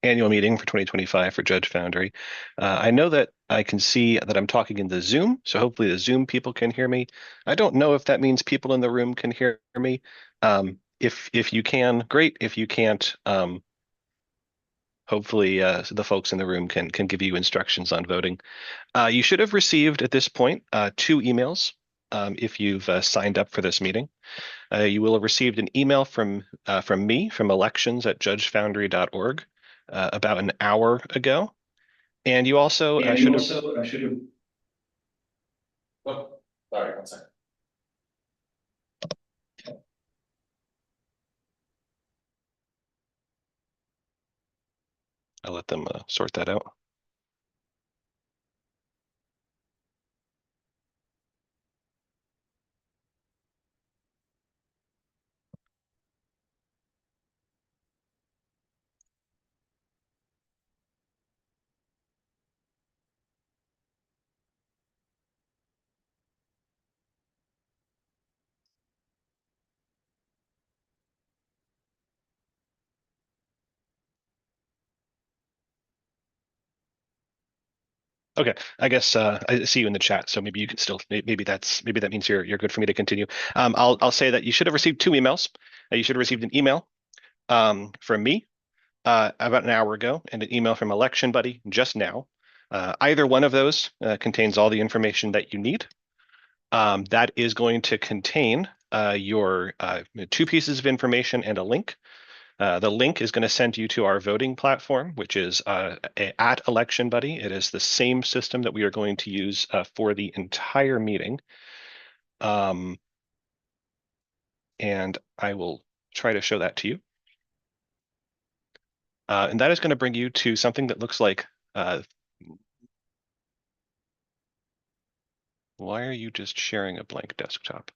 annual meeting for 2025 for Judge Foundry. I know that I can see that I'm talking in the Zoom, so hopefully the Zoom people can hear me. I don't know if that means people in the room can hear me. If you can, great. If you can't, hopefully the folks in the room can give you instructions on voting. You should have received at this point 2 emails if you've signed up for this meeting. You will have received an email from me from elections@judgefoundry.org about an hour ago, and you also should have. Oh, sorry, one second. I'll let them sort that out. Okay, I guess I see you in the chat, so maybe you can still maybe that means you're good for me to continue. I'll say that you should have received 2 emails. You should have received an email from me about an hour ago and an email from Election Buddy just now. Either one of those contains all the information that you need. That is going to contain your 2 pieces of information and a link. The link is going to send you to our voting platform, which is at Election Buddy. It is the same system that we are going to use for the entire meeting. And I will try to show that to you. And that is going to bring you to something that looks like, why are you just sharing a blank desktop?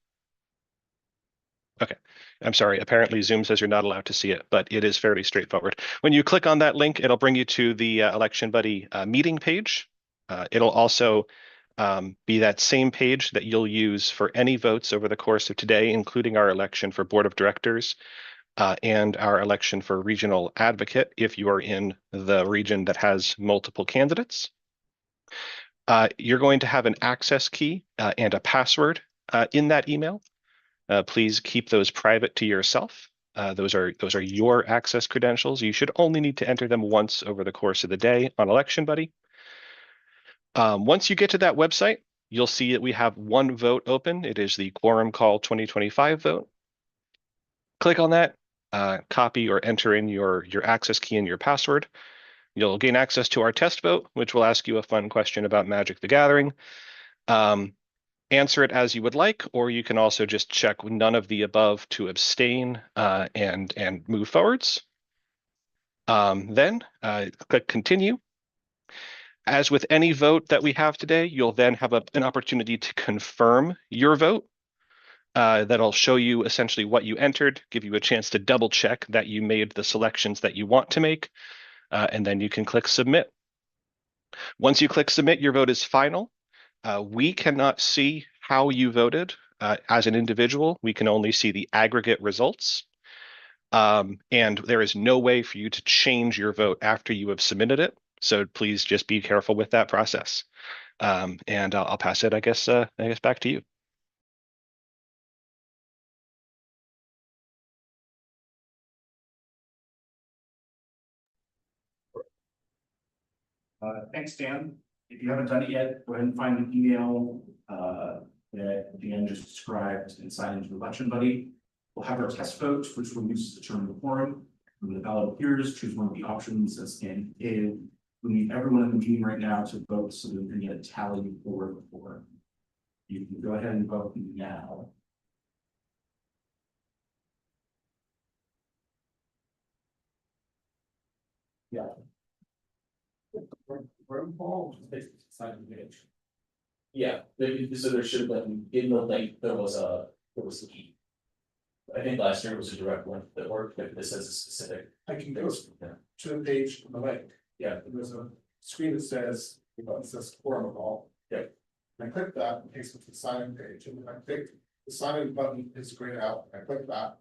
Okay, I'm sorry. Apparently Zoom says you're not allowed to see it, but it is fairly straightforward. When you click on that link, it'll bring you to the Election Buddy meeting page. It'll also be that same page that you'll use for any votes over the course of today, including our election for Board of Directors and our election for Regional Advocate if you are in the region that has multiple candidates. You're going to have an access key and a password in that email. Please keep those private to yourself. Those are your access credentials. You should only need to enter them once over the course of the day on Election Buddy. Once you get to that website, you'll see that we have one vote open. It is the Quorum Call 2025 vote. Click on that, copy or enter in your access key and your password. You'll gain access to our test vote, which will ask you a fun question about Magic the Gathering. Answer it as you would like, or you can also just check none of the above to abstain and move forwards. Then click continue. As with any vote that we have today, you'll then have an opportunity to confirm your vote. That'll show you essentially what you entered, give you a chance to double check that you made the selections that you want to make, and then you can click submit. Once you click submit, your vote is final. We cannot see how you voted as an individual. We can only see the aggregate results. And there is no way for you to change your vote after you have submitted it. So please just be careful with that process. And I'll pass it, I guess back to you. Thanks, Dan. If you haven't done it yet, go ahead and find an email that Dan just described and sign into Election Buddy. We'll have our test vote, which we'll use to determine the quorum. When the ballot appears, choose one of the options as Dan indicated. We need everyone in the meeting right now to vote so that we can get a tally for the quorum. You can go ahead and vote now. Yeah. Roll call is basically signing the page. Yeah, so there should have been in the link, there was a key. I think last year it was a direct link that worked, but this has a specific. I can go to the page on the link. Yeah, there's a screen that says, it says quorum call. Yeah. And I click that, it takes me to the sign-in page, and when I click the sign-in button is grayed out, I click that,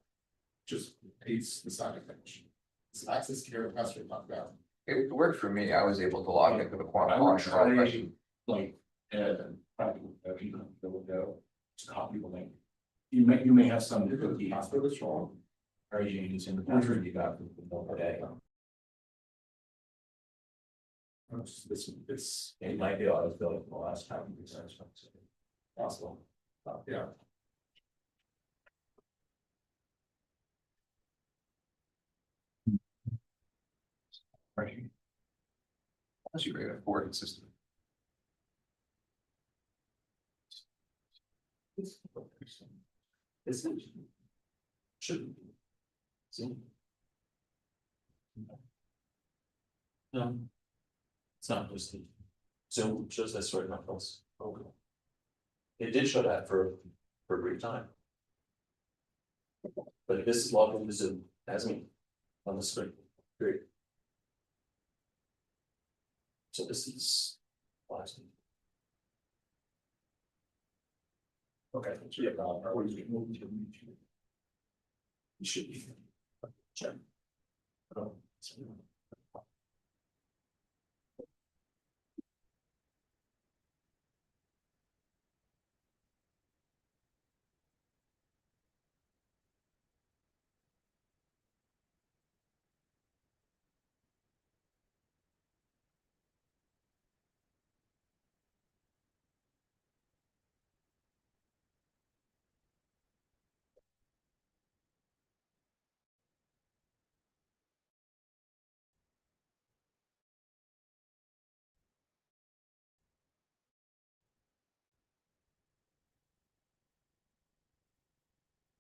just paste the sign-in page. It's access key or password not valid. It worked for me. I was able to log into the quantum. I would launch without try, pressing- like, probably, go to copy the link. You may have some difficulty after this wrong. Are you using the country you got today? It's, it might be out of the last time. Possible. Yeah. Right. Unless you rate a forwarding system. It's. Shouldn't. Be. See? It's not listed. Zoom shows that sort of numbers. Okay. It did show that for a brief time. But this is logged into Zoom as me on the screen. Great. So this is last. Okay, so yeah, or you can move to YouTube. You should be. Check. Oh, sorry.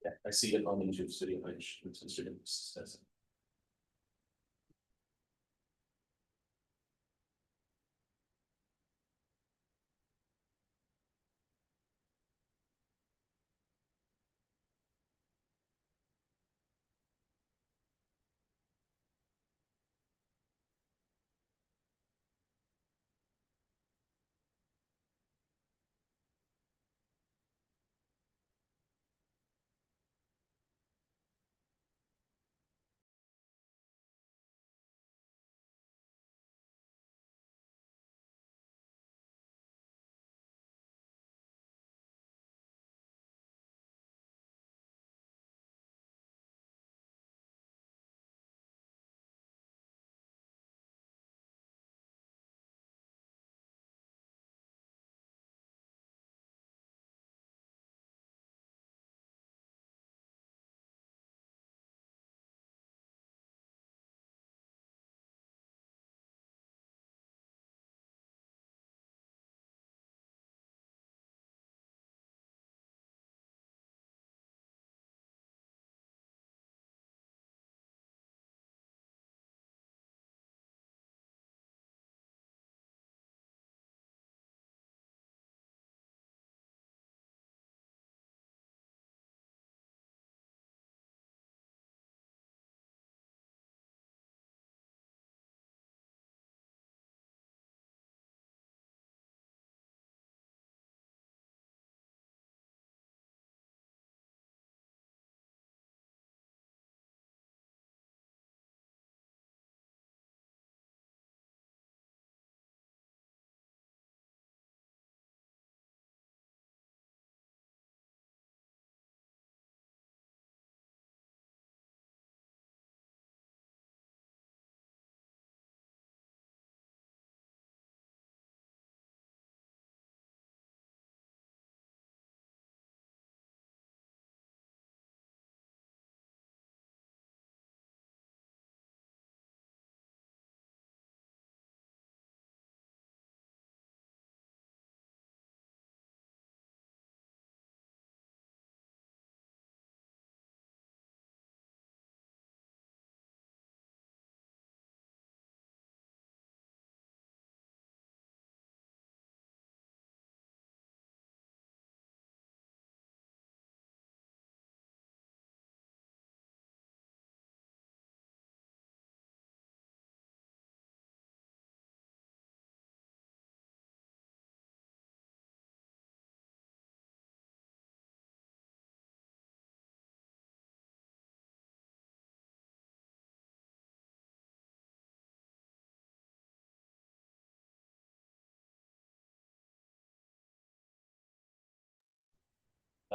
Yeah, I see it on the YouTube studio page. It's Instagram.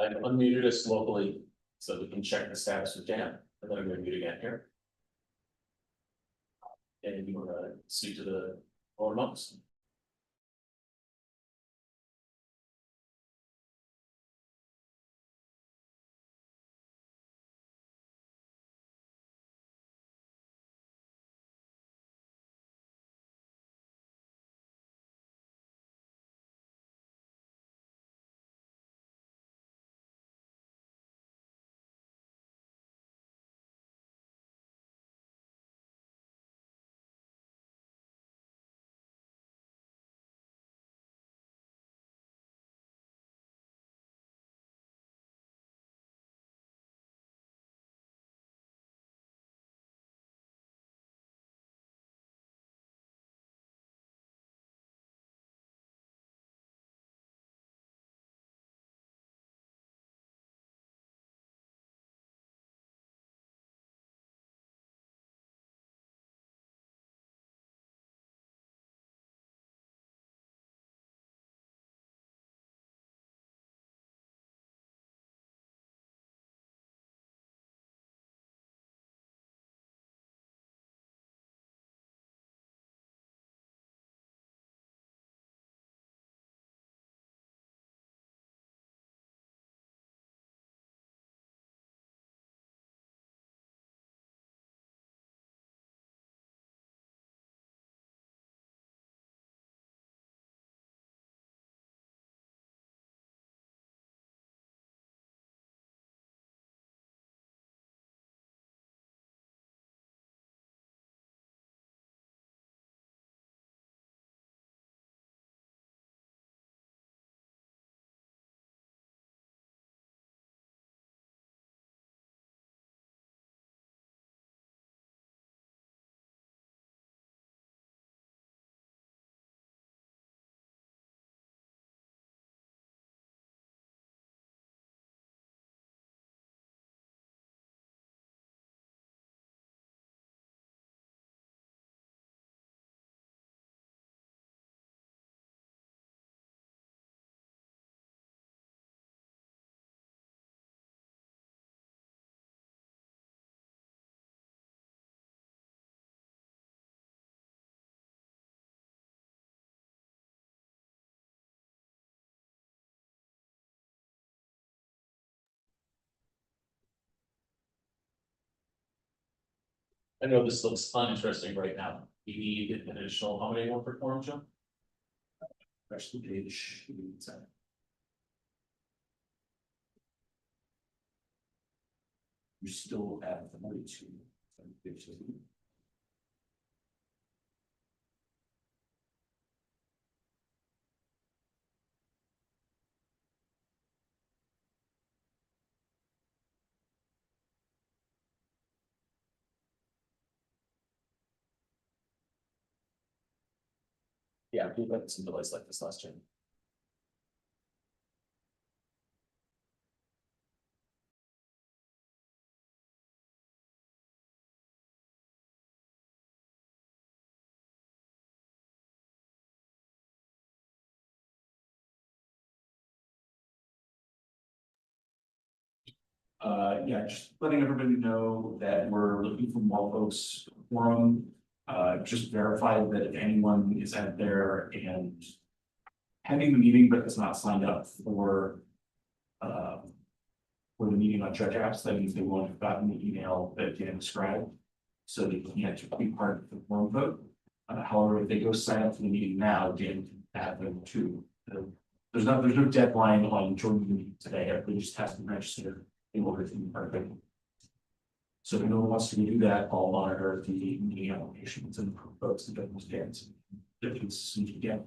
I've unmuted us locally so we can check the status with Dan, and then I'm gonna mute again here. And you wanna speak to the board monks? I know this looks uninteresting right now. You need an additional, how many more for quorum, Joe? Rest of the page. You still have the money to. Yeah, we've had some delays like this last year. Yeah, just letting everybody know that we're looking for more folks forum. Just verify that if anyone is out there and having the meeting but has not signed up for the meeting on Judge Apps, that means they won't have gotten the email that Dan described. So they can't be part of the forum vote. However, if they go sign up for the meeting now, Dan can add them to there's no deadline on joining the meeting today. Everybody just has to register in order to be part of it. So if no one wants to do that, I'll monitor the meeting applications and votes and those dance. If it's as soon as you get.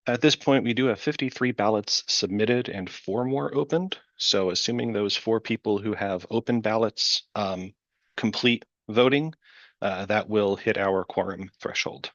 At this point, we do have 53 ballots submitted and 4 more opened. So assuming those 4 people who have open ballots complete voting, that will hit our quorum threshold.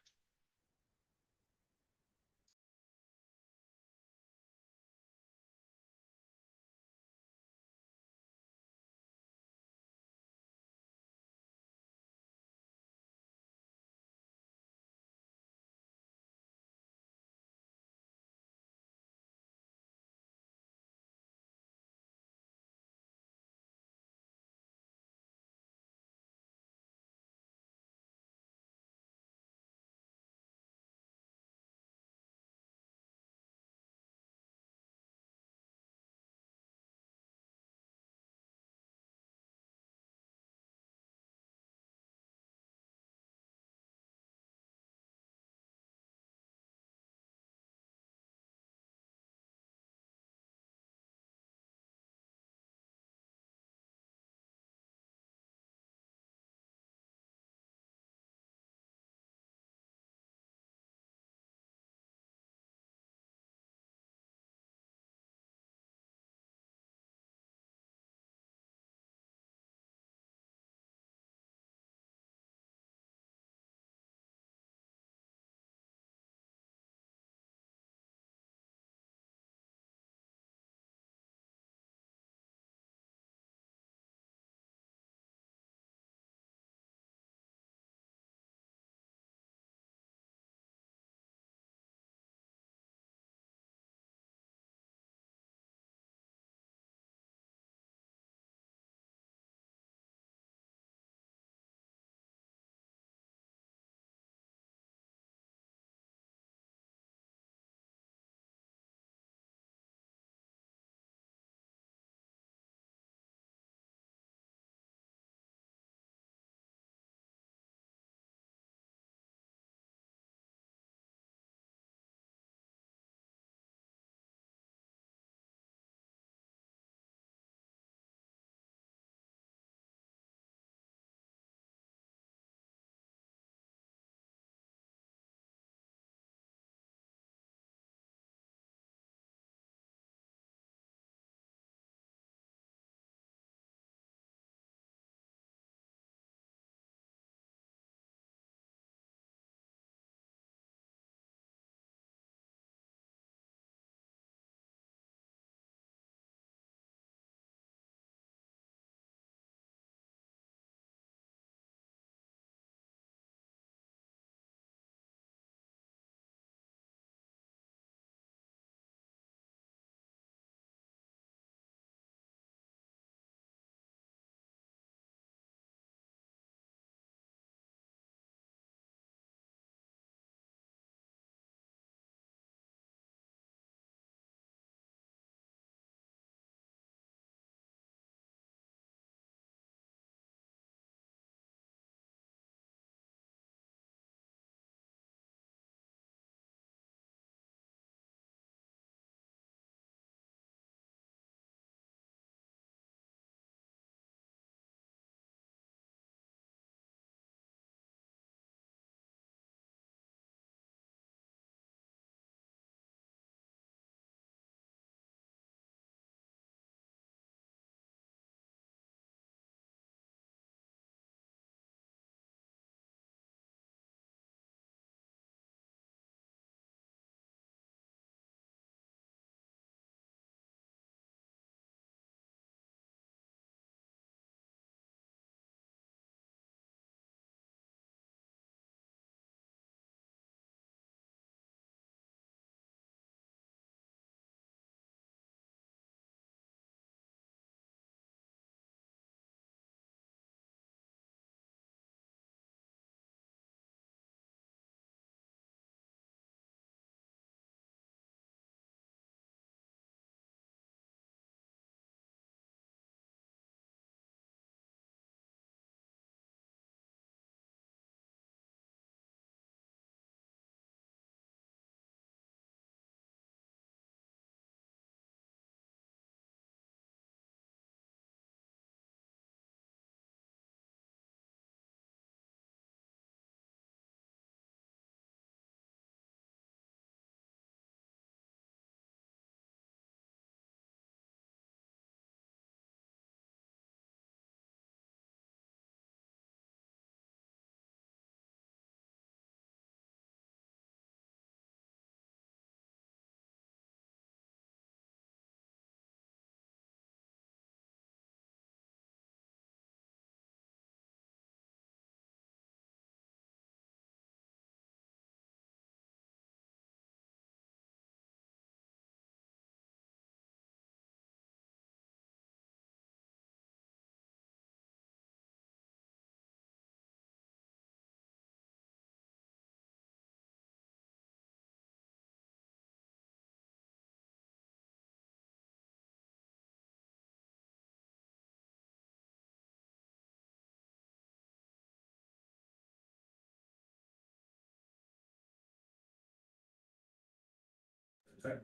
Okay,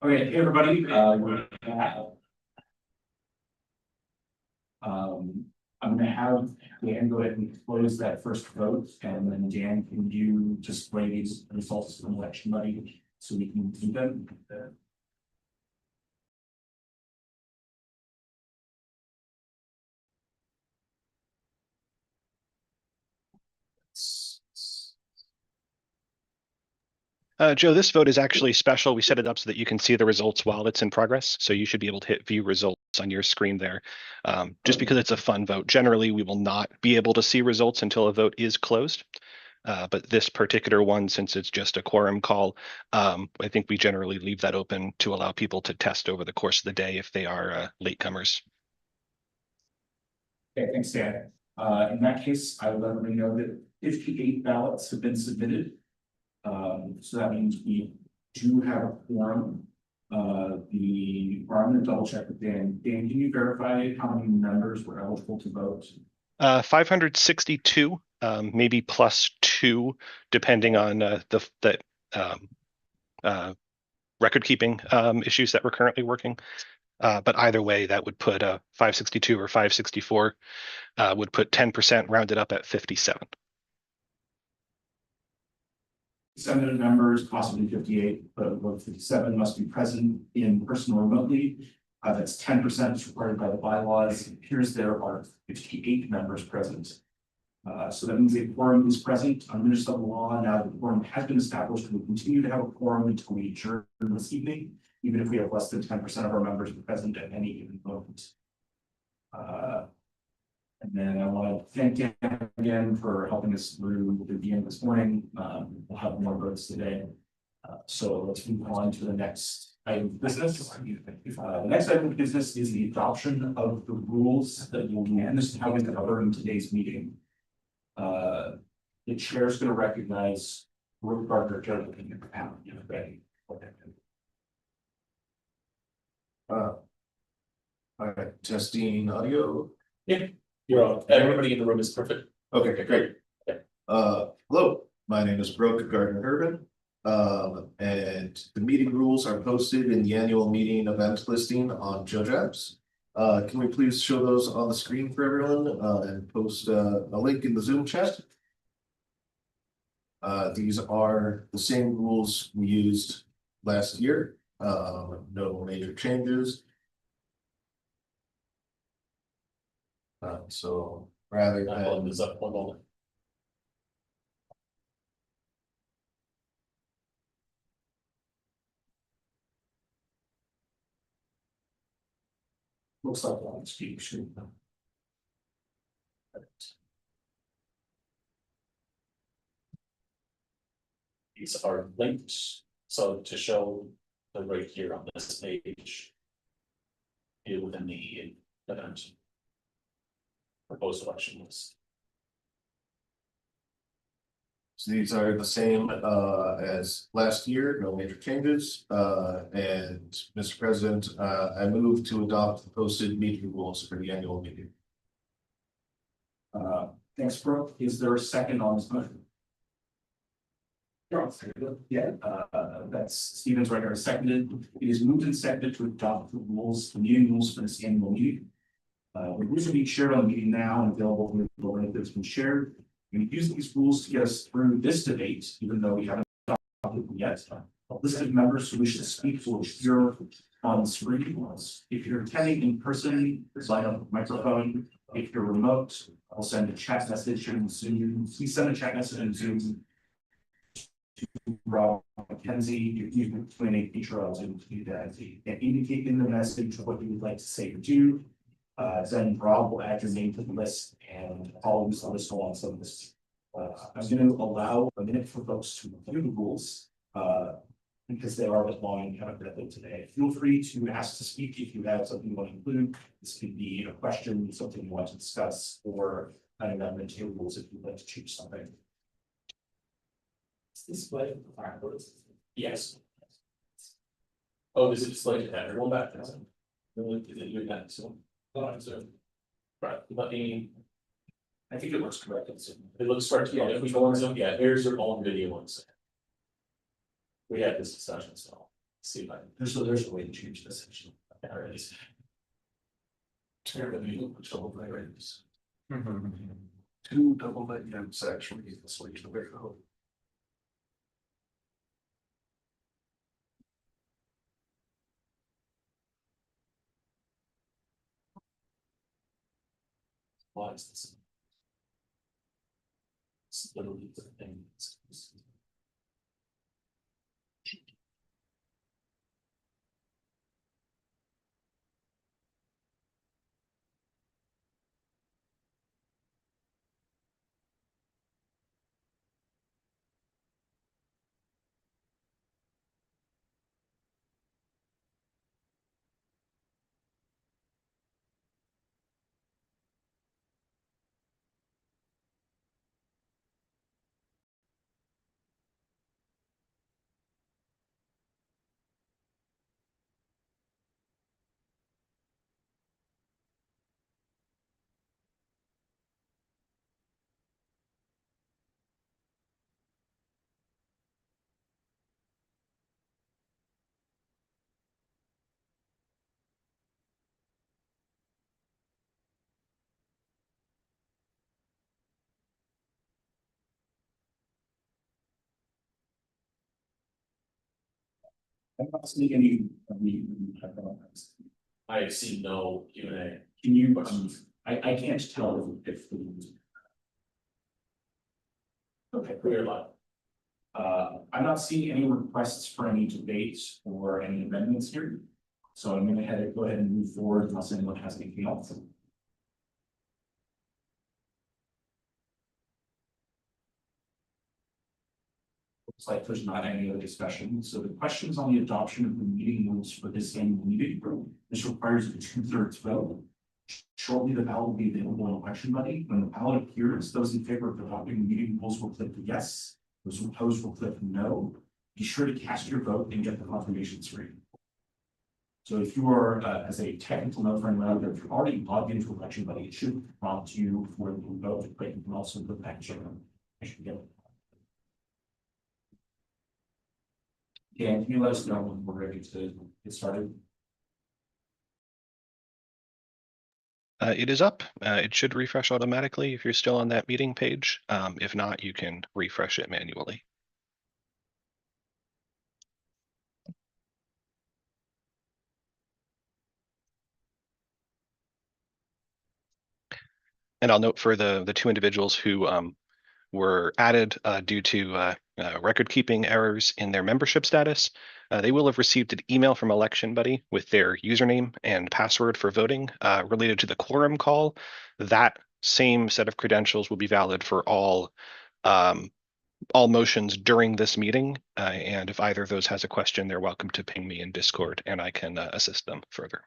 hey, everybody, we're gonna have. I'm gonna have Dan go ahead and close that first vote, and then Dan, can you display these results from election money so we can do them? Joe, this vote is actually special. We set it up so that you can see the results while it's in progress. So you should be able to hit view results on your screen there. Just because it's a fun vote. Generally, we will not be able to see results until a vote is closed. But this particular one, since it's just a quorum call, I think we generally leave that open to allow people to test over the course of the day if they are latecomers. Okay, thanks, Dan. In that case, I will let everybody know that 58 ballots have been submitted. So that means we do have a quorum. I'm gonna double check with Dan. Dan, can you verify how many members were eligible to vote? 562, maybe +2, depending on the record keeping issues that we're currently working. But either way, that would put 562 or 564 would put 10% rounded up at 57. 7 members, possibly 58, but 57 must be present in person or remotely. That's 10% is required by the bylaws. It appears there are 58 members present. So that means a quorum is present under municipal law. Now the quorum has been established. We'll continue to have a quorum until we adjourn this evening, even if we have less than 10% of our members present at any given moment. And then I want to thank Dan again for helping us through the end this morning. We'll have more votes today. So let's move on to the next item of business. The next item of business is the adoption of the rules that will manage how we govern today's meeting. The chair is going to recognize Brooke Gardner Jones in the panel. Ready? All right, testing audio. Yeah, you're on. Everybody in the room is perfect. Okay, great. Hello, my name is Brooke Gardner Urban. And the meeting rules are posted in the annual meeting event listing on JoJabs. Can we please show those on the screen for everyone and post a link in the Zoom chat? These are the same rules we used last year. No major changes. So rather I'm pulling than this up one moment. Looks like on speak screen. These are linked, so to show the right here on this page. Here within the event. Proposed election list. So these are the same as last year, no major changes. And Mr. President, I move to adopt the posted meeting rules for the annual meeting. Thanks, Brooke. Is there a second on this motion? Yeah, that's Stephen's right here, seconded. It is moved and seconded to adopt the rules, the meeting rules for this annual meeting. The rules are being shared on the meeting now and available from the link that's been shared. We use these rules to get us through this debate, even though we haven't adopted them yet. A list of members who wish to speak will appear on the screen. If you're attending in person, sign up with microphone. If you're remote, I'll send a chat message in Zoom. Please send a chat message in Zoom to Rob McKenzie. If you between a feature of Zoom to do that and indicate in the message what you would like to say or do. Then Rob will add your name to the list and I'll use the list along some of this. I'm going to allow a minute for folks to review the rules. Because they are a bit long and haven't read them today. Feel free to ask to speak if you have something you want to include. This could be a question, something you want to discuss, or an amendment to your rules if you'd like to change something. Is this way? Yes. Oh, is it just like everyone back there? Is it your next one? Right, let me. I think it looks correct. It looks correct. Yeah, if we go on Zoom, yeah, here's your own video one second. We had this discussion, so see if I, There's a way to change this actually. or at least. Double layers. Two double layers actually is the way to go. Why is this? It's literally the thing. I'm not seeing any of the. I have seen no Q and A. Can you, I can't tell if. Okay, Clear line. I'm not seeing any requests for any debates or any amendments here. So I'm gonna go ahead and move forward unless anyone has anything else. Looks like there's not any other discussion. So the questions on the adoption of the meeting rules for this annual meeting. This requires a 2/3 vote. Shortly, the ballot will be available in election money. When the ballot appears, those in favor of adopting the meeting rules will click yes. Those opposed will click no. Be sure to cast your vote and get the confirmation screen. So if you are, as a technical note for anyone out there, if you're already logged into election money, it should prompt you for the vote, but you can also put that check on. I should get it. Dan, can you let us know when we're ready to get started? It is up. It should refresh automatically if you're still on that meeting page. If not, you can refresh it manually. And I'll note for the two individuals who were added due to record keeping errors in their membership status, they will have received an email from Election Buddy with their username and password for voting related to the quorum call. That same set of credentials will be valid for all motions during this meeting. And if either of those has a question, they're welcome to ping me in Discord and I can assist them further.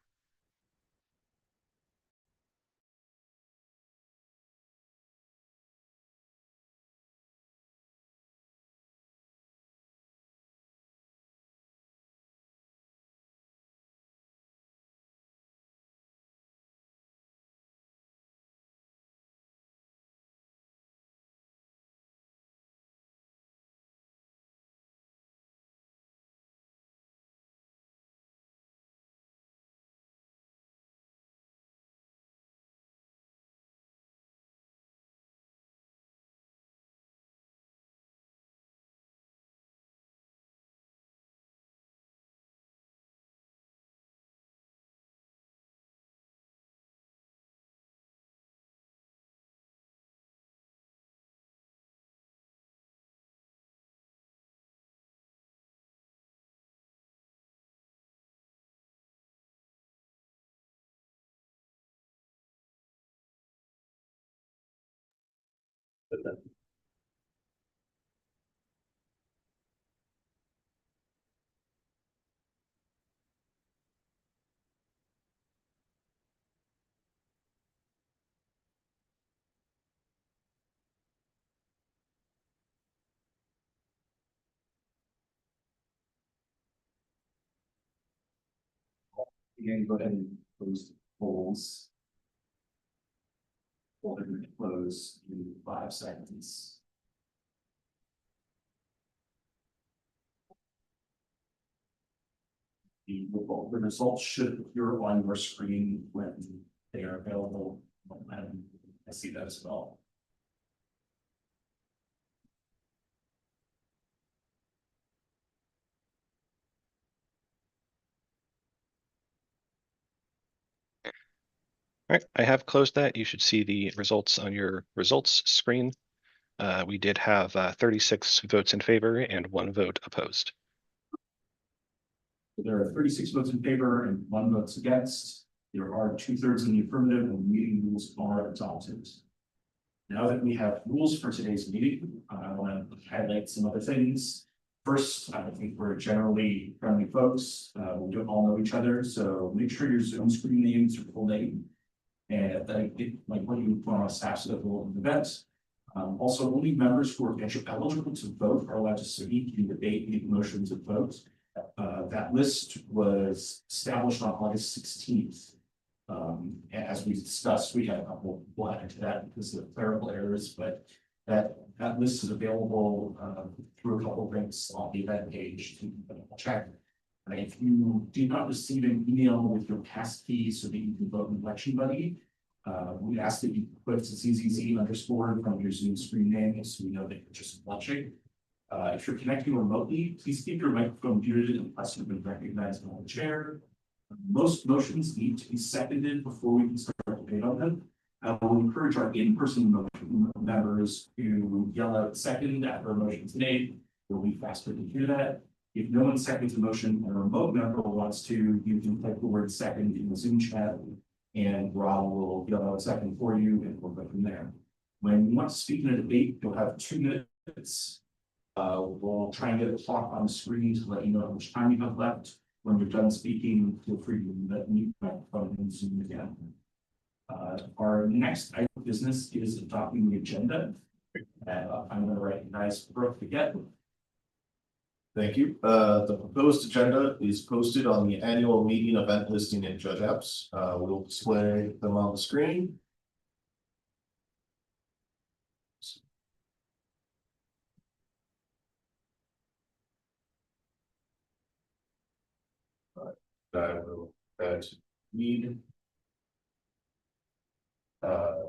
You're gonna go ahead and close the polls. We're going to close in 5 seconds. The results should appear on your screen when they are available. I see that as well. All right, I have closed that. You should see the results on your results screen. We did have 36 votes in favor and 1 vote opposed. There are 36 votes in favor and 1 vote against. There are 2/3 in the affirmative, and meeting rules are adopted. Now that we have rules for today's meeting, I want to highlight some other things. First, I think we're generally friendly folks. We don't all know each other, so make sure your Zoom screen name is your full name. And like what you put on a staff schedule of events. Also, only members who are eligible to vote are allowed to speak in debate, make motions, and vote. That list was established on August 16th. As we discussed, we had a couple of people added to that because of clerical errors, but that list is available through a couple of links on the event page to check. If you did not receive an email with your passkey so that you can vote in election buddy, we ask that you put CCC underscore from your Zoom screen name so we know that you're just watching. If you're connecting remotely, please keep your microphone muted unless you've been recognized on the chair. Most motions need to be seconded before we can start debate on them. We'll encourage our in-person motion members to yell out second after a motion is made. We'll be faster to do that. If no one seconds a motion and a remote member wants to, you can type the word second in the Zoom chat and Rob will yell out second for you and we'll go from there. When you want to speak in a debate, you'll have 2 minutes. We'll try and get a clock on the screen to let you know how much time you have left. When you're done speaking, feel free to mute my phone and Zoom again. Our next item of business is adopting the agenda. I'm going to recognize Brooke again. Thank you. The proposed agenda is posted on the annual meeting event listing in Judge Apps. We'll display them on the screen. I will read.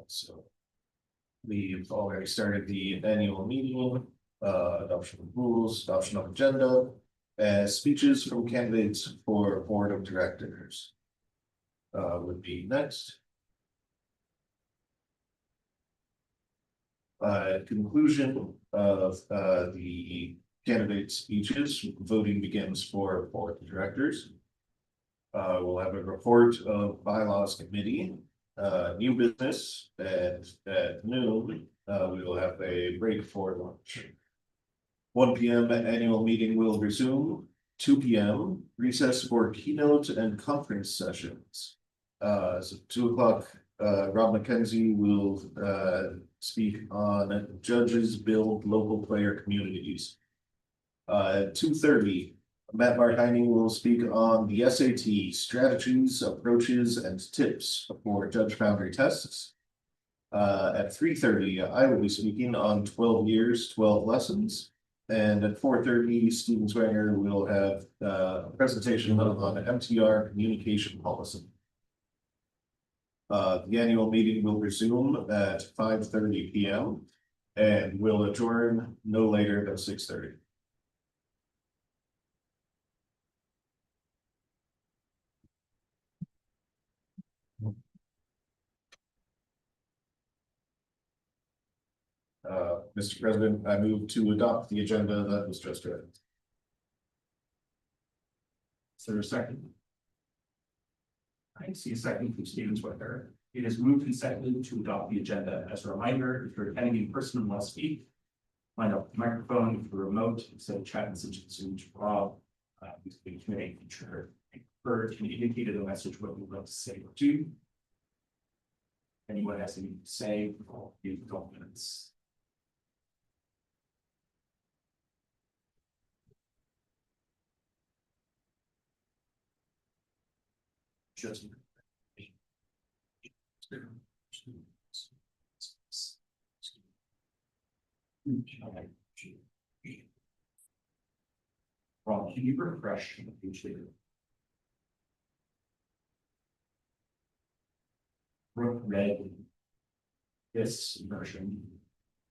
So we've already started the annual meeting, adoption of rules, adoption of agenda, and speeches from candidates for board of directors. Would be next. Conclusion of the candidate speeches, voting begins for board of directors. We'll have a report of bylaws committee, new business, and at noon, we will have a break for lunch. 1 p.m. annual meeting will resume. 2 p.m. recess for keynote and conference sessions. So 2 o'clock, Rob McKenzie will speak on judges build local player communities. At 2:30, Matt Martini will speak on the SAT strategies, approaches, and tips for Judge Foundry tests. At 3:30, I will be speaking on 12 years, 12 lessons. And at 4:30, Stephen Swanger will have a presentation on MTR communication policy. The annual meeting will resume at 5:30 p.m. and will adjourn no later than 6:30. Mr. President, I move to adopt the agenda that was just read. Is there a second? I see a second from Stephen Swicker. It is moved and seconded to adopt the agenda. As a reminder, if you're attending in person and want to speak, line up the microphone. If you're remote, instead of chat message and Zoom to Rob, use the Q&A feature. Bird can indicate in the message what you'd like to say or do. Anyone has anything to say, we'll give you a couple minutes. Just Rob, can you refresh the page later? Brooke read this version.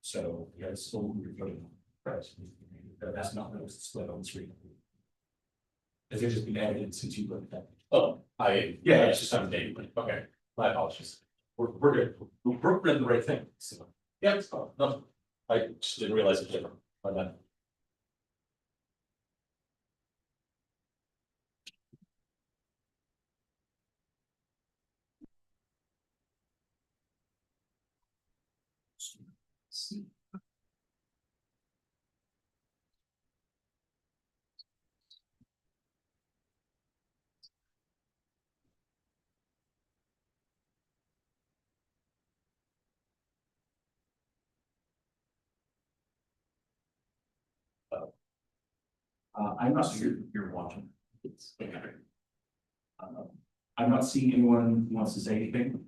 So, yeah, it's still voting. That's not what was split on the screen. Has it just been edited since you looked at that? Oh, Yeah. it's just on date, okay, my apologies. We're good. Brooke read the right thing, so. Yeah, it's fine, no, I just didn't realize it different, my bad. I'm not sure you're watching. It's okay. I'm not seeing anyone who wants to say anything.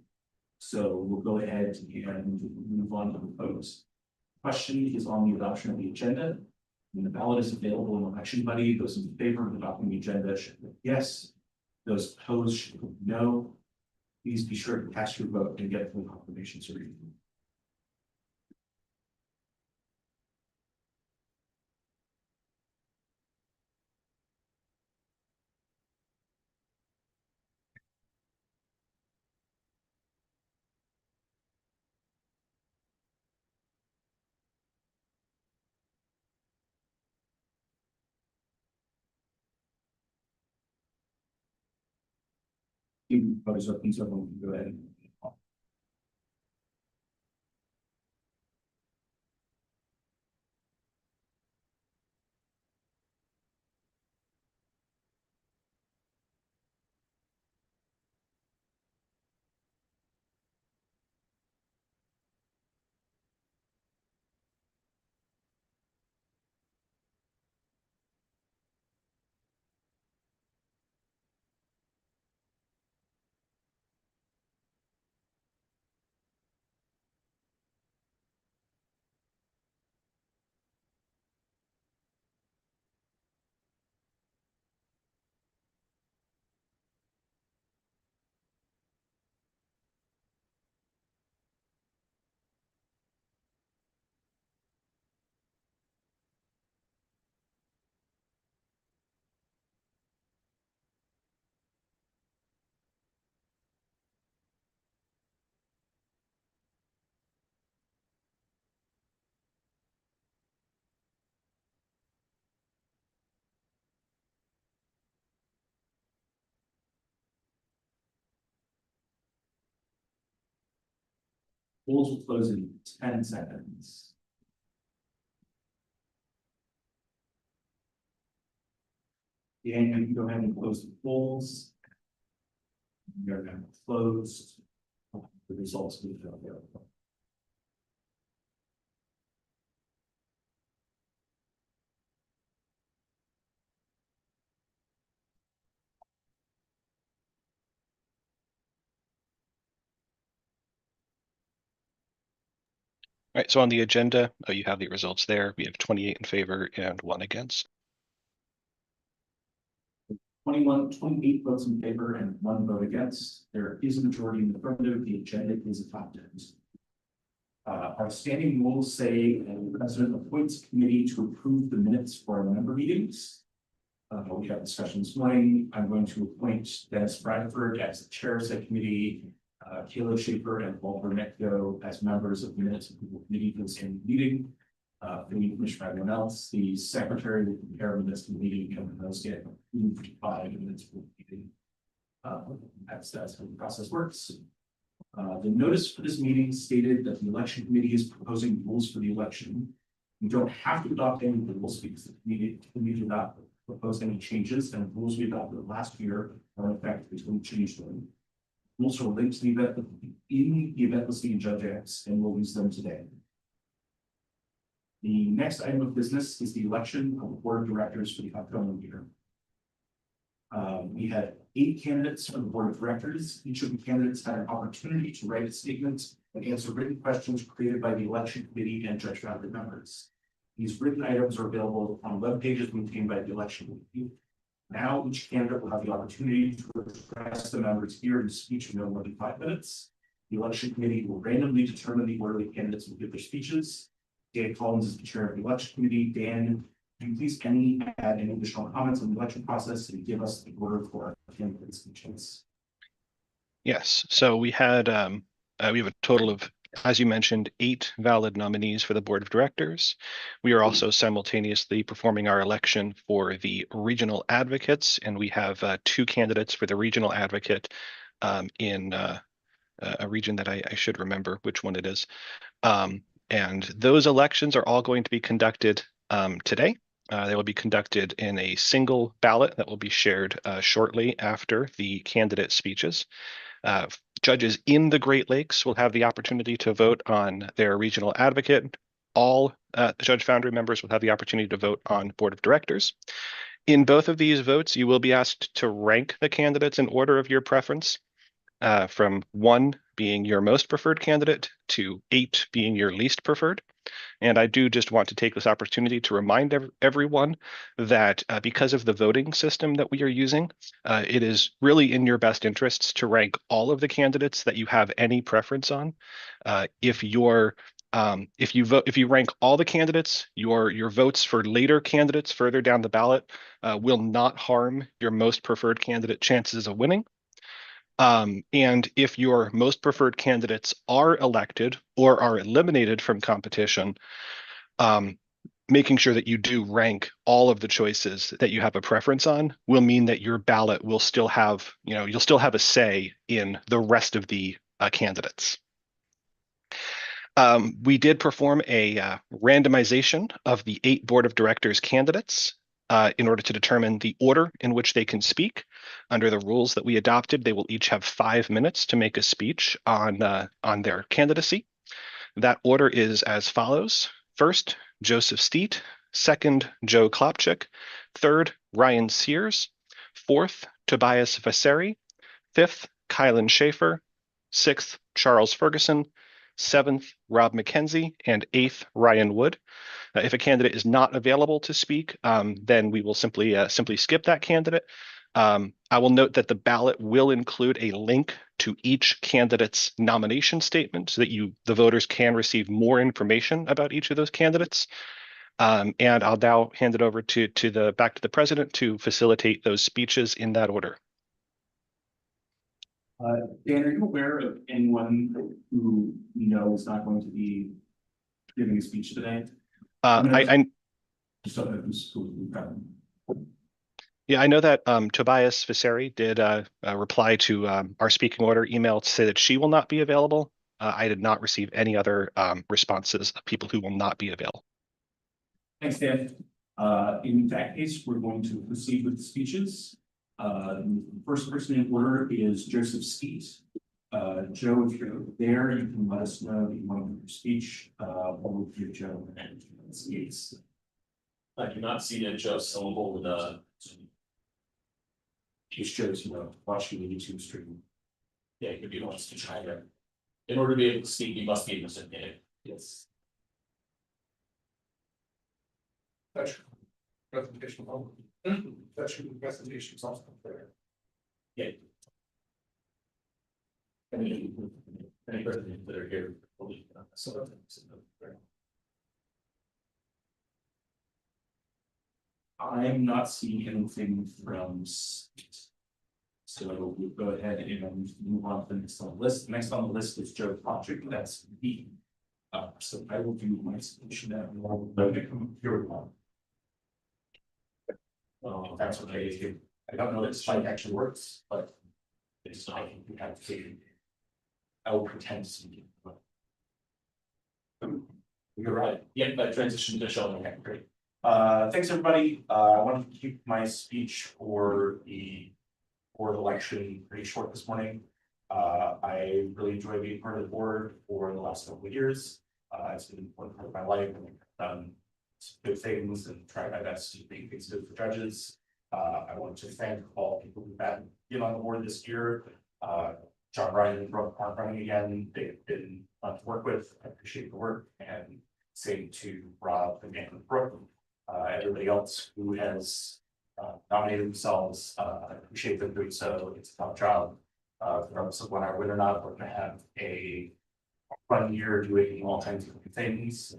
So we'll go ahead and move on to the vote. Question is on the adoption of the agenda. When the ballot is available in election buddy, those in favor of adopting the agenda should vote yes. Those opposed should vote no. Please be sure to cast your vote and get full confirmation so you can. Even voters are concerned, we can go ahead and. Polls will close in 10 seconds. Dan, you can go ahead and close the polls. They're now closed. The results will be available. All right, so on the agenda, you have the results there. We have 28 in favor and 1 against. 28 votes in favor and 1 vote against. There is a majority in the affirmative. The agenda is adopted. Our standing rules say the president appoints a committee to approve the minutes for our member meetings. We had discussion this morning. I'm going to appoint Dennis Bradford as the chair of said committee, Kayla Schaefer and Walter Necko as members of the minutes approval committee for the same meeting. For me, Commissioner, everyone else, the secretary will prepare minutes to the meeting and those get approved by the minutes for the meeting. That's how the process works. The notice for this meeting stated that the election committee is proposing rules for the election. You don't have to adopt any rules because the committee did not propose any changes, and rules we adopted last year are in effect until we change them. Rules are linked to the event in the event listing in Judge X, and we'll use them today. The next item of business is the election of the board of directors for the upcoming year. We had 8 candidates for the board of directors. Each of the candidates had an opportunity to write a statement and answer written questions created by the election committee and Judge Foundry members. These written items are available on web pages maintained by the election committee. Now, each candidate will have the opportunity to address the members here in speech of no more than 5 minutes. The election committee will randomly determine the order the candidates will give their speeches. Dan Collins is the chair of the election committee. Dan, can you please add any additional comments on the election process and give us the order for our candidates' speeches? Yes, so we have a total of, as you mentioned, 8 valid nominees for the board of directors. We are also simultaneously performing our election for the regional advocates, and we have 2 candidates for the regional advocate in a region that I should remember which one it is. And those elections are all going to be conducted today. They will be conducted in a single ballot that will be shared shortly after the candidate speeches. Judges in the Great Lakes will have the opportunity to vote on their regional advocate. All Judge Foundry members will have the opportunity to vote on board of directors. In both of these votes, you will be asked to rank the candidates in order of your preference, from 1 being your most preferred candidate to 8 being your least preferred. And I do just want to take this opportunity to remind everyone that because of the voting system that we are using, it is really in your best interests to rank all of the candidates that you have any preference on. If you rank all the candidates, your votes for later candidates further down the ballot will not harm your most preferred candidate chances of winning. And if your most preferred candidates are elected or are eliminated from competition, making sure that you do rank all of the choices that you have a preference on will mean that your ballot will still have, you'll still have a say in the rest of the candidates. We did perform a randomization of the 8 board of directors candidates in order to determine the order in which they can speak. Under the rules that we adopted, they will each have 5 minutes to make a speech on their candidacy. That order is as follows. First, Joseph Steet. Second, Joe Klopchik. Third, Ryan Sears. Fourth, Tobias Vasseri. Fifth, Kylan Schaefer. Sixth, Charles Ferguson. Seventh, Rob McKenzie. And 8th, Ryan Wood. If a candidate is not available to speak, then we will simply skip that candidate. I will note that the ballot will include a link to each candidate's nomination statement so that the voters can receive more information about each of those candidates. And I'll now hand it over back to the president to facilitate those speeches in that order. Dan, are you aware of anyone who you know is not going to be giving a speech today? Just don't know who's Yeah, I know that Tobias Vasseri did reply to our speaking order email to say that she will not be available. I did not receive any other responses of people who will not be available. Thanks, Dan. In that case, we're going to proceed with the speeches. The first person in order is Joseph Steet. Joe, if you're there, you can let us know that you want to give your speech. We'll give Joe and Steet. I do not see a Joe syllable with a. Just shows watching the YouTube stream. Yeah, it could be wants to try to. In order to be able to speak, you must be able to submit it. Yes. That's presentation. That should be presentations also there. Yeah. Any presidents that are here. So. I'm not seeing anything from Steet. So we'll go ahead and move on to the next on the list. Next on the list is Joe Patrick. That's me. So I will do my speech now. Here we go. That's okay. I don't know if this mic actually works, but it's not. We have to. I will pretend to speak. You're right. Yeah, that transition to Sheldon. Okay, great. Thanks, everybody. I wanted to keep my speech for the board election pretty short this morning. I really enjoy being part of the board for the last couple of years. It's been an important part of my life, and I've done some good things and tried my best to make things good for judges. I want to thank all people who've been on the board this year. John Ryan and Brooke aren't running again. They've been fun to work with. I appreciate the work, and same to Rob and Brooke. Everybody else who has nominated themselves, I appreciate them doing so. It's a tough job. Regardless of whether or not we're gonna have a fun year doing all kinds of different things.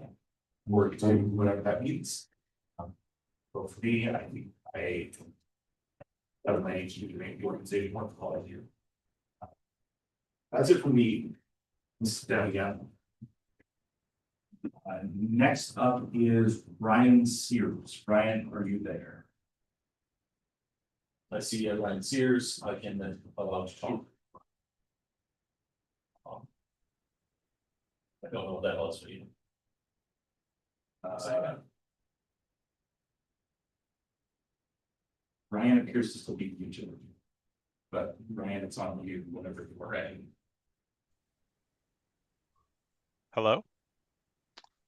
Work to whatever that means. But for me, I think I don't manage to make the organization more quality here. That's it for me. Let's sit down again. Next up is Ryan Sears. Ryan, are you there? I see Ryan Sears, I can then allow to talk. I don't know what that was for you. Ryan appears to still be muted. But Ryan, it's on you whenever you're ready. Hello?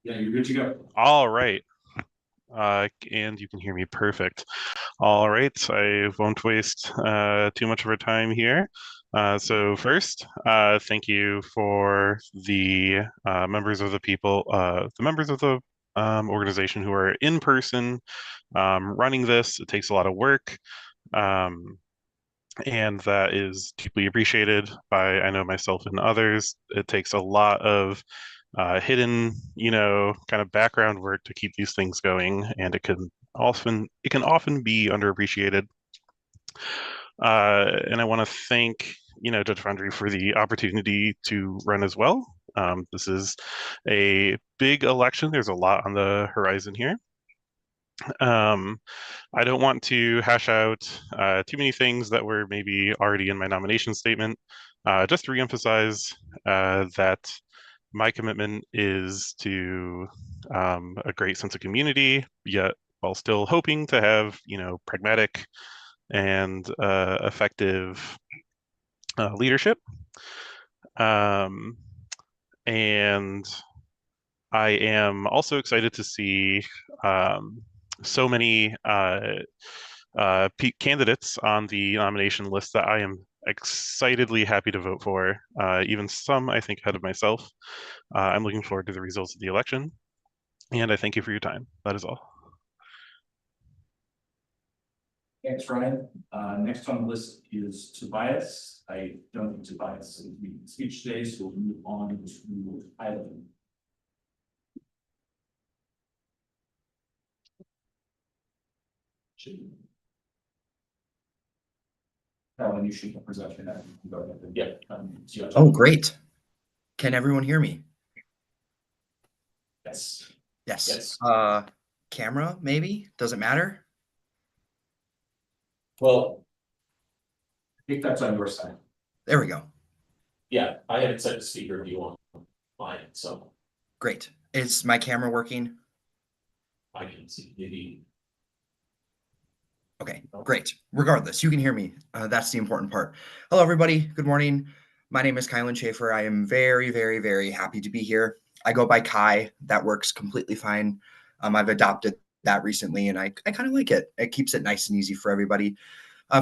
Yeah, you're good to go. All right. And you can hear me perfect. All right, I won't waste too much of our time here. So first, thank you for the members of the members of the organization who are in person running this. It takes a lot of work. And that is deeply appreciated by, I know, myself and others. It takes a lot of hidden, kind of background work to keep these things going, and it can often be underappreciated. And I want to thank, Judge Foundry for the opportunity to run as well. This is a big election. There's a lot on the horizon here. I don't want to hash out too many things that were maybe already in my nomination statement. Just to reemphasize that my commitment is to a great sense of community, yet while still hoping to have, pragmatic and effective leadership. And I am also excited to see so many candidates on the nomination list that I am excitedly happy to vote for, even some I think ahead of myself. I'm looking forward to the results of the election, and I thank you for your time. That is all. Thanks, Ryan. Next on the list is Tobias. I don't think Tobias is in speech today, so we'll move on to Eileen. When you should present your name. Yeah. Oh, great. Can everyone hear me? Yes. Yes. Yes. Camera, maybe? Doesn't matter? Well, I think that's on your side. There we go. yeah, I haven't set the speaker view on mine, so Great. Is my camera working? I can see maybe. Okay, great. Regardless, you can hear me. That's the important part. Hello, everybody. Good morning. My name is Kylan Schaefer. I am very, very, very happy to be here. I go by Kai. That works completely fine. I've adopted that recently, and I kind of like it. It keeps it nice and easy for everybody.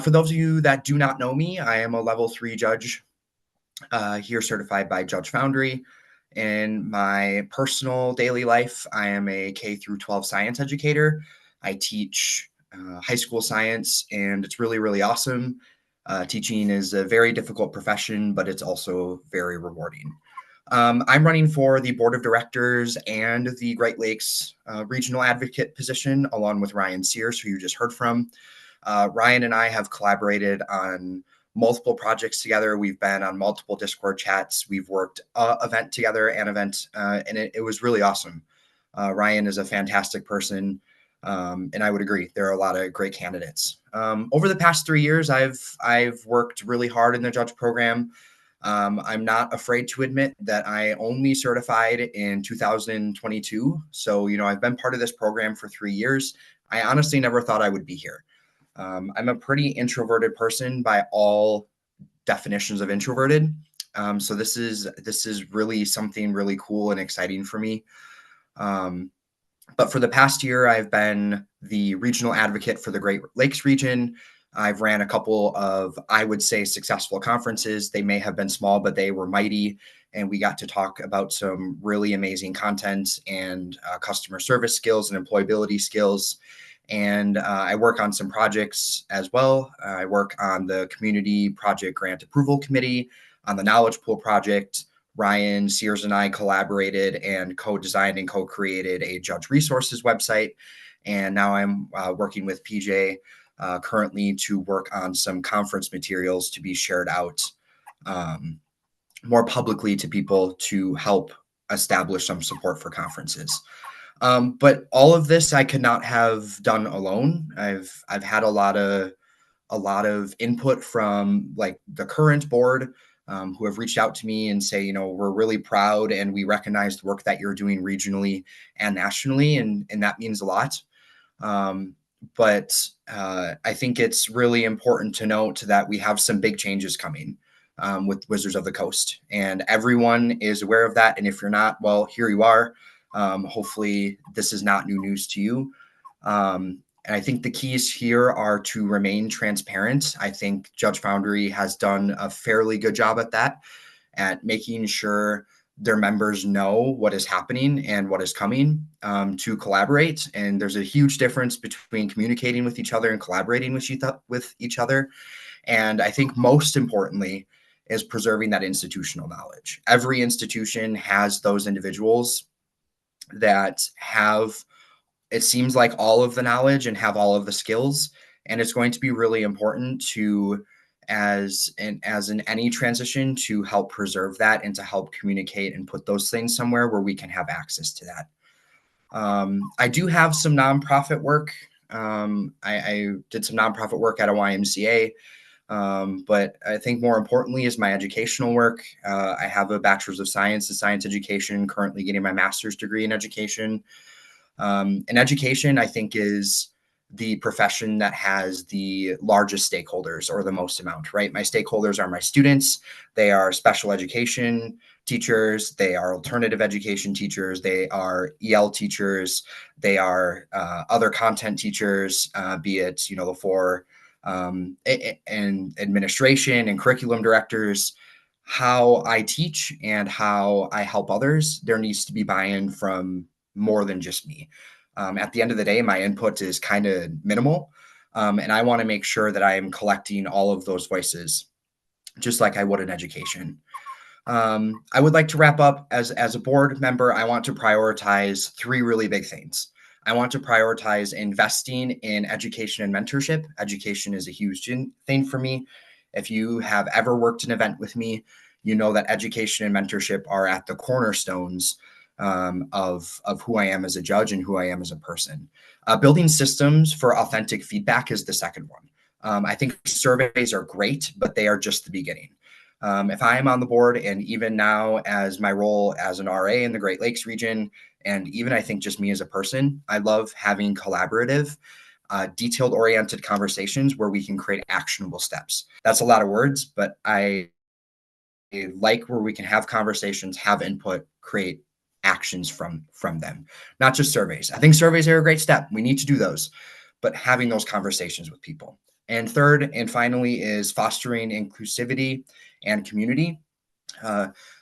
For those of you that do not know me, I am a level 3 judge here, certified by Judge Foundry. In my personal daily life, I am a K through 12 science educator. I teach high school science, and it's really, really awesome. Teaching is a very difficult profession, but it's also very rewarding. I'm running for the board of directors and the Great Lakes regional advocate position, along with Ryan Sears, who you just heard from. Ryan and I have collaborated on multiple projects together. We've been on multiple Discord chats. We've worked event together, and it was really awesome. Ryan is a fantastic person. And I would agree, there are a lot of great candidates. Over the past 3 years, I've worked really hard in the judge program. I'm not afraid to admit that I only certified in 2022. So, I've been part of this program for 3 years. I honestly never thought I would be here. I'm a pretty introverted person by all definitions of introverted. So this is really something really cool and exciting for me. But for the past year, I've been the regional advocate for the Great Lakes region. I've ran a couple of, I would say, successful conferences. They may have been small, but they were mighty. And we got to talk about some really amazing content and customer service skills and employability skills. And I work on some projects as well. I work on the Community Project Grant Approval Committee, on the Knowledge Pool Project. Ryan Sears and I collaborated and co-designed and co-created a judge resources website. And now I'm working with PJ currently to work on some conference materials to be shared out more publicly to people to help establish some support for conferences. But all of this I could not have done alone. I've had a lot of input from like the current board who have reached out to me and say, you know, we're really proud and we recognize the work that you're doing regionally and nationally, and that means a lot. But I think it's really important to note that we have some big changes coming with Wizards of the Coast, and everyone is aware of that. And if you're not, well, here you are. Hopefully this is not new news to you. And I think the keys here are to remain transparent. I think Judge Foundry has done a fairly good job at that, at making sure their members know what is happening and what is coming to collaborate. And there's a huge difference between communicating with each other and collaborating with each other. And I think most importantly is preserving that institutional knowledge. Every institution has those individuals that have, it seems like, all of the knowledge and have all of the skills. And it's going to be really important to, as in any transition, to help preserve that and to help communicate and put those things somewhere where we can have access to that. I do have some nonprofit work. I did some nonprofit work at a YMCA. But I think more importantly is my educational work. I have a bachelor's of science in science education, currently getting my master's degree in education. And education, I think, is the profession that has the largest stakeholders or the most amount, right? My stakeholders are my students. They are special education teachers. They are alternative education teachers. They are EL teachers. They are other content teachers, be it, you know, the four and administration and curriculum directors. How I teach and how I help others, there needs to be buy-in from more than just me. At the end of the day, my input is kind of minimal. And I want to make sure that I am collecting all of those voices, just like I would in education. I would like to wrap up as a board member. I want to prioritize three really big things. I want to prioritize investing in education and mentorship. Education is a huge thing for me. If you have ever worked an event with me, you know that education and mentorship are at the cornerstones of who I am as a judge and who I am as a person. Building systems for authentic feedback is the second one. I think surveys are great, but they are just the beginning. If I am on the board, and even now as my role as an RA in the Great Lakes region, and even I think just me as a person, I love having collaborative, detailed-oriented conversations where we can create actionable steps. That's a lot of words, but I like where we can have conversations, have input, create actions from them, not just surveys. I think surveys are a great step. We need to do those, but having those conversations with people. And third and finally is fostering inclusivity and community.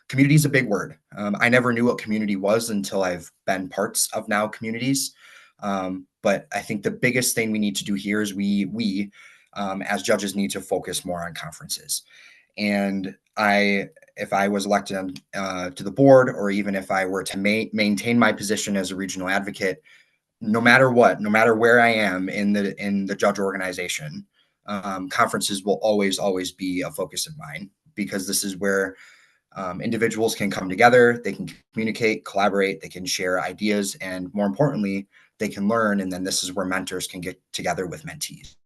Community is a big word. I never knew what community was until I've been parts of now communities. But I think the biggest thing we need to do here is we as judges need to focus more on conferences. And if I was elected to the board, or even if I were to maintain my position as a regional advocate, no matter what, no matter where I am in the judge organization, conferences will always be a focus of mine, because this is where individuals can come together, they can communicate, collaborate, they can share ideas, and more importantly, they can learn. And then this is where mentors can get together with mentees.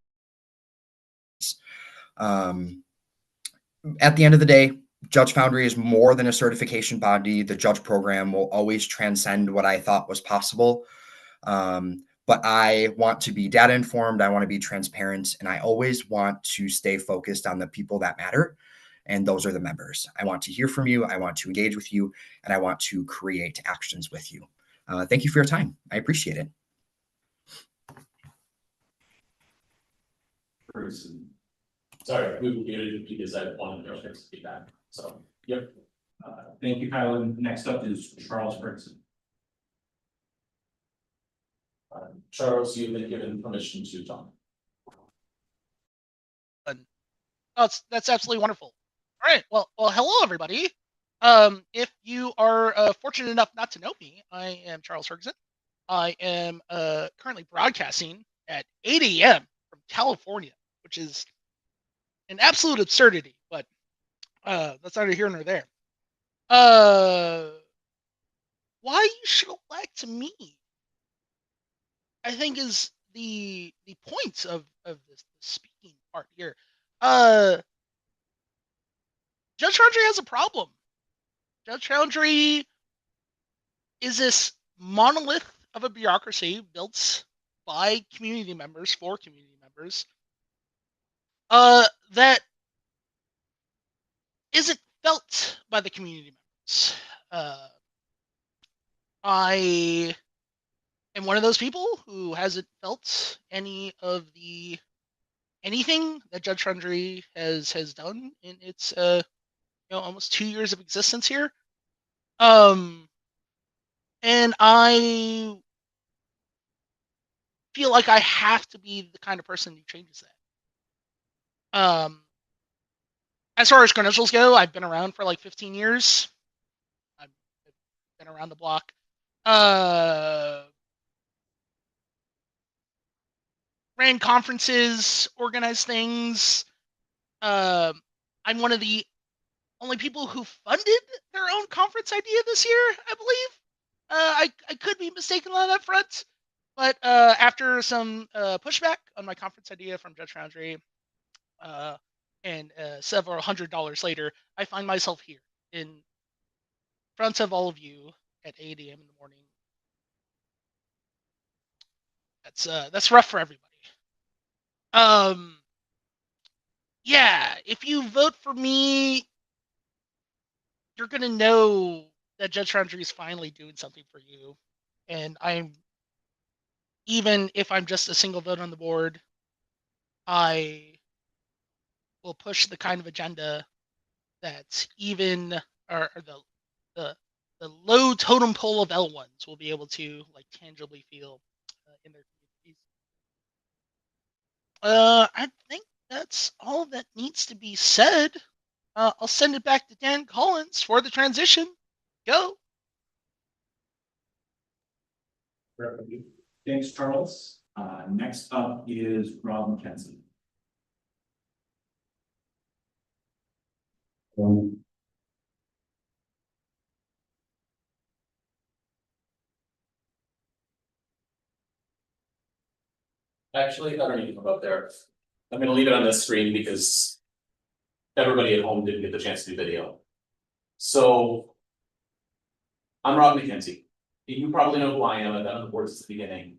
At the end of the day, Judge Foundry is more than a certification body. The judge program will always transcend what I thought was possible. But I want to be data informed. I want to be transparent, and I always want to stay focused on the people that matter. And those are the members. I want to hear from you. I want to engage with you, and I want to create actions with you. Thank you for your time. I appreciate it. Sorry, we muted because I wanted to get feedback. So, yep. Thank you, Kylan. Next up is Charles Brinson. Charles, you've been given permission to talk. Oh, that's absolutely wonderful. All right. Well, hello everybody. If you are fortunate enough not to know me, I am Charles Ferguson. I am currently broadcasting at 8 a.m. from California, which is an absolute absurdity, but that's neither here nor there. Why you should elect me, I think, is the point of this speaking part here. Judge Foundry has a problem. Judge Foundry is this monolith of a bureaucracy built by community members for community members that isn't felt by the community members. I am one of those people who hasn't felt any of the anything that Judge Foundry has done in its almost 2 years of existence here. And I feel like I have to be the kind of person who changes that. As far as credentials go, I've been around for like 15 years. I've been around the block. Ran conferences, organized things. I'm one of the only people who funded their own conference idea this year, I believe. I could be mistaken on that front, but after some pushback on my conference idea from Judge Foundry, and several $100s later, I find myself here in front of all of you at 8 a.m. in the morning. That's rough for everybody. Yeah, if you vote for me, you're gonna know that Judge Foundry is finally doing something for you, and even if I'm just a single vote on the board, I will push the kind of agenda that even or the the low totem pole of L1s will be able to like tangibly feel in their communities. I think that's all that needs to be said. I'll send it back to Dan Collins for the transition. Go. Thanks, Charles. Next up is Rob McKenzie. Actually, I don't need to come up there. I'm gonna leave it on this screen because everybody at home didn't get the chance to do video. So I'm Rob McKenzie. You probably know who I am. I've been on the board since the beginning.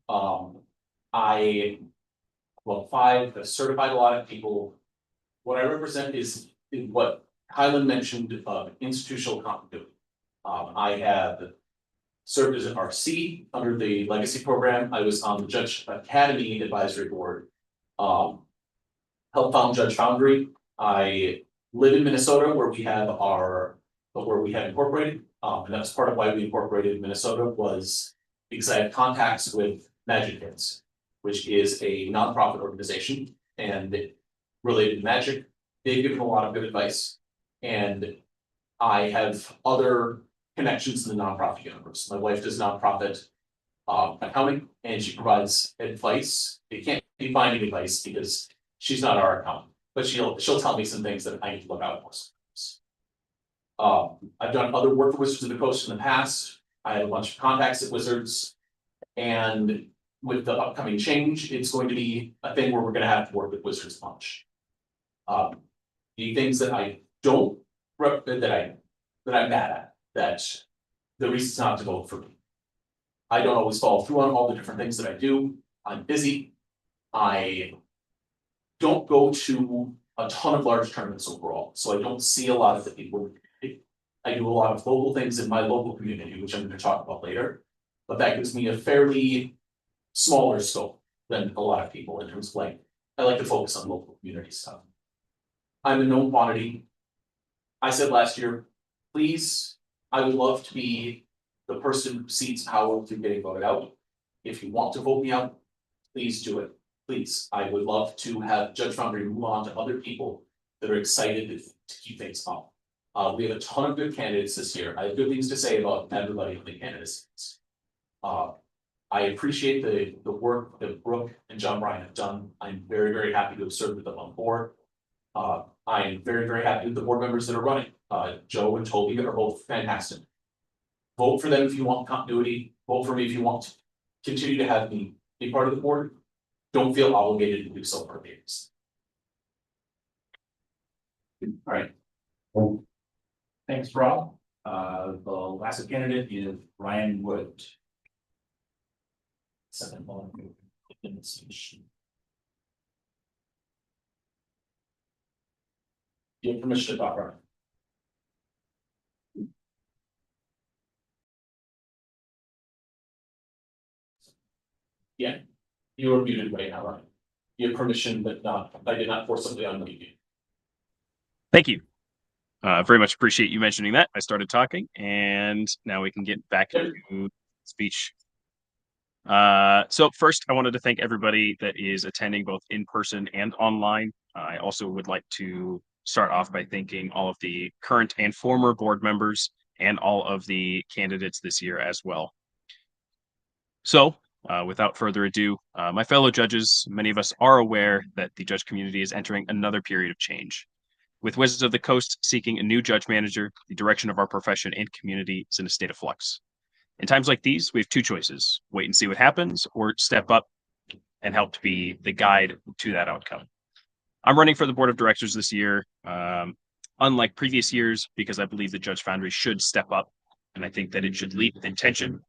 I've certified a lot of people. What I represent is what Highland mentioned of institutional continuity. I have served as an RC under the legacy program. I was on the Judge Academy Advisory Board. Helped found Judge Foundry. I live in Minnesota where we have incorporated. And that's part of why we incorporated Minnesota was because I had contacts with Magic Kids, which is a nonprofit organization and related to magic. They've given a lot of good advice. And I have other connections in the nonprofit universe. My wife does nonprofit accounting and she provides advice. It can't be binding advice because she's not our accountant, but she'll tell me some things that I need to look out for. I've done other work for Wizards of the Coast in the past. I had a bunch of contacts at Wizards, and with the upcoming change, it's going to be a thing where we're going to have to work with Wizards a bunch. The things that I don't that I'm bad at, that the reasons not to vote for me. I don't always follow through on all the different things that I do. I'm busy. I don't go to a ton of large tournaments overall, so I don't see a lot of the people. I do a lot of local things in my local community, which I'm going to talk about later, but that gives me a fairly smaller scope than a lot of people in terms of like, I like to focus on local community stuff. I'm a known quantity. I said last year, please, I would love to be the person who seeks power through getting voted out. If you want to vote me out, please do it. Please, I would love to have Judge Foundry move on to other people that are excited to keep things up. We have a ton of good candidates this year. I have good things to say about everybody on the candidates. I appreciate the work that Brooke and John Bryan have done. I'm very, very happy to have served with them on board. I'm very, very happy with the board members that are running. Joe and Toby are both fantastic. Vote for them if you want continuity. Vote for me if you want to continue to have me be part of the board. Don't feel obligated to do so for games. All right. Well, thanks, Rob. The last candidate is Ryan Wood. Second one. You have permission to talk, Ryan. Yeah, you are muted right now, Ryan. You have permission, but I did not forcibly unmute you. Thank you. Very much appreciate you mentioning that. I started talking, and now we can get back into speech. So first, I wanted to thank everybody that is attending both in person and online. I also would like to start off by thanking all of the current and former board members and all of the candidates this year as well. So, without further ado, my fellow judges, many of us are aware that the judge community is entering another period of change. With Wizards of the Coast seeking a new judge manager, the direction of our profession and community is in a state of flux. In times like these, we have two choices: wait and see what happens, or step up and help to be the guide to that outcome. I'm running for the board of directors this year, unlike previous years, because I believe the Judge Foundry should step up, and I think that it should lead with intention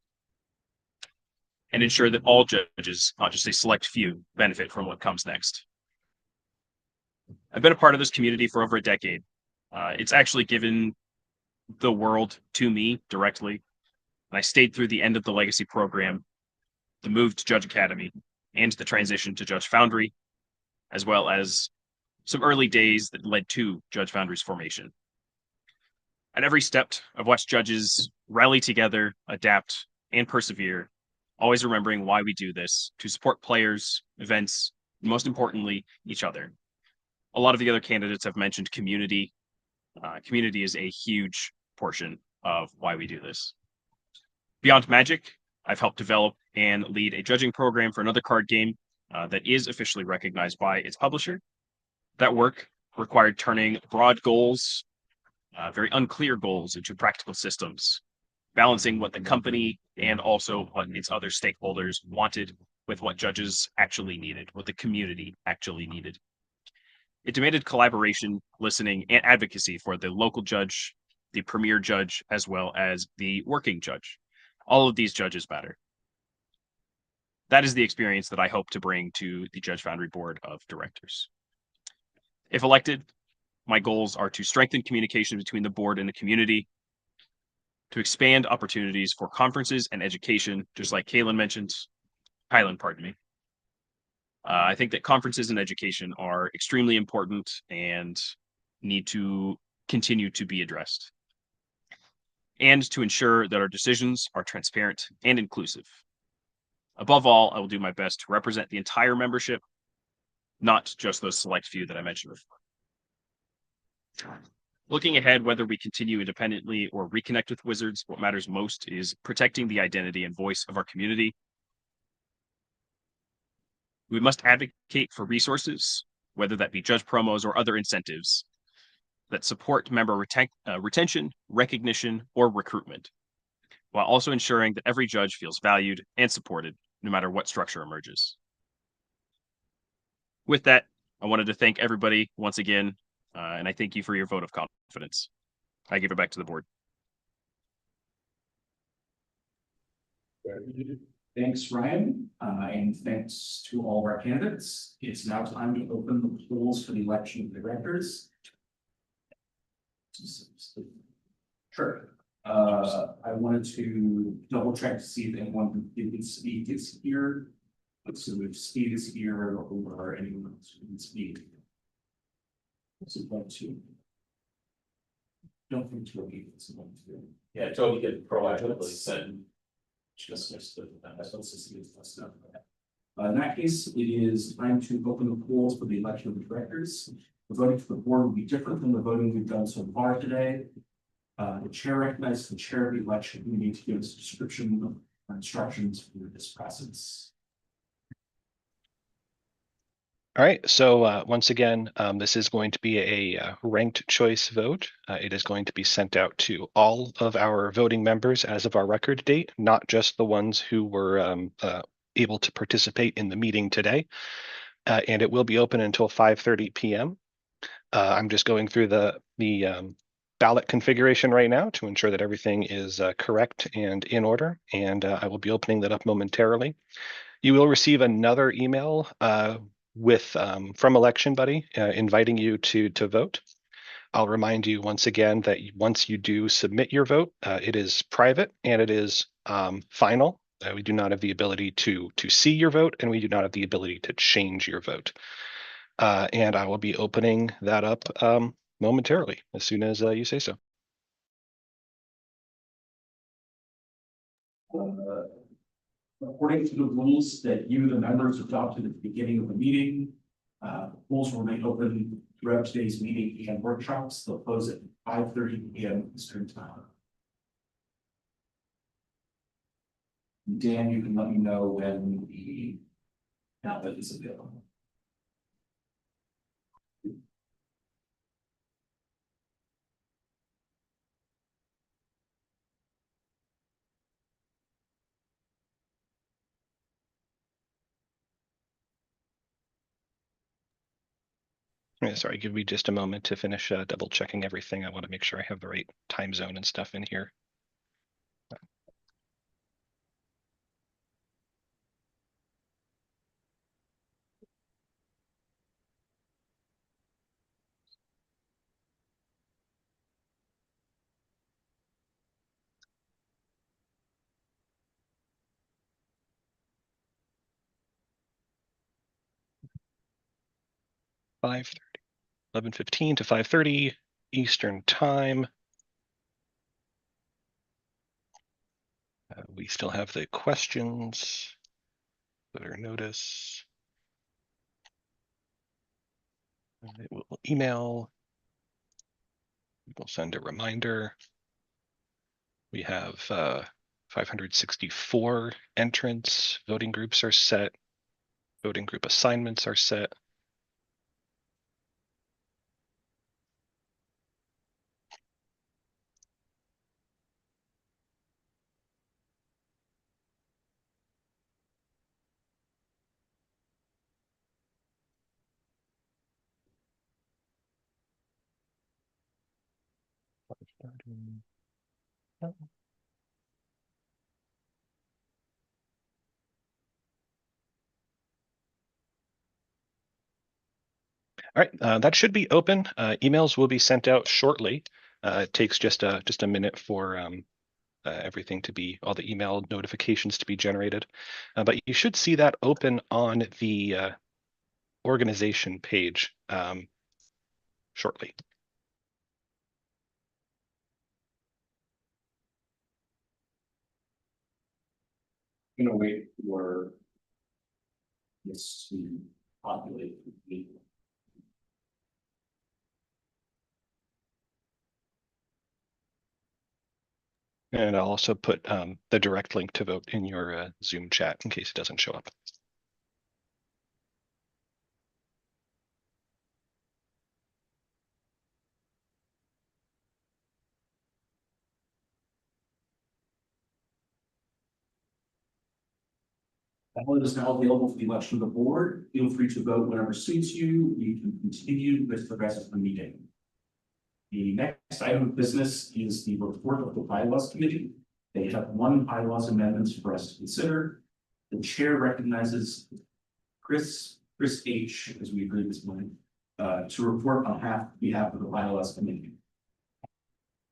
and ensure that all judges, not just a select few, benefit from what comes next. I've been a part of this community for over a decade. It's actually given the world to me directly. And I stayed through the end of the legacy program, the move to Judge Academy, and the transition to Judge Foundry, as well as some early days that led to Judge Foundry's formation. At every step, I've watched judges rally together, adapt, and persevere, always remembering why we do this: to support players, events, and most importantly, each other. A lot of the other candidates have mentioned community. Community is a huge portion of why we do this. Beyond Magic, I've helped develop and lead a judging program for another card game that is officially recognized by its publisher. That work required turning broad goals, very unclear goals, into practical systems, balancing what the company and also what its other stakeholders wanted with what judges actually needed, what the community actually needed. It demanded collaboration, listening, and advocacy for the local judge, the premier judge, as well as the working judge. All of these judges matter. That is the experience that I hope to bring to the Judge Foundry Board of Directors. If elected, my goals are to strengthen communication between the board and the community, to expand opportunities for conferences and education, just like Kylan, pardon me. I think that conferences and education are extremely important and need to continue to be addressed, and to ensure that our decisions are transparent and inclusive. Above all, I will do my best to represent the entire membership, not just those select few that I mentioned before. Looking ahead, whether we continue independently or reconnect with Wizards, what matters most is protecting the identity and voice of our community. We must advocate for resources, whether that be judge promos or other incentives, that support member retention, recognition, or recruitment, while also ensuring that every judge feels valued and supported, no matter what structure emerges. With that, I wanted to thank everybody once again, and I thank you for your vote of confidence. I give it back to the board. Thanks, Ryan, and thanks to all of our candidates. It's now time to open the polls for the election of directors. Sure. I wanted to double check to see if anyone who didn't speak is here. So if Steve is here or anyone else who can speak. What's it like to? Don't think Toby is one to. Yeah, Toby could proactively send Just missed it. I supposed to see this stuff. In that case, it is time to open the polls for the election of the directors. The voting for the board will be different than the voting we've done so far today. The chair recognizes the chair of the election. We need to give us a description of instructions for this process. All right, so once again, this is going to be a ranked choice vote. It is going to be sent out to all of our voting members as of our record date, not just the ones who were able to participate in the meeting today. And it will be open until 5:30 p.m. I'm just going through the ballot configuration right now to ensure that everything is correct and in order, and I will be opening that up momentarily. You will receive another email from Election Buddy inviting you to vote. I'll remind you once again that once you do submit your vote, it is private and it is final. We do not have the ability to see your vote, and we do not have the ability to change your vote. And I will be opening that up momentarily as soon as you say so. According to the rules that you, the members, adopted at the beginning of the meeting, polls will remain open throughout today's meeting and workshops. They'll close at 5:30 p.m. Eastern time. Dan, you can let me know when the ballot is available. Yeah, sorry, give me just a moment to finish double checking everything. I want to make sure I have the right time zone and stuff in here. Five 11:15 to 5:30 Eastern time. We still have the questions, voter notice. It will email. We'll send a reminder. We have 564 entrants. Voting groups are set. Voting group assignments are set. All right, that should be open. Emails will be sent out shortly. It takes just a minute for everything to be, all the email notifications to be generated. But you should see that open on the organization page shortly. I'm gonna wait for this to populate. And I'll also put the direct link to vote in your Zoom chat in case it doesn't show up. Ballot is now available for the election of the board. Feel free to vote whenever suits you. You can continue with the rest of the meeting. The next item of business is the report of the bylaws committee. They have one bylaws amendments for us to consider. The chair recognizes Chris H, as we agreed this morning, to report on behalf of the bylaws committee.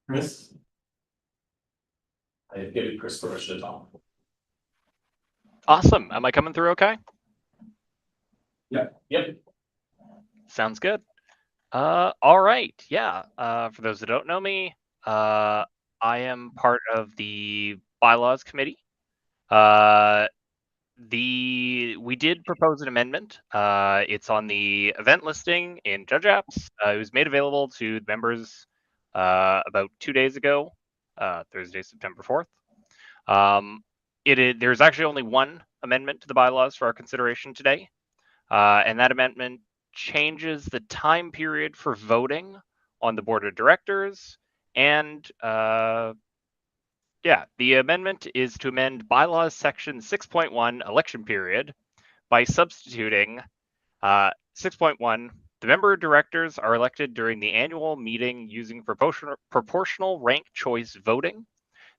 Chris? I have given Chris permission to talk. Awesome. Am I coming through okay? Yep. Sounds good. All right. Yeah. For those that don't know me, I am part of the bylaws committee. We did propose an amendment. It's on the event listing in Judge Apps. It was made available to members about 2 days ago, Thursday, September 4th. There's actually only one amendment to the bylaws for our consideration today, and that amendment changes the time period for voting on the board of directors. And the amendment is to amend bylaws section 6.1 election period by substituting 6.1. The member directors are elected during the annual meeting using proportional rank choice voting.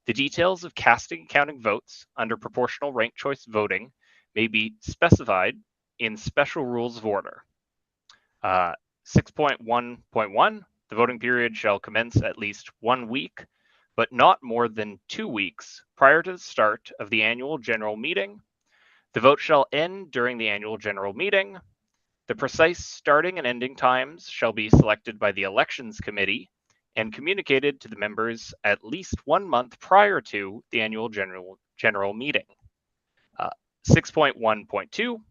The details of casting and counting votes under proportional rank choice voting may be specified in special rules of order. 6.1.1, the voting period shall commence at least 1 week, but not more than 2 weeks prior to the start of the annual general meeting. The vote shall end during the annual general meeting. The precise starting and ending times shall be selected by the elections committee and communicated to the members at least 1 month prior to the annual general meeting. 6.1.2,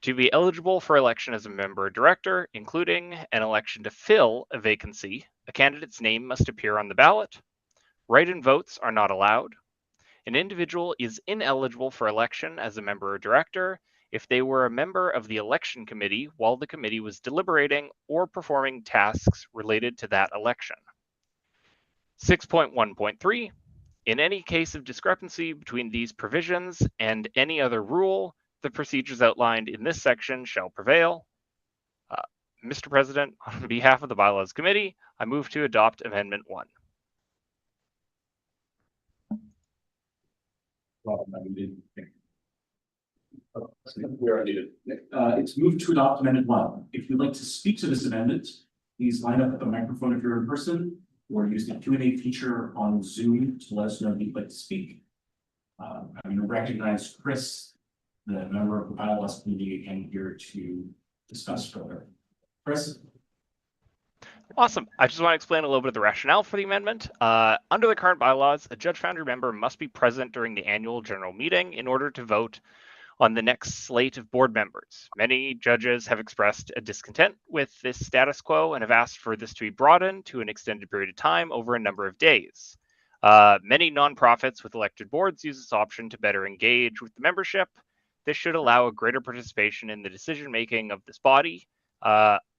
to be eligible for election as a member director, including an election to fill a vacancy, a candidate's name must appear on the ballot. Write-in votes are not allowed. An individual is ineligible for election as a member or director if they were a member of the election committee while the committee was deliberating or performing tasks related to that election. 6.1.3, in any case of discrepancy between these provisions and any other rule, the procedures outlined in this section shall prevail. Mr. President, on behalf of the Bylaws Committee, I move to adopt Amendment 1. It's moved to adopt amendment 1. If you'd like to speak to this amendment, please line up at the microphone if you're in person, or use the Q&A feature on Zoom to let us know that you'd like to speak. I'm going to recognize Chris, the member of the bylaws committee, again here to discuss further. Chris? Awesome. I just want to explain a little bit of the rationale for the amendment. Under the current bylaws, a Judge Foundry member must be present during the annual general meeting in order to vote on the next slate of board members. Many judges have expressed a discontent with this status quo and have asked for this to be broadened to an extended period of time over a number of days. Many nonprofits with elected boards use this option to better engage with the membership. This should allow a greater participation in the decision-making of this body.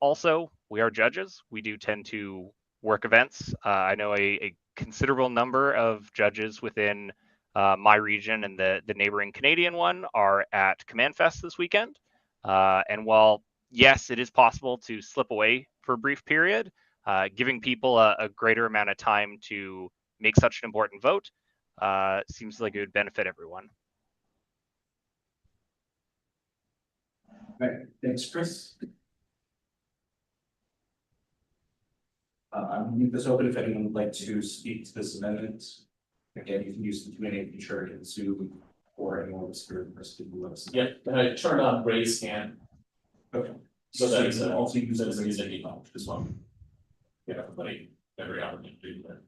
Also, we are judges. We do tend to work events. I know a considerable number of judges within my region and the neighboring Canadian one are at Command Fest this weekend. And while, yes, it is possible to slip away for a brief period, giving people a greater amount of time to make such an important vote seems like it would benefit everyone. All right, thanks, Chris. I'm going to leave this open if anyone would like to speak to this amendment. Again, you can use the Q&A feature in Zoom or anyone with spirit person who loves. Yeah, turn on raise hand. Okay. So that is you can also use it as as an email as well. Yeah, everybody, every opportunity to do that.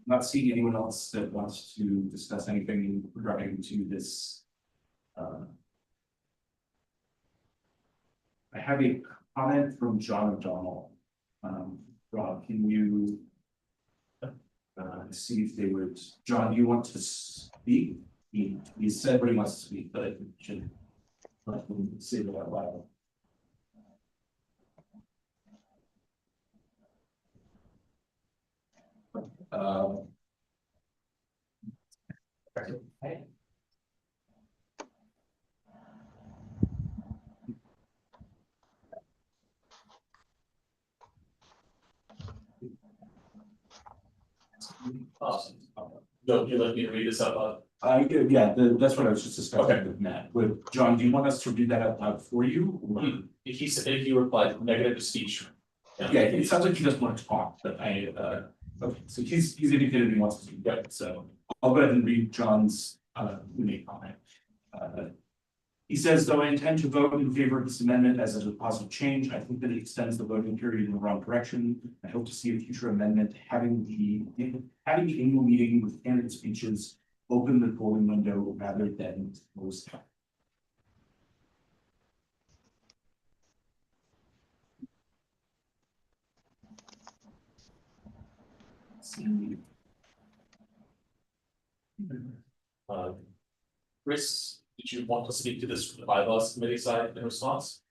Not seeing anyone else that wants to discuss anything regarding to this. I have a comment from John O'Donnell. Rob, can you see if they would, John, do you want to speak? He said what he wants to speak, but it should. Let me see that out loud. Um, Awesome. Don't you let me read this out loud? Yeah, that's what I was just discussing with Matt. With John, do you want us to read that out loud for you? Or- He said, if you replied negative to speech. Yeah, it sounds like he doesn't want to talk, but okay, so he's indicated he wants to speak, yeah, so I'll go ahead and read John's, main comment. He says, though I intend to vote in favor of this amendment as a positive change, I think that it extends the voting period in the wrong direction. I hope to see a future amendment having the annual meeting with candidate speeches open the polling window rather than close it. See. Chris, did you want to speak to this from the bylaws committee side in response?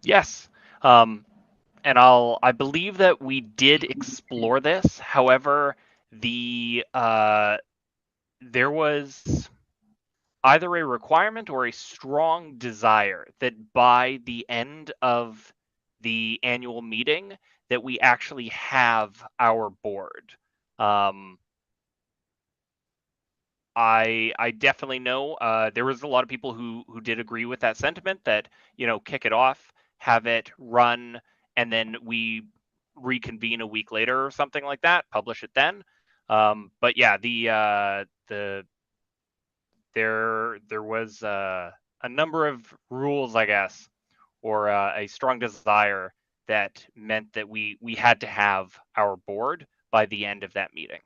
Yes. And I believe that we did explore this. However, there was either a requirement or a strong desire that by the end of the annual meeting that we actually have our board. I definitely know there was a lot of people who did agree with that sentiment that, you know, kick it off, have it run, and then we reconvene a week later or something like that, publish it then. But yeah, there was a number of rules, I guess, or a strong desire that meant that we had to have our board by the end of that meeting.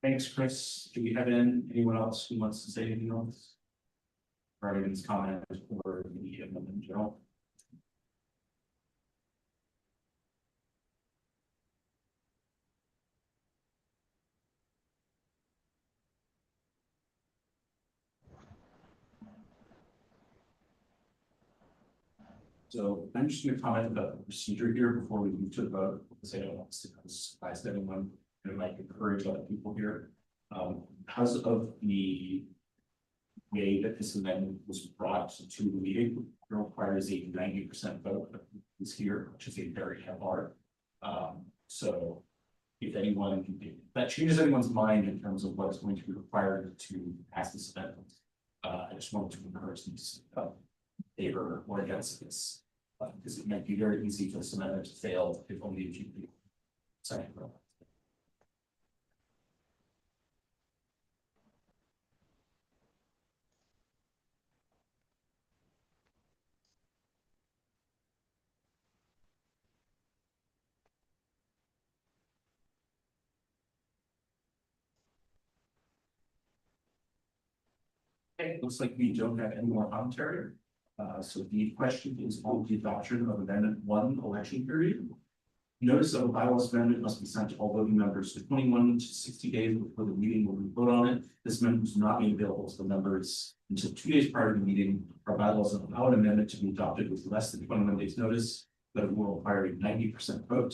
Thanks, Chris. Do we have anyone else who wants to say anything else? Regarding this comment or the amendment in general? So I'm just going to comment about the procedure here before we move to the vote, because I don't want to surprise anyone and it might encourage other people here. Because of the way that this amendment was brought to the meeting, it requires a 90% vote is here, which is a very high bar. So if anyone, if that changes anyone's mind in terms of what's going to be required to pass this amendment, I just wanted to encourage them to speak up favor or against this. Because it might be very easy for this amendment to fail if only a few people sign it. Okay, looks like we don't have any more commentary. So the question is on the adoption of amendment 1 election period. Notice of a bylaws amendment must be sent to all voting members for 21 to 60 days before the meeting will vote on it. This amendment is not made available to the members until 2 days prior to the meeting. Our bylaws allow an amendment to be adopted with less than 21 days notice, but it will require a 90% vote.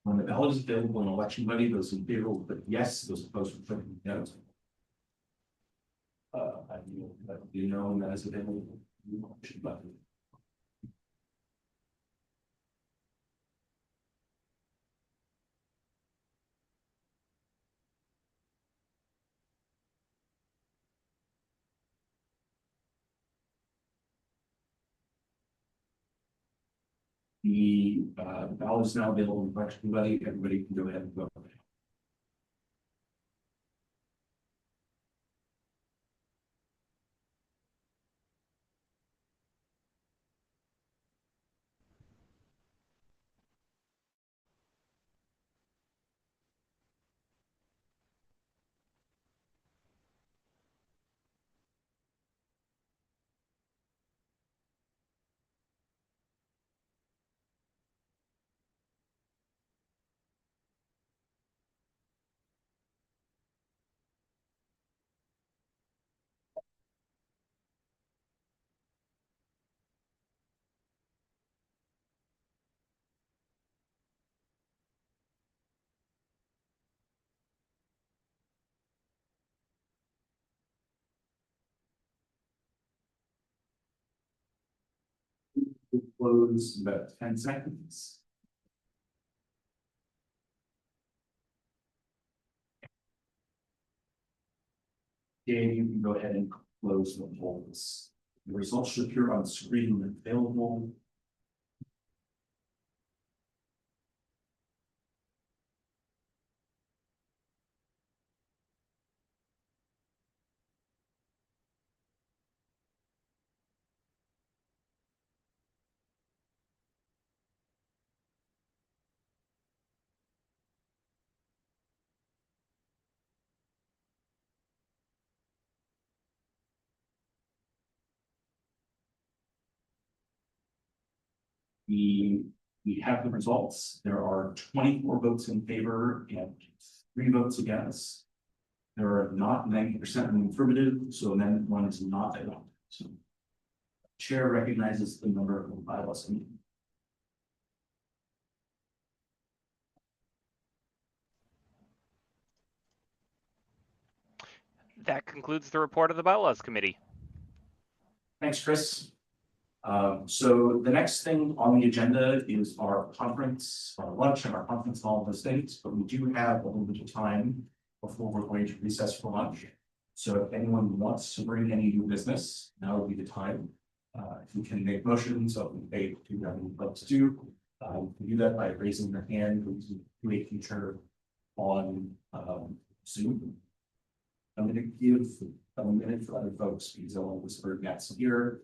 When the ballot is available in election money, those in favor will put yes, those opposed will put no. You know, that is available. Button. The ballot is now available for everybody. Everybody can go ahead and vote. We'll close in about 10 seconds. Dave, you can go ahead and close the polls. The results should appear on the screen when available. We have the results. There are 24 votes in favor and 3 votes against. There are not 90% in the affirmative, so amendment 1 is not adopted. So, Chair recognizes the member of the bylaws committee. That concludes the report of the Bylaws Committee. Thanks, Chris. So the next thing on the agenda is our conference, our lunch and our conference and all of those things, but we do have a little bit of time before we're going to recess for lunch. So if anyone wants to bring any new business, now would be the time. If you can make motions of debate to whatever you'd like to do, you can do that by raising your hand or using a feature on Zoom. I'm going to give a minute for other folks because I want to whisper next here.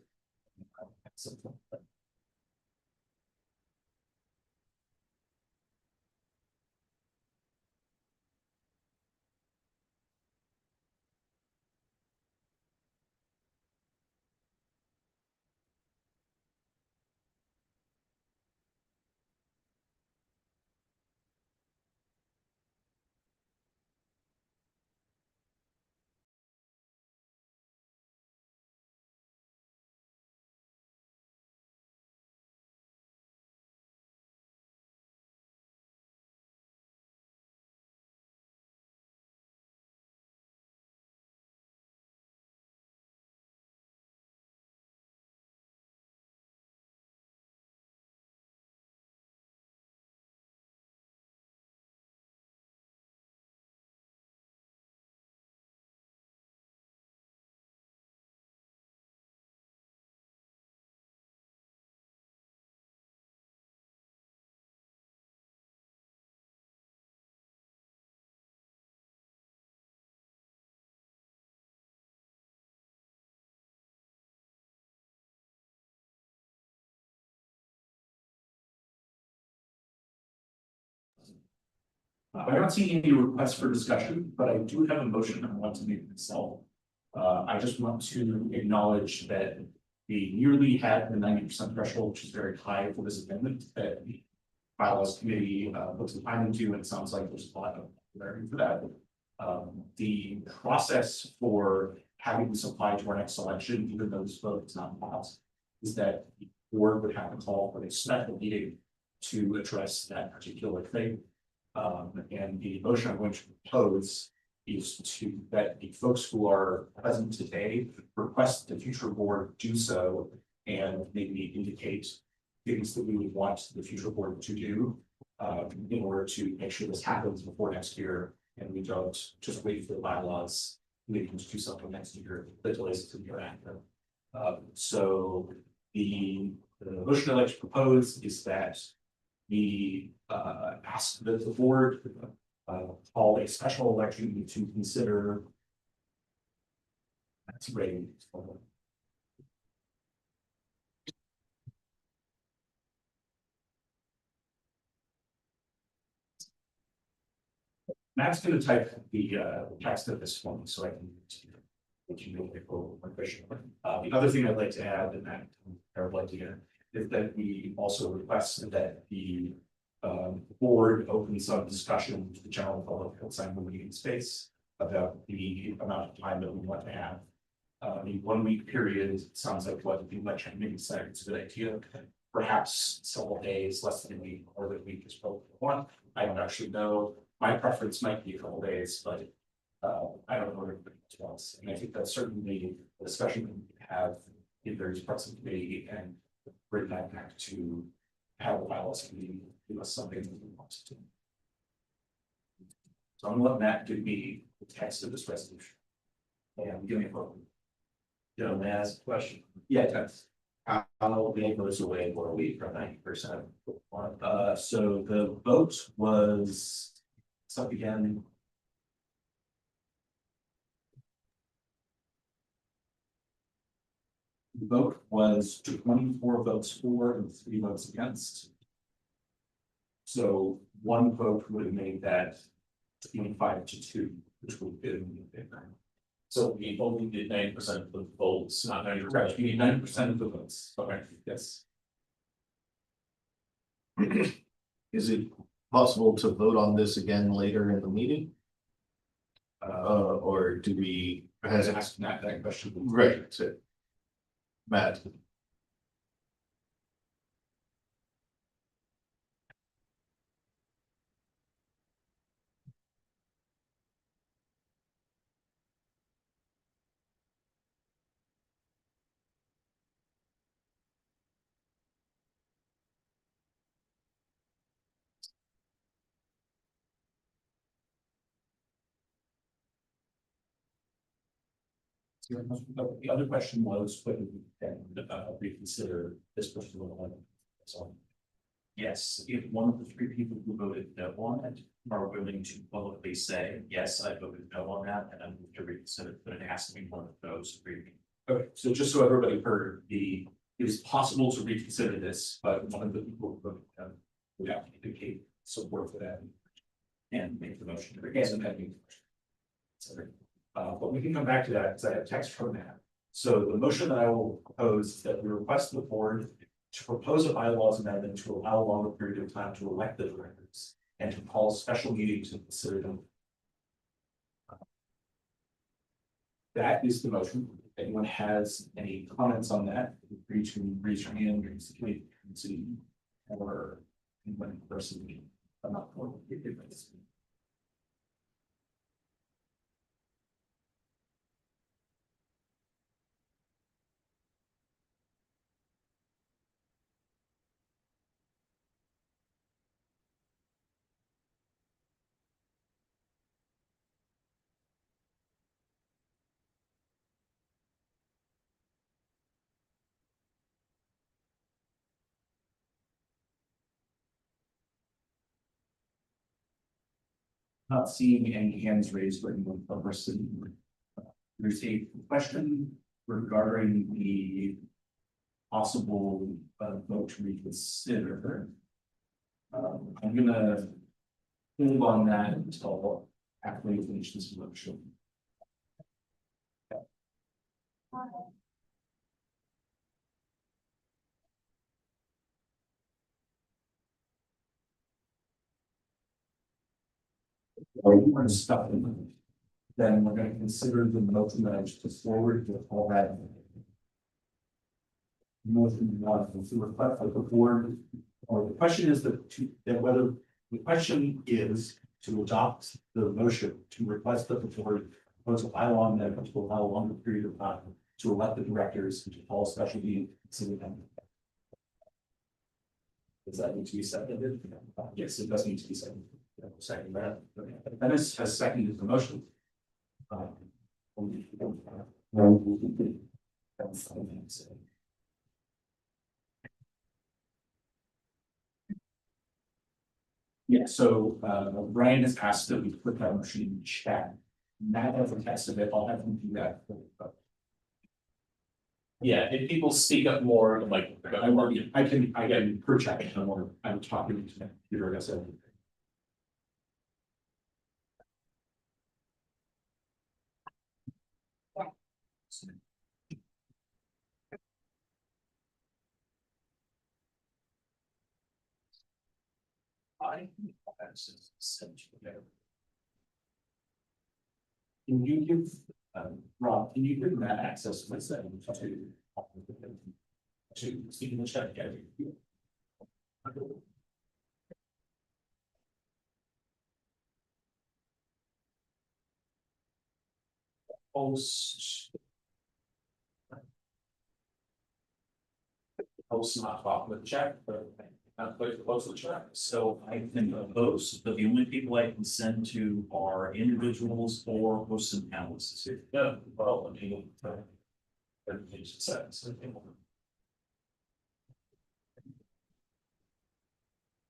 I don't see any requests for discussion, but I do have a motion I want to make myself. I just want to acknowledge that we nearly had the 90% threshold, which is very high for this amendment that the bylaws committee put some time into, and it sounds like there's a lot of learning for that. The process for having this apply to our next election, even though this vote is not passed, is that the board would have to call for a special meeting to address that particular thing. And the motion I'm going to propose is to that the folks who are present today request the future board do so and maybe indicate things that we would want the future board to do in order to make sure this happens before next year and we don't just wait for the bylaws. We can just do something next year that delays it to the year after. So the motion I'd like to propose is that we ask that the board call a special election to consider. That's great. Matt's going to type the text of this one so I can make it more efficient. The other thing I'd like to add, and that I would like to get, is that we also request that the board open some discussion to the general public outside the meeting space about the amount of time that we want to have. The 1 week period sounds like what the election committee said it's a good idea. Perhaps several days, less than a week, or the week is probably one. I don't actually know. My preference might be a couple days, but I don't know everybody else. And I think that's certainly a discussion we have in various parts of the committee and bring that back to how the bylaws can be, give us something that we want to do. So I'm gonna let Matt give me the text of this resolution. And give me a vote. You know, may I ask a question? Yeah, text. How many goes away for a week from 90%? So the vote was, so again. The vote was 24 votes for and 3 votes against. So 1 vote would have made that 25-2, which would have been in favor. So we only did 90% of the votes, not 90%. Correct, you need 90% of the votes. Okay, yes. Is it possible to vote on this again later in the meeting? Or do we? I was asking that question. Right, that's it. Matt, The other question was whether we can reconsider this particular one. So, Yes, if one of the 3 people who voted no on it are willing to publicly say, yes, I voted no on that, and I'm going to reconsider, but it has to be one of those 3 people. okay, so just so everybody heard, it is possible to reconsider this, but one of the people who voted no would have to indicate support for that and make the motion to reconsider. But we can come back to that because I have text from that. So the motion that I will propose is that we request the board to propose a bylaws amendment to allow a longer period of time to elect the directors and to call a special meeting to consider them. That is the motion. If anyone has any comments on that, feel free to raise your hand or indicate or anyone personally. I'm not going to give this. Not seeing any hands raised or anyone from our city. There's a question regarding the possible vote to reconsider. I'm gonna hold on that until after we finish this motion. We're stuck in it. Then we're gonna consider the motion that I just put forward with all that. Motion one to request of the board, or the question is whether the question is to adopt the motion to request that the board propose a bylaw amendment to allow a longer period of time to elect the directors and to call a special meeting to consider them. Does that need to be seconded? Yes, it does need to be seconded. Second that. Dennis has seconded the motion. Yeah, so Brian has asked that we put that motion in chat. Matt has a test of it, I'll have him do that. Yeah, if people speak up more, like. I can per chat, I'm talking to the computer, I guess. Can you give, Rob, can you give Matt access to speak in the chat again? Post. Post not talk with the check, but not put the post with the check. So I can post, but the only people I can send to are individuals or hosts and panelists. Yeah, well, I mean, everything's set. So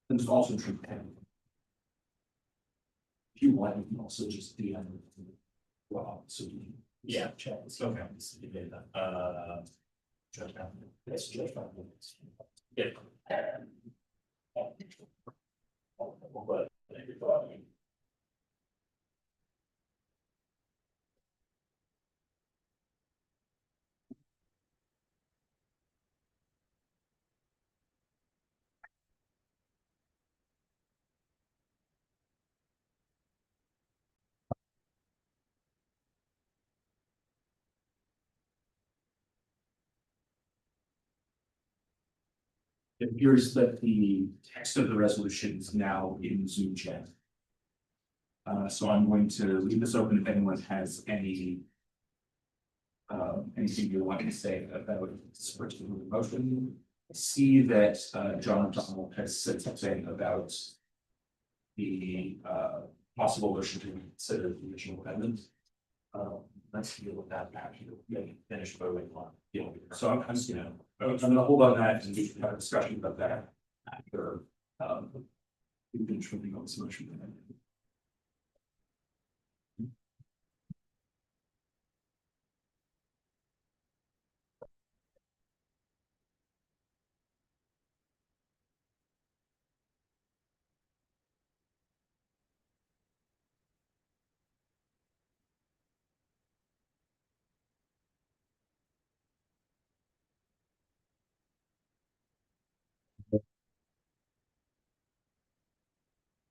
there's also true. If you want, you can also just DM. Well, so yeah, check. Okay. Judge Foundry. Yes, Judge Foundry. Yeah. But thank you for having me. It appears that the text of the resolution is now in Zoom chat. So I'm going to leave this open if anyone has any anything you want to say about this particular motion. I see that John Donald has said something about the possible motion to consider the original amendment. Let's deal with that after we finish voting on. So I'm gonna hold on that and we can have a discussion about that after we finish voting on this motion.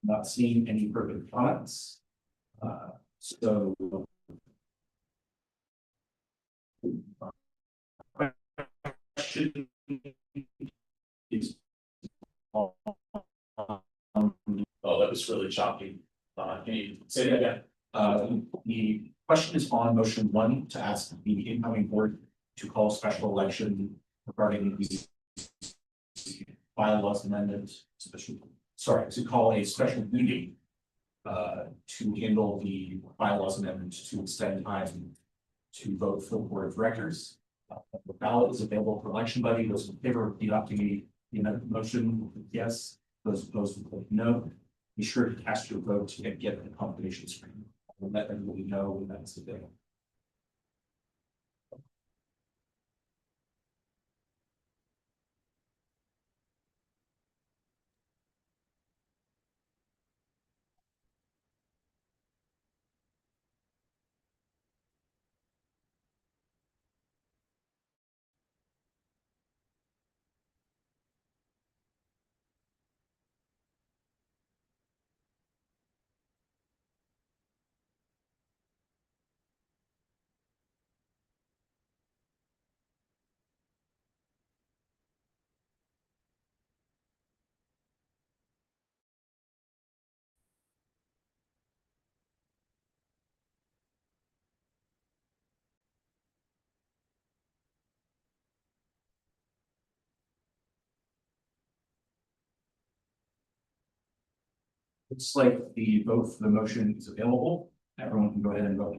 Not seeing any further comments. So. Question is. Oh, that was really choppy. Can you say that again? The question is on motion 1 to ask the incoming board to call a special election regarding the bylaws amendment, to call a special meeting to handle the bylaws amendment to extend time to vote for the board of directors. The ballot is available for election buddy. Those in favor of adopting the amendment motion, yes. Those opposed, no. Be sure to cast your vote and get the confirmation screen. We'll let everybody know when that's the day. Looks like the vote for the motion is available. Everyone can go ahead and vote.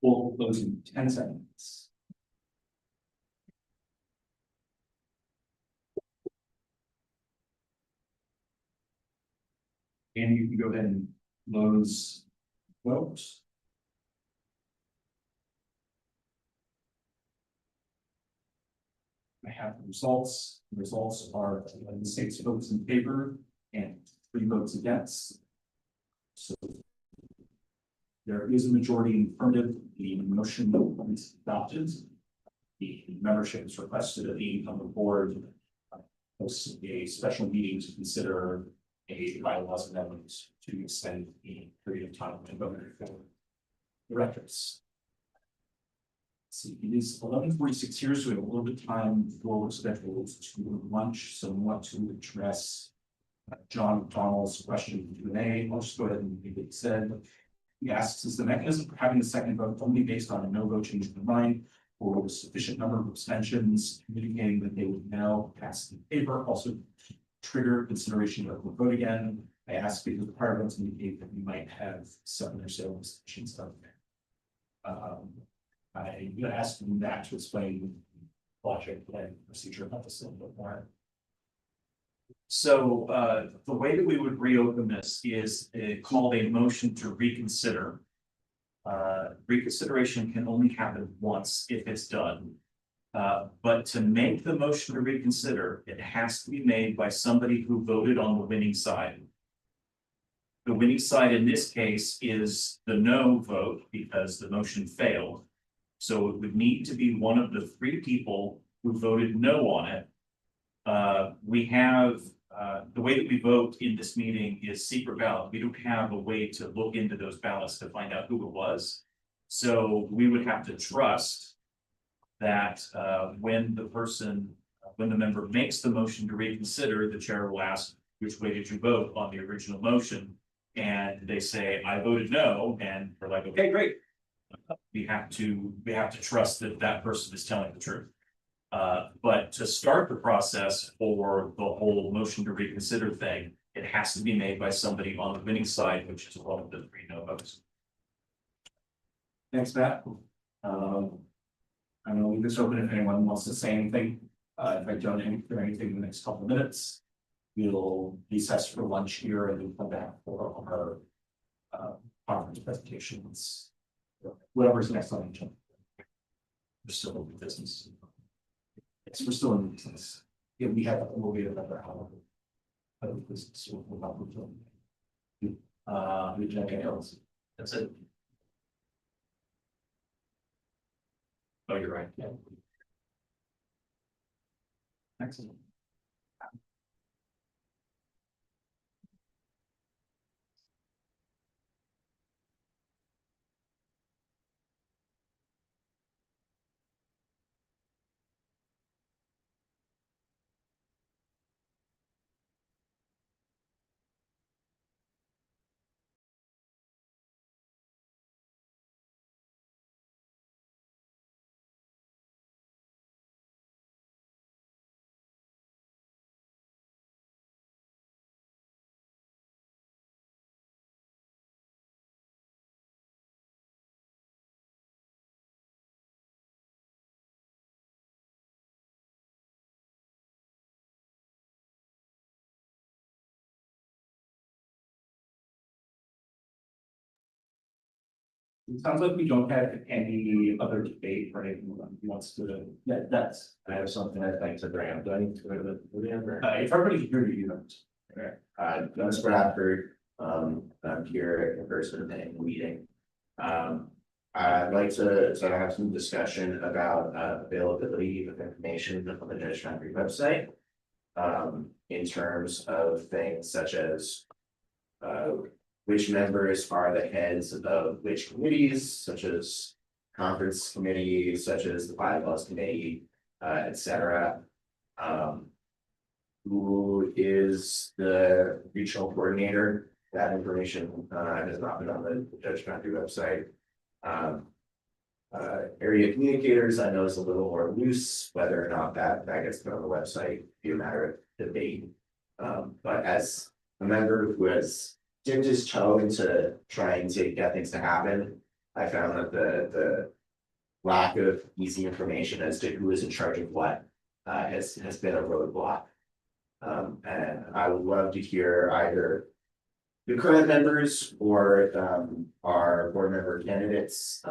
We'll close in 10 seconds. And you can go ahead and close vote. I have the results. The results are 6 votes in favor and 3 votes against. So there is a majority in affirmative. The motion is adopted. The membership is requested of the incoming board host a special meeting to consider a bylaws amendment to extend the period of time to vote for directors. See, it is 11:46 here, so we have a little bit of time before we're scheduled to lunch, so I want to address John McDonald's question Q&A. I'll just go ahead and read what he said. He asks, is the mechanism for having the second vote only based on a no vote change of the mind, or with a sufficient number of abstentions, communicating that they would now pass in favor, also trigger consideration of the vote again? I ask because the prior votes indicate that we might have 7 or so abstentions out there. I'm gonna ask him that to explain logic and procedure about this a little bit more. So the way that we would reopen this is called a motion to reconsider. Reconsideration can only happen once if it's done. But to make the motion to reconsider, it has to be made by somebody who voted on the winning side. The winning side in this case is the no vote because the motion failed. So it would need to be one of the 3 people who voted no on it. We have the way that we vote in this meeting is secret ballot. We don't have a way to look into those ballots to find out who it was. So we would have to trust that when the member makes the motion to reconsider, the chair will ask, which way did you vote on the original motion? And they say, I voted no, and we're like, okay, great. We have to trust that that person is telling the truth. But to start the process for the whole motion to reconsider thing, it has to be made by somebody on the winning side, which is one of the 3 no votes. Thanks, Matt. I'm gonna leave this open if anyone wants to say anything. If I don't hear anything in the next couple of minutes, we'll recess for lunch here and then come back for our conference presentations. Whatever's next on the agenda. We're still in business. Yes, we're still in business. Yeah, we'll be another hour. Of business. Anything else? That's it. Oh, you're right. Yeah. Excellent. It sounds like we don't have any other debate or anything who wants to. Yeah, I have something I'd like to bring up. Do I need to go to the if everybody can hear you, you don't. Okay. Dennis Bradford, I'm here in person at the meeting. I'd like to have some discussion about availability of information on the Judge Foundry website. In terms of things such as which members are the heads of which committees, such as conference committee, such as the bylaws committee, etc. Who is the regional coordinator? That information has not been on the Judge Foundry website. Area communicators, I know is a little more loose, whether or not that gets put on the website, be a matter of debate. But as a member who has dipped his toe into trying to get things to happen, I found that the lack of easy information as to who is in charge of what has been a roadblock. And I would love to hear either the current members or our board member candidates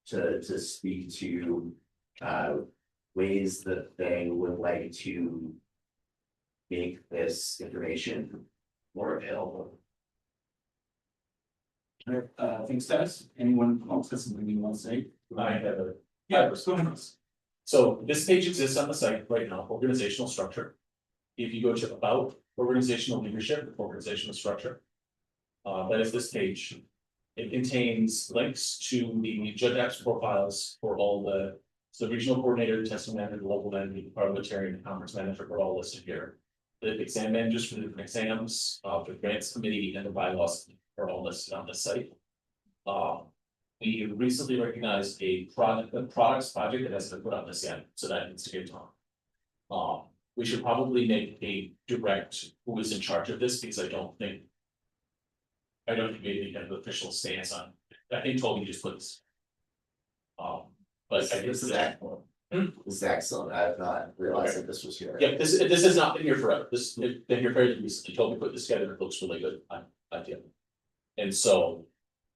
to speak to ways that they would like to make this information more available. Thanks, Dennis. Anyone else has something you want to say? I have a, yeah, go ahead. So this page exists on the site right now, organizational structure. If you go to about organizational leadership, organizational structure. That is this page. It contains links to the judge apps profiles for all the regional coordinator, the testing manager, the local manager, the parliamentarian, the conference manager are all listed here. The exam managers for the different exams, the grants committee and the bylaws are all listed on this site. We recently recognized a products project that hasn't been put on this yet, so that needs to get done. We should probably make a direct who is in charge of this, because I don't think we have any kind of official stance on it. I think Toby just put this. But I This is excellent. This is excellent. I've not realized that this was here. Yeah, this has not been here forever. This has been here fairly recently. Toby put this together. It looks really good. I feel. And so,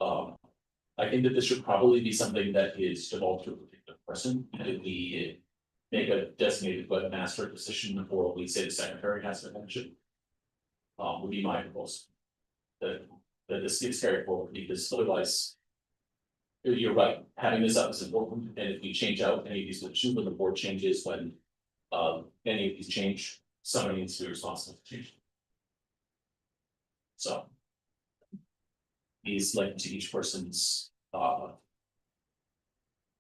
I think that this should probably be something that is devolved to a particular person. And we make a designated webmaster position, or we say the secretary has to manage it. Would be my proposal. That this gets carried forward, because otherwise. You're right, having this up is important, and if we change out any of these positions, when the board changes, when any of these change, somebody needs to be responsible for change. So. These link to each person's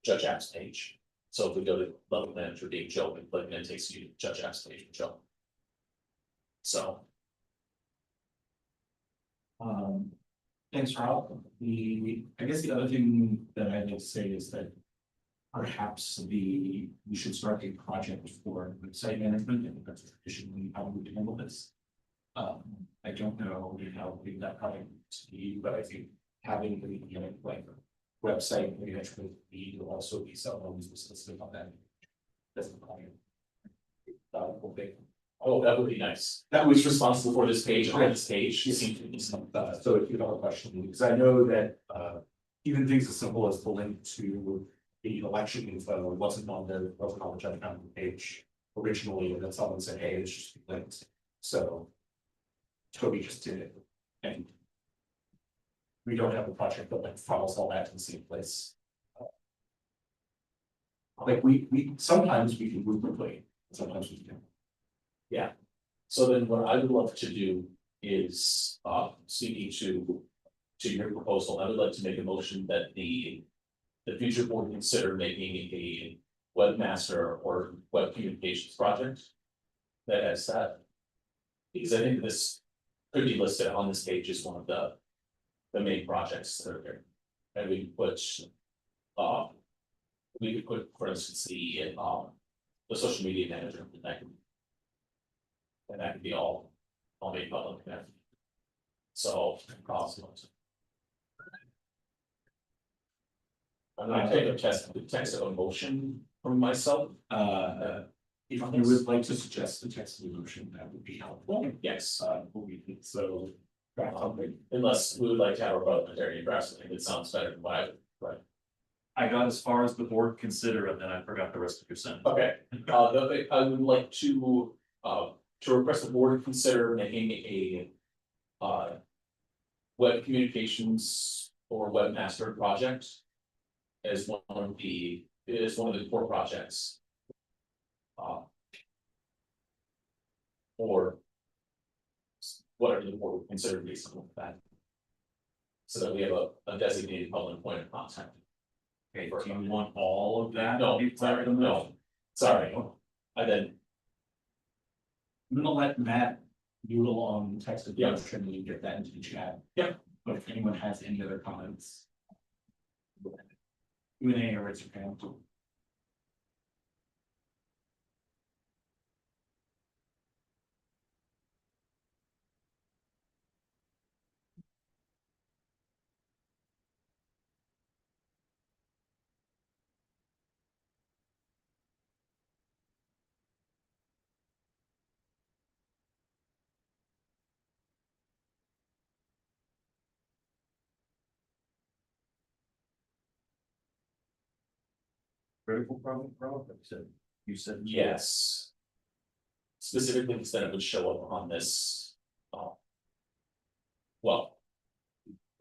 judge apps page. So if we go to level manager Dave Joe, and click, and it takes you to judge apps page with Joe. So. Thanks, Rob. I guess the other thing that I'd like to say is that perhaps we should start a project for website management, and that's traditionally how we would handle this. I don't know how big that project needs to be, but I think having the like website management need will also be someone who's specific on that. That's the project. Oh, that would be nice. That was responsible for this page, on this page. So if you have a question, because I know that even things as simple as the link to the election info wasn't on the judge county page originally, and then someone said, hey, it's just linked. So Toby just did it, and we don't have a project that like follows all that in the same place. Like we sometimes we can move quickly, sometimes we can. Yeah, so then what I would love to do is, speaking to your proposal, I would like to make a motion that the future board consider making a webmaster or web communications project that has that. Because I think this could be listed on this page as one of the main projects that are there. And we could put, for instance, the social media manager, and that could be all made public. So, I'm gonna take the text of a motion from myself. If you would like to suggest the text of the motion, that would be helpful. Yes, So. unless we would like to have a parliamentarian draft something that sounds better than what I would, right? I got as far as the board consider, and then I forgot the rest of your sentence. Okay, I would like to request the board consider making a web communications or webmaster project as one of the core projects. Or whatever the board would consider reasonable for that. So that we have a designated public point of contact. Okay, do you want all of that? No, sorry, no, sorry, I then. I'm gonna let Matt noodle on text of the Yeah. motion and get that into the chat. Yeah. But if anyone has any other comments. Q&A or raise your hand. critical problem, you said. Yes. Specifically, instead it would show up on this, well.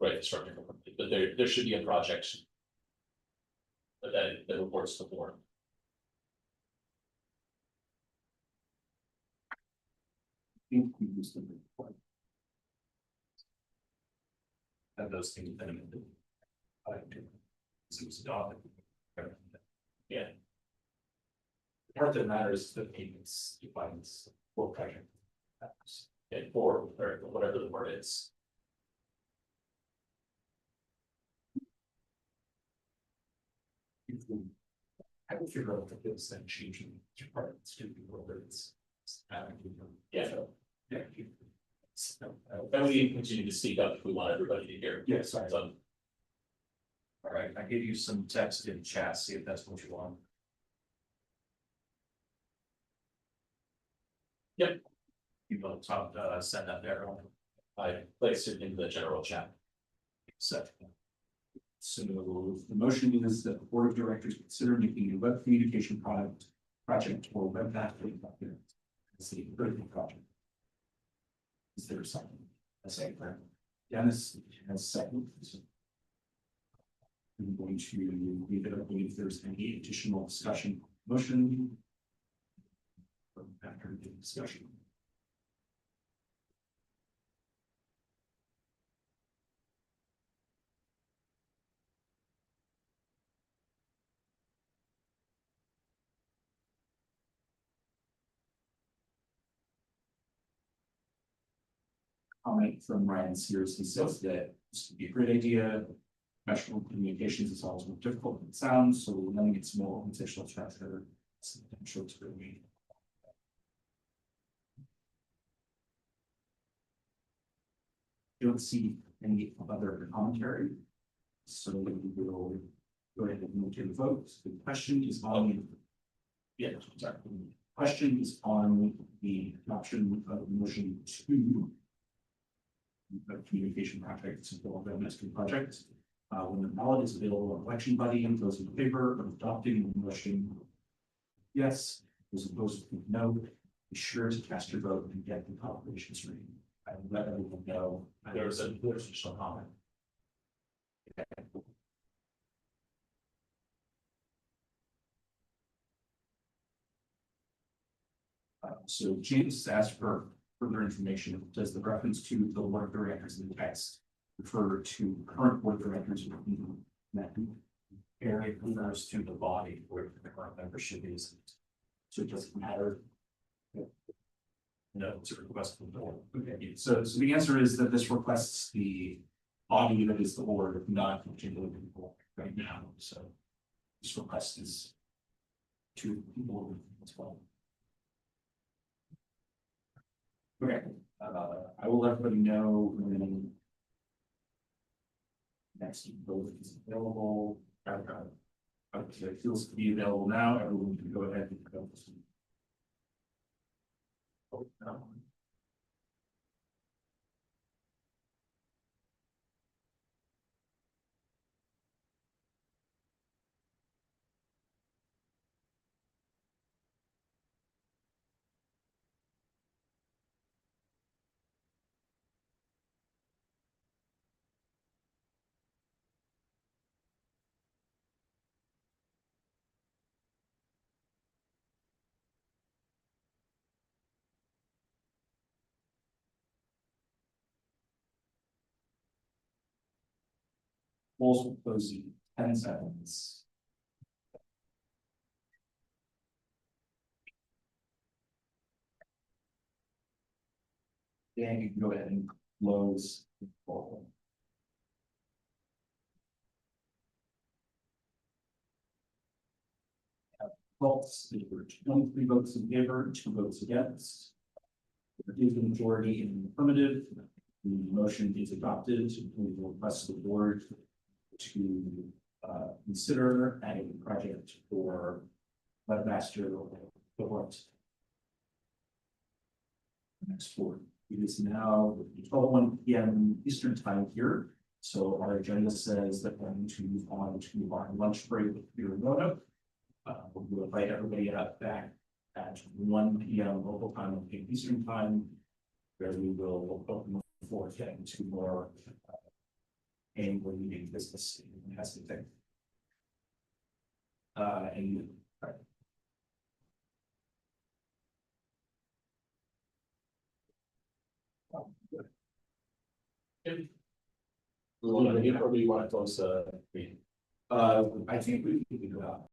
Right, structure, but there should be a project. But that reports to the board. Think we used them before. And those things been amended. It was adopted. Yeah. The part that matters is the payments defines for project. And for, or whatever the word is. I will figure out if it's then changing parts to be whether it's. Yeah. Yeah. And we continue to speak up if we want everybody to hear. Yes, sorry. So, All right, I gave you some text in chat, see if that's what you want. Yep. You will talk, send that there. I placed it in the general chat. So the motion is that the board of directors consider making a web communication project or web backend document as the critical project. Is there something? I say, Dennis has second. I'm going to leave it open if there's any additional discussion, motion. After the discussion. Comment from Ryan Sears, he says that this would be a great idea. Professional communications is always more difficult than it sounds, so letting it small organizational structure is potential to really. Don't see any other commentary. So we will go ahead and move to the vote. The question is on. Yeah, sorry. Question is on the adoption of motion 2. The communication project, support of the project. When the ballot is available on election body, those in favor of adopting the motion. Yes, those opposed no. Be sure to cast your vote and get the confirmation screen. I will let everyone know. There's additional comment. So James asked for further information. Does the reference to the board of directors in the text refer to current board of directors? Area refers to the body where the current membership is. So it doesn't matter. No, it's a request from the board. Okay, so the answer is that this requests the body that is the board, not particular people right now. So this request is to people as well. Okay, I will let everybody know when next vote is available. It feels to be available now. Everyone can go ahead and go. Polls will close in 10 seconds. Dan, you can go ahead and close the poll. Votes, there were 23 votes in favor, 2 votes against. There is a majority in the affirmative. The motion is adopted. We will request the board to consider adding a project for webmaster equivalent. Next board. It is now 12:01 p.m. Eastern time here. So our agenda says that we're going to move on to our lunch break with beer and donut. invite everybody out back at 1 p.m. local time, 1 p.m. Eastern time, where we will open the floor to get into more annual meeting business and has to think. And We want to, or we want to close the meeting? I think we can go out.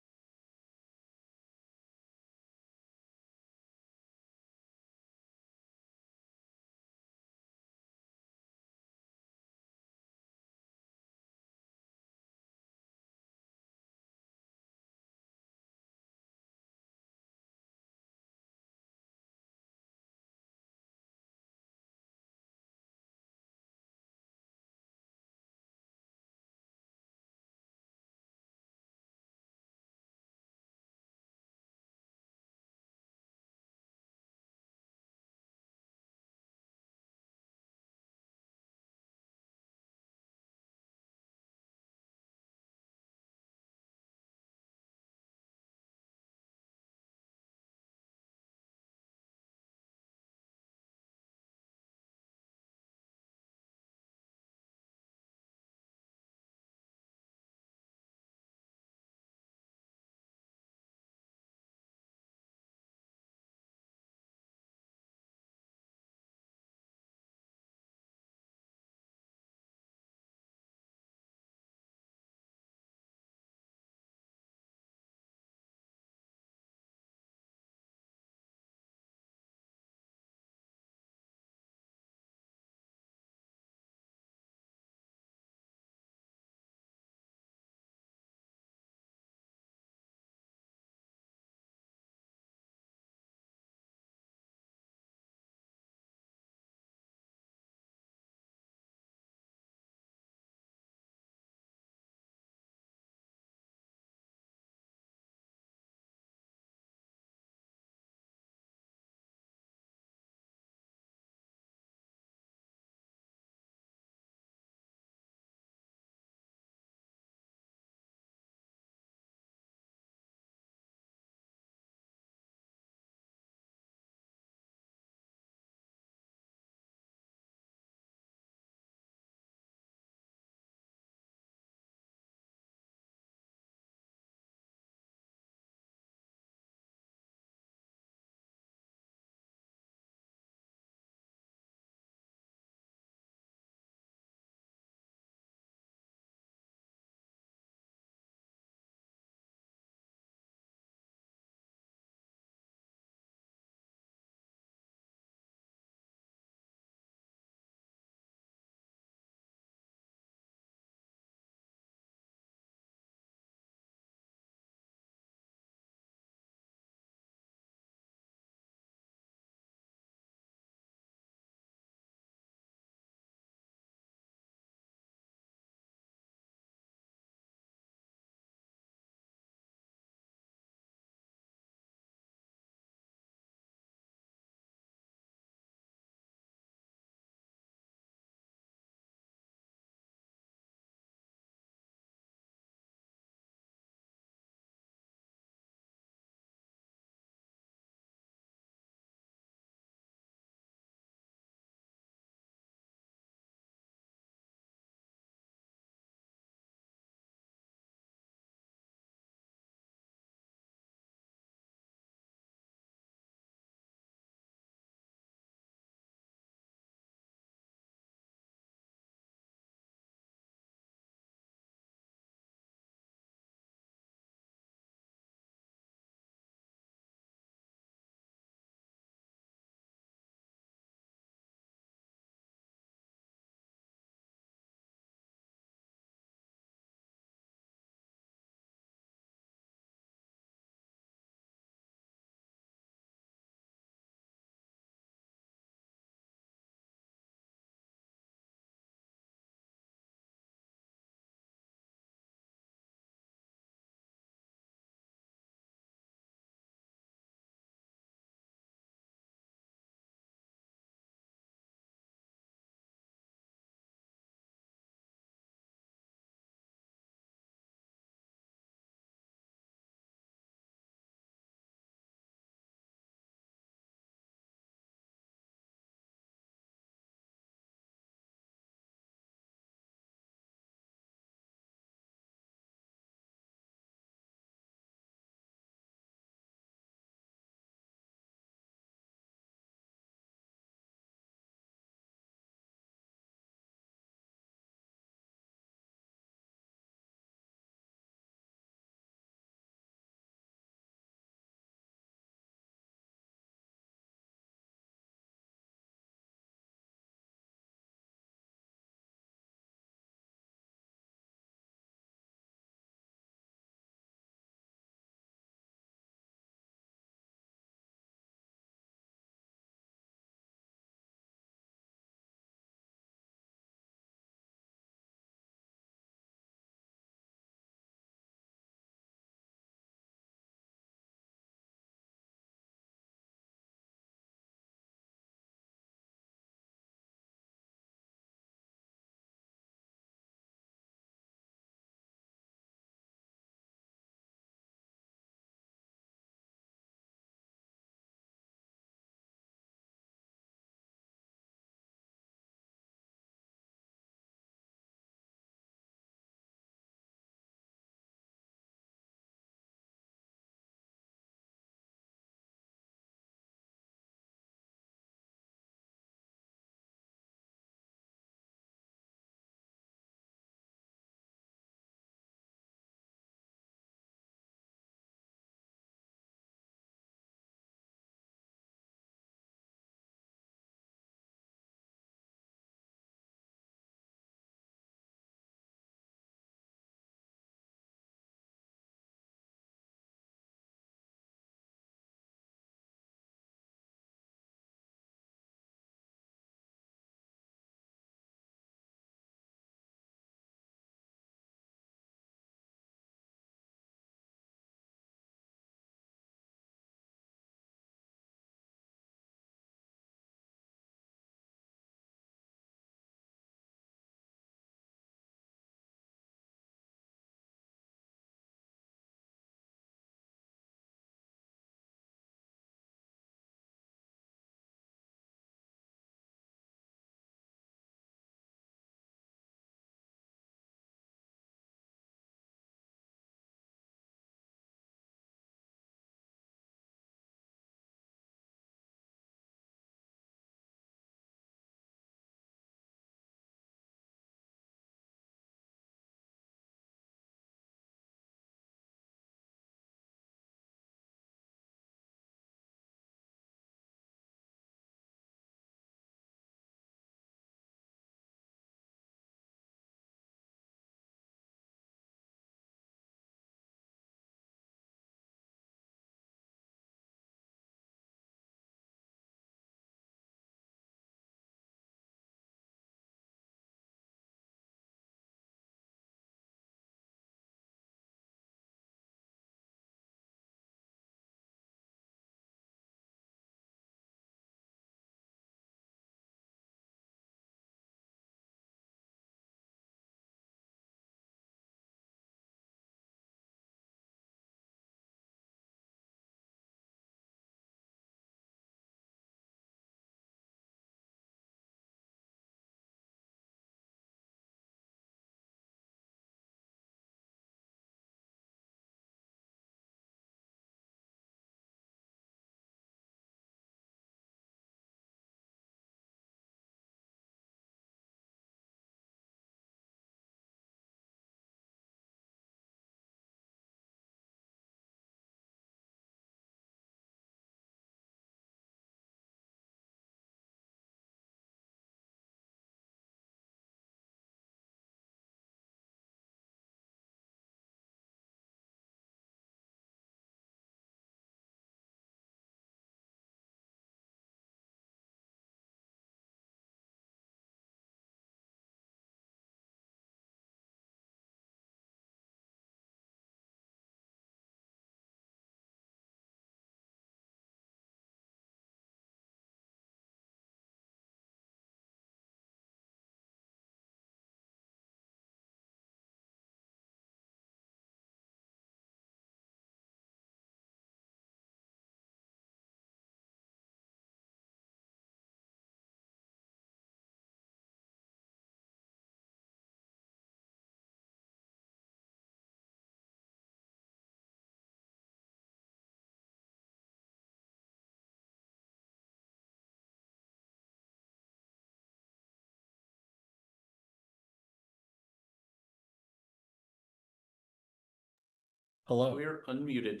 Hello. We're unmuted.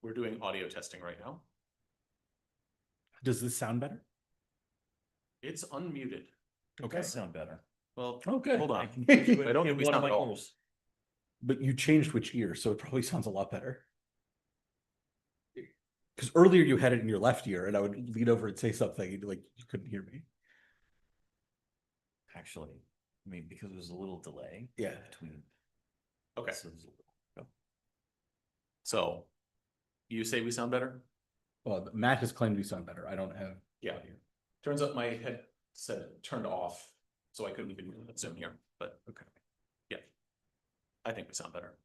We're doing audio testing right now. Does this sound better? It's unmuted. It does sound better. Well, Okay. hold on. I I don't think we sound at all. But you changed which ear, so it probably sounds a lot better. Because earlier you had it in your left ear, and I would lean over and say something, and like you couldn't hear me. Actually, I mean, because there was a little delay. Yeah. Between. Okay. So there's a little- So you say we sound better? Well, Matt has claimed we sound better. I don't have. Yeah. Turns out my headset turned off, so I couldn't even Zoom here, but okay. Yeah. I think we sound better.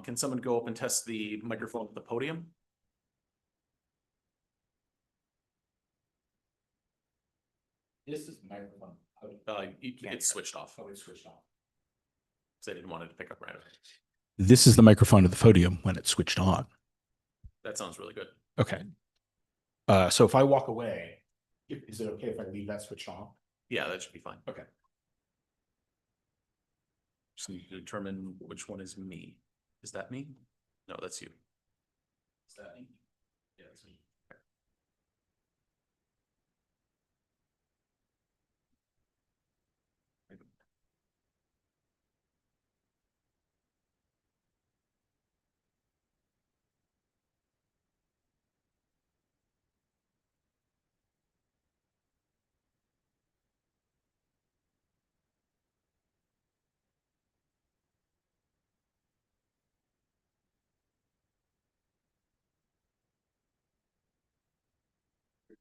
Can someone go up and test the microphone at the podium? This is the microphone. It's switched off. Oh, it's switched off. Because I didn't want it to pick up right away. This is the microphone at the podium when it's switched on. That sounds really good. Okay. So if I walk away, is it okay if I leave that switched on? Yeah, that should be fine. Okay. Just need to determine which one is me. Is that me? No, that's you. Is that me? Yeah, that's me. Okay.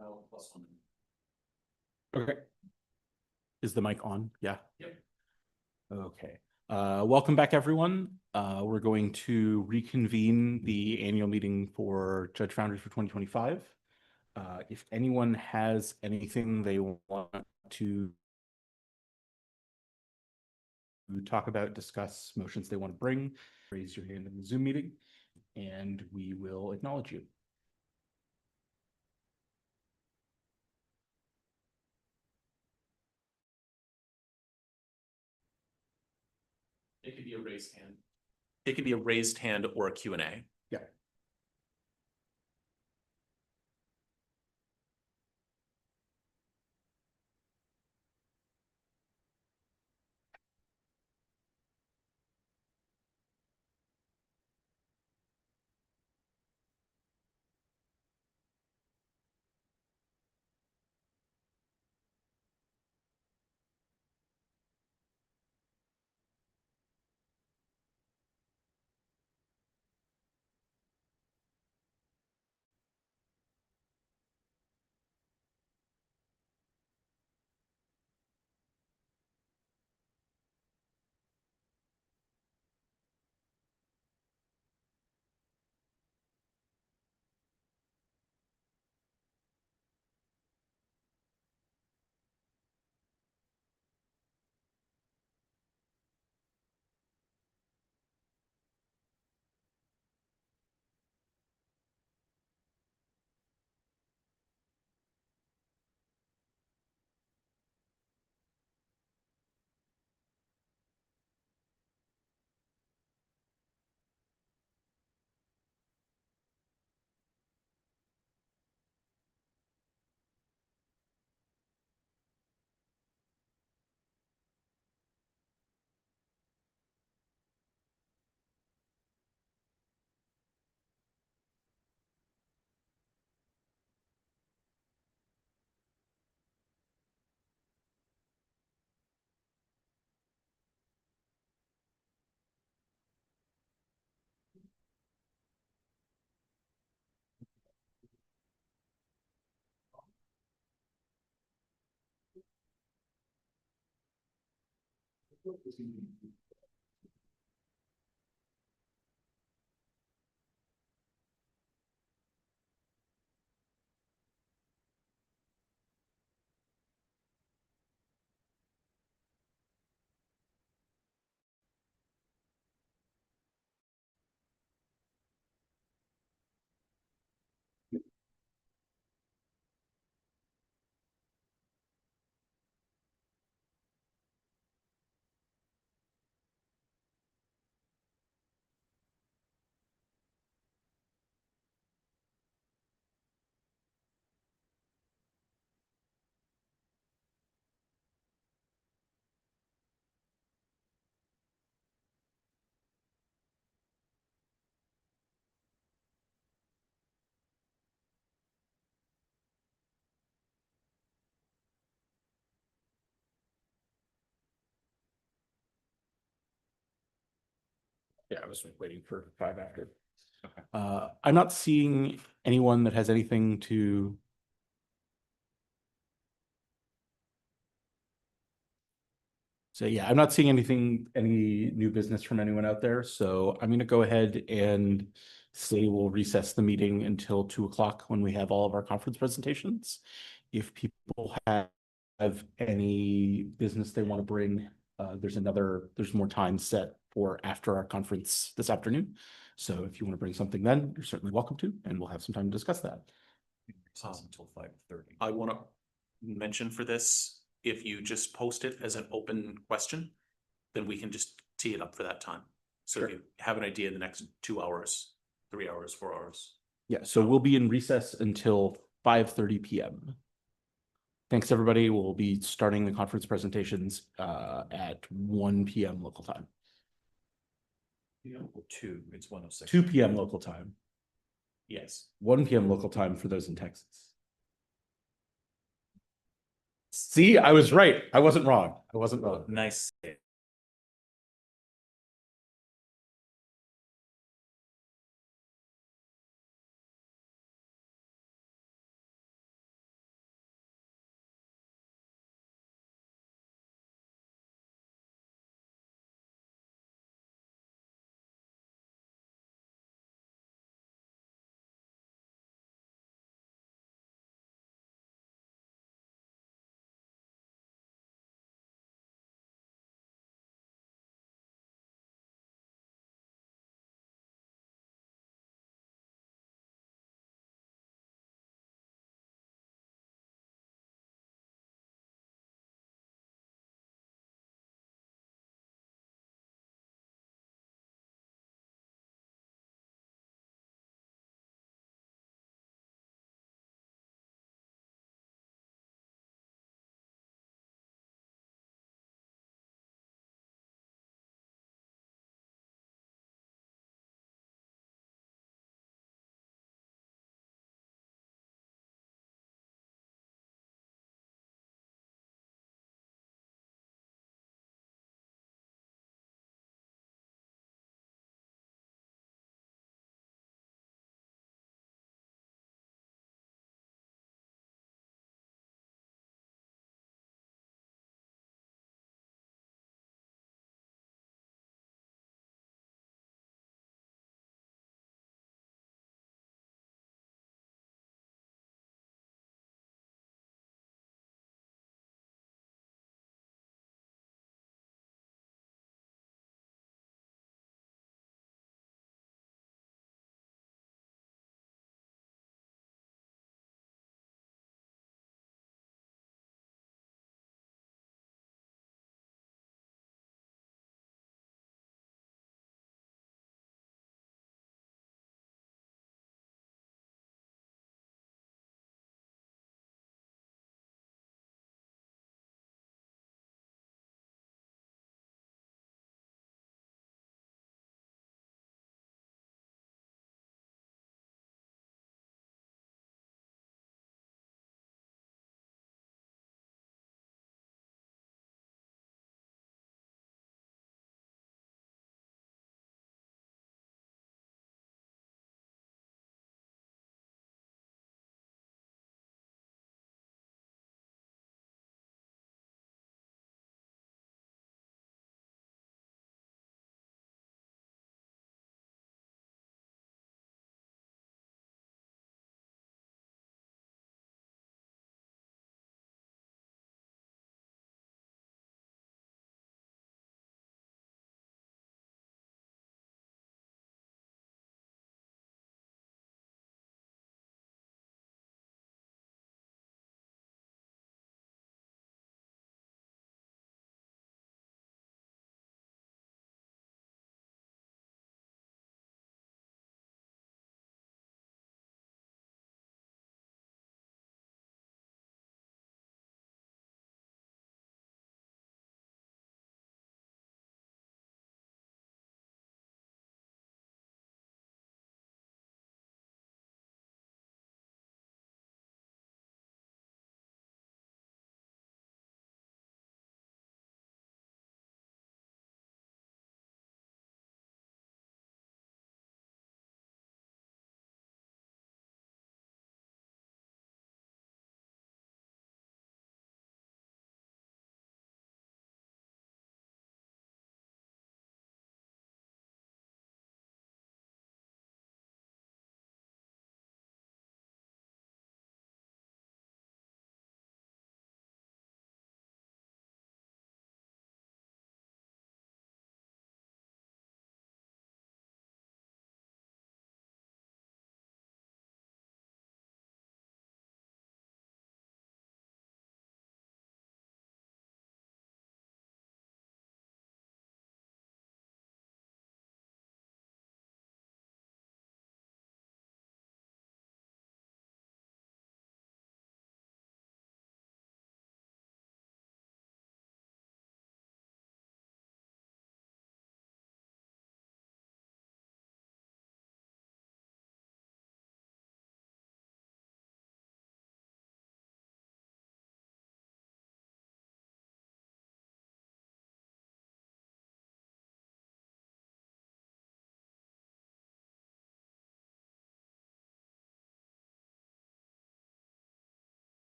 +1. Okay. Is the mic on? Yeah. Yep. Okay. Welcome back, everyone. We're going to reconvene the annual meeting for Judge Foundry for 2025. If anyone has anything they want to talk about, discuss, motions they want to bring, raise your hand in the Zoom meeting, and we will acknowledge you. It could be a raised hand. It could be a raised hand or a Q&A. Yeah. Yeah, I was waiting for 5 after. I'm not seeing anyone that has anything to. So yeah, I'm not seeing any new business from anyone out there. So I'm going to go ahead and say we'll recess the meeting until 2 o'clock when we have all of our conference presentations. If people have any business they want to bring, there's more time set for after our conference this afternoon. So if you want to bring something then, you're certainly welcome to, and we'll have some time to discuss that. Until 5:30. I want to mention for this, if you just post it as an open question, then we can just tee it up for that time. So if Sure. you have an idea in the next 2 hours, 3 hours, 4 hours. Yeah, so we'll be in recess until 5:30 p.m. Thanks, everybody. We'll be starting the conference presentations at 1 p.m. local time. 2, it's 1:06. 2 p.m. local time. Yes. 1 p.m. local time for those in Texas. See, I was right. I wasn't wrong. Nice.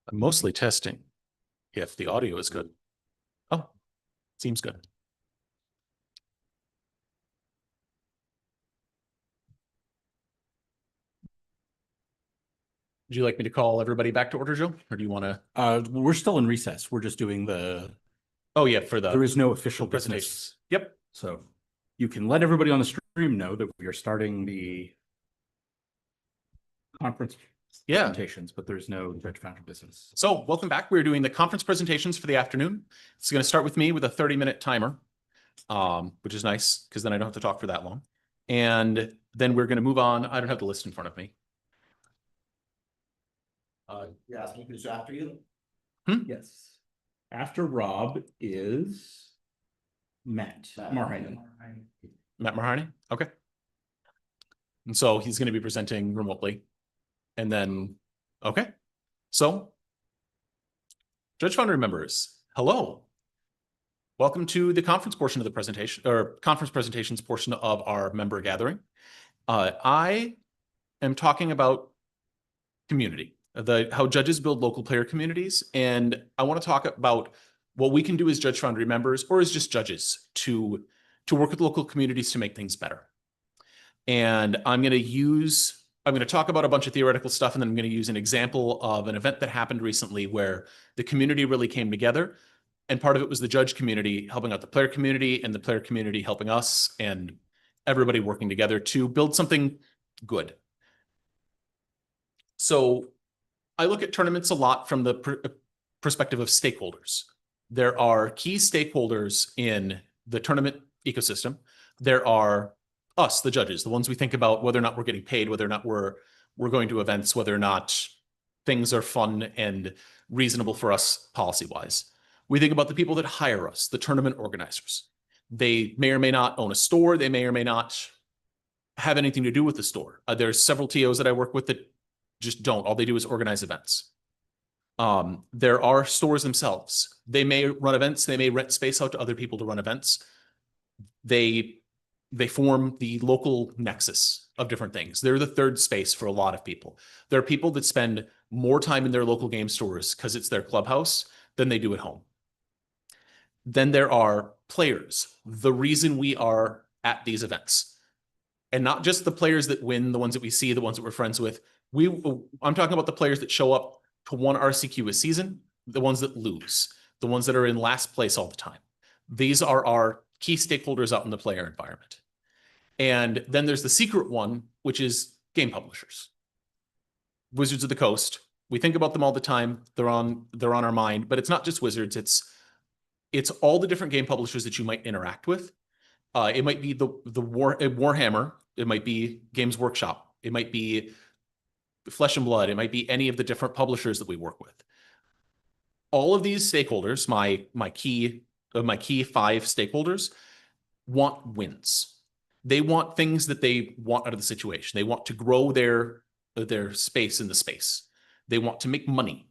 I'm mostly testing if the audio is good. Oh, seems good. Would you like me to call everybody back to order, Joe? Or do you want to? We're still in recess. We're just doing the, Oh, yeah, for the there is no official presentations. business. Yep. So you can let everybody on the stream know that we are starting the conference Yeah. presentations, but there's no Judge Foundry business. So welcome back. We're doing the conference presentations for the afternoon. It's going to start with me with a 30-minute timer, which is nice because then I don't have to talk for that long. And then we're going to move on. I don't have the list in front of me. Yeah, who's after you? Yes. After Rob is Matt Marheinen. Matt Marhani. Okay. And so he's going to be presenting remotely. And then, okay. So, Judge Foundry members, hello. Welcome to the conference portion of the presentation, or conference presentations portion of our member gathering. I am talking about community, how judges build local player communities. And I want to talk about what we can do as Judge Foundry members or as just judges to work with local communities to make things better. And I'm going to talk about a bunch of theoretical stuff, and then I'm going to use an example of an event that happened recently where the community really came together. And part of it was the judge community helping out the player community and the player community helping us and everybody working together to build something good. So I look at tournaments a lot from the perspective of stakeholders. There are key stakeholders in the tournament ecosystem. There are us, the judges, the ones we think about whether or not we're getting paid, whether or not we're going to events, whether or not things are fun and reasonable for us policy-wise. We think about the people that hire us, the tournament organizers. They may or may not own a store. They may or may not have anything to do with the store. There's several TOs that I work with that just don't. All they do is organize events. There are stores themselves. They may run events. They may rent space out to other people to run events. They form the local nexus of different things. They're the third space for a lot of people. There are people that spend more time in their local game stores because it's their clubhouse than they do at home. Then there are players, the reason we are at these events. And not just the players that win, the ones that we see, the ones that we're friends with. I'm talking about the players that show up to one RCQ a season, the ones that lose, the ones that are in last place all the time. These are our key stakeholders out in the player environment. And then there's the secret one, which is game publishers. Wizards of the Coast. We think about them all the time. They're on our mind, but it's not just Wizards. It's all the different game publishers that you might interact with. It might be Warhammer. It might be Games Workshop. It might be Flesh and Blood. It might be any of the different publishers that we work with. All of these stakeholders, my key 5 stakeholders, want wins. They want things that they want out of the situation. They want to grow their space in the space. They want to make money.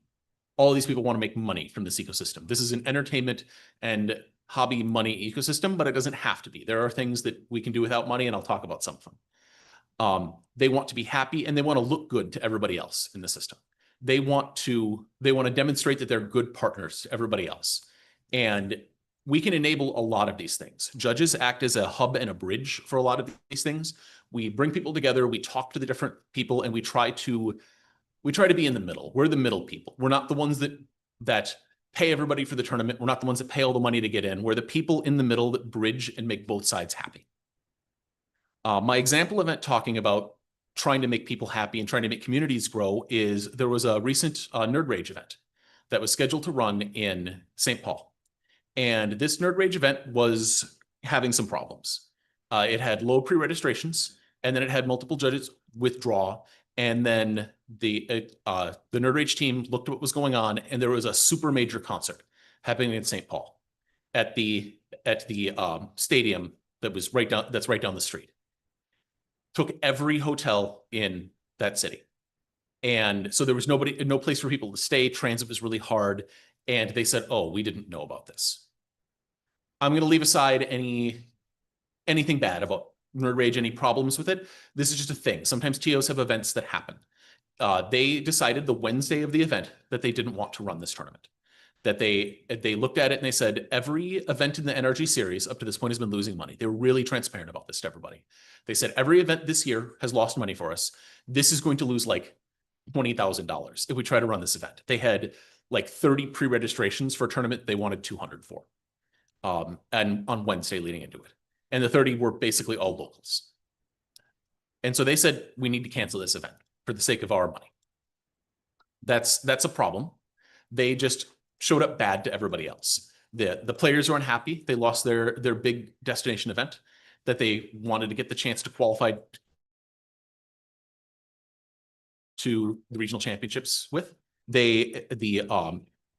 All of these people want to make money from this ecosystem. This is an entertainment and hobby money ecosystem, but it doesn't have to be. There are things that we can do without money, and I'll talk about some of them. They want to be happy, and they want to look good to everybody else in the system. They want to demonstrate that they're good partners to everybody else. And we can enable a lot of these things. Judges act as a hub and a bridge for a lot of these things. We bring people together, we talk to the different people, and we try to be in the middle. We're the middle people. We're not the ones that pay everybody for the tournament. We're not the ones that pay all the money to get in. We're the people in the middle that bridge and make both sides happy. My example event talking about trying to make people happy and trying to make communities grow is there was a recent Nerd Rage event that was scheduled to run in St. Paul. And this Nerd Rage event was having some problems. It had low pre-registrations, and then it had multiple judges withdraw. And then the Nerd Rage team looked at what was going on, and there was a super major concert happening in St. Paul at the stadium that's right down the street. Took every hotel in that city. And so there was no place for people to stay. Transit was really hard. And they said, oh, we didn't know about this. I'm going to leave aside anything bad about Nerd Rage, any problems with it. This is just a thing. Sometimes TOs have events that happen. they decided the Wednesday of the event that they didn't want to run this tournament. That they looked at it and they said, every event in the NRG series up to this point has been losing money. They were really transparent about this to everybody. They said, every event this year has lost money for us. This is going to lose like $20,000 if we try to run this event. They had like 30 pre-registrations for a tournament they wanted 200 for. And on Wednesday leading into it. And the 30 were basically all locals. And so they said, we need to cancel this event for the sake of our money. That's a problem. They just showed up bad to everybody else. The players are unhappy. They lost their big destination event that they wanted to get the chance to qualify to the regional championships with. The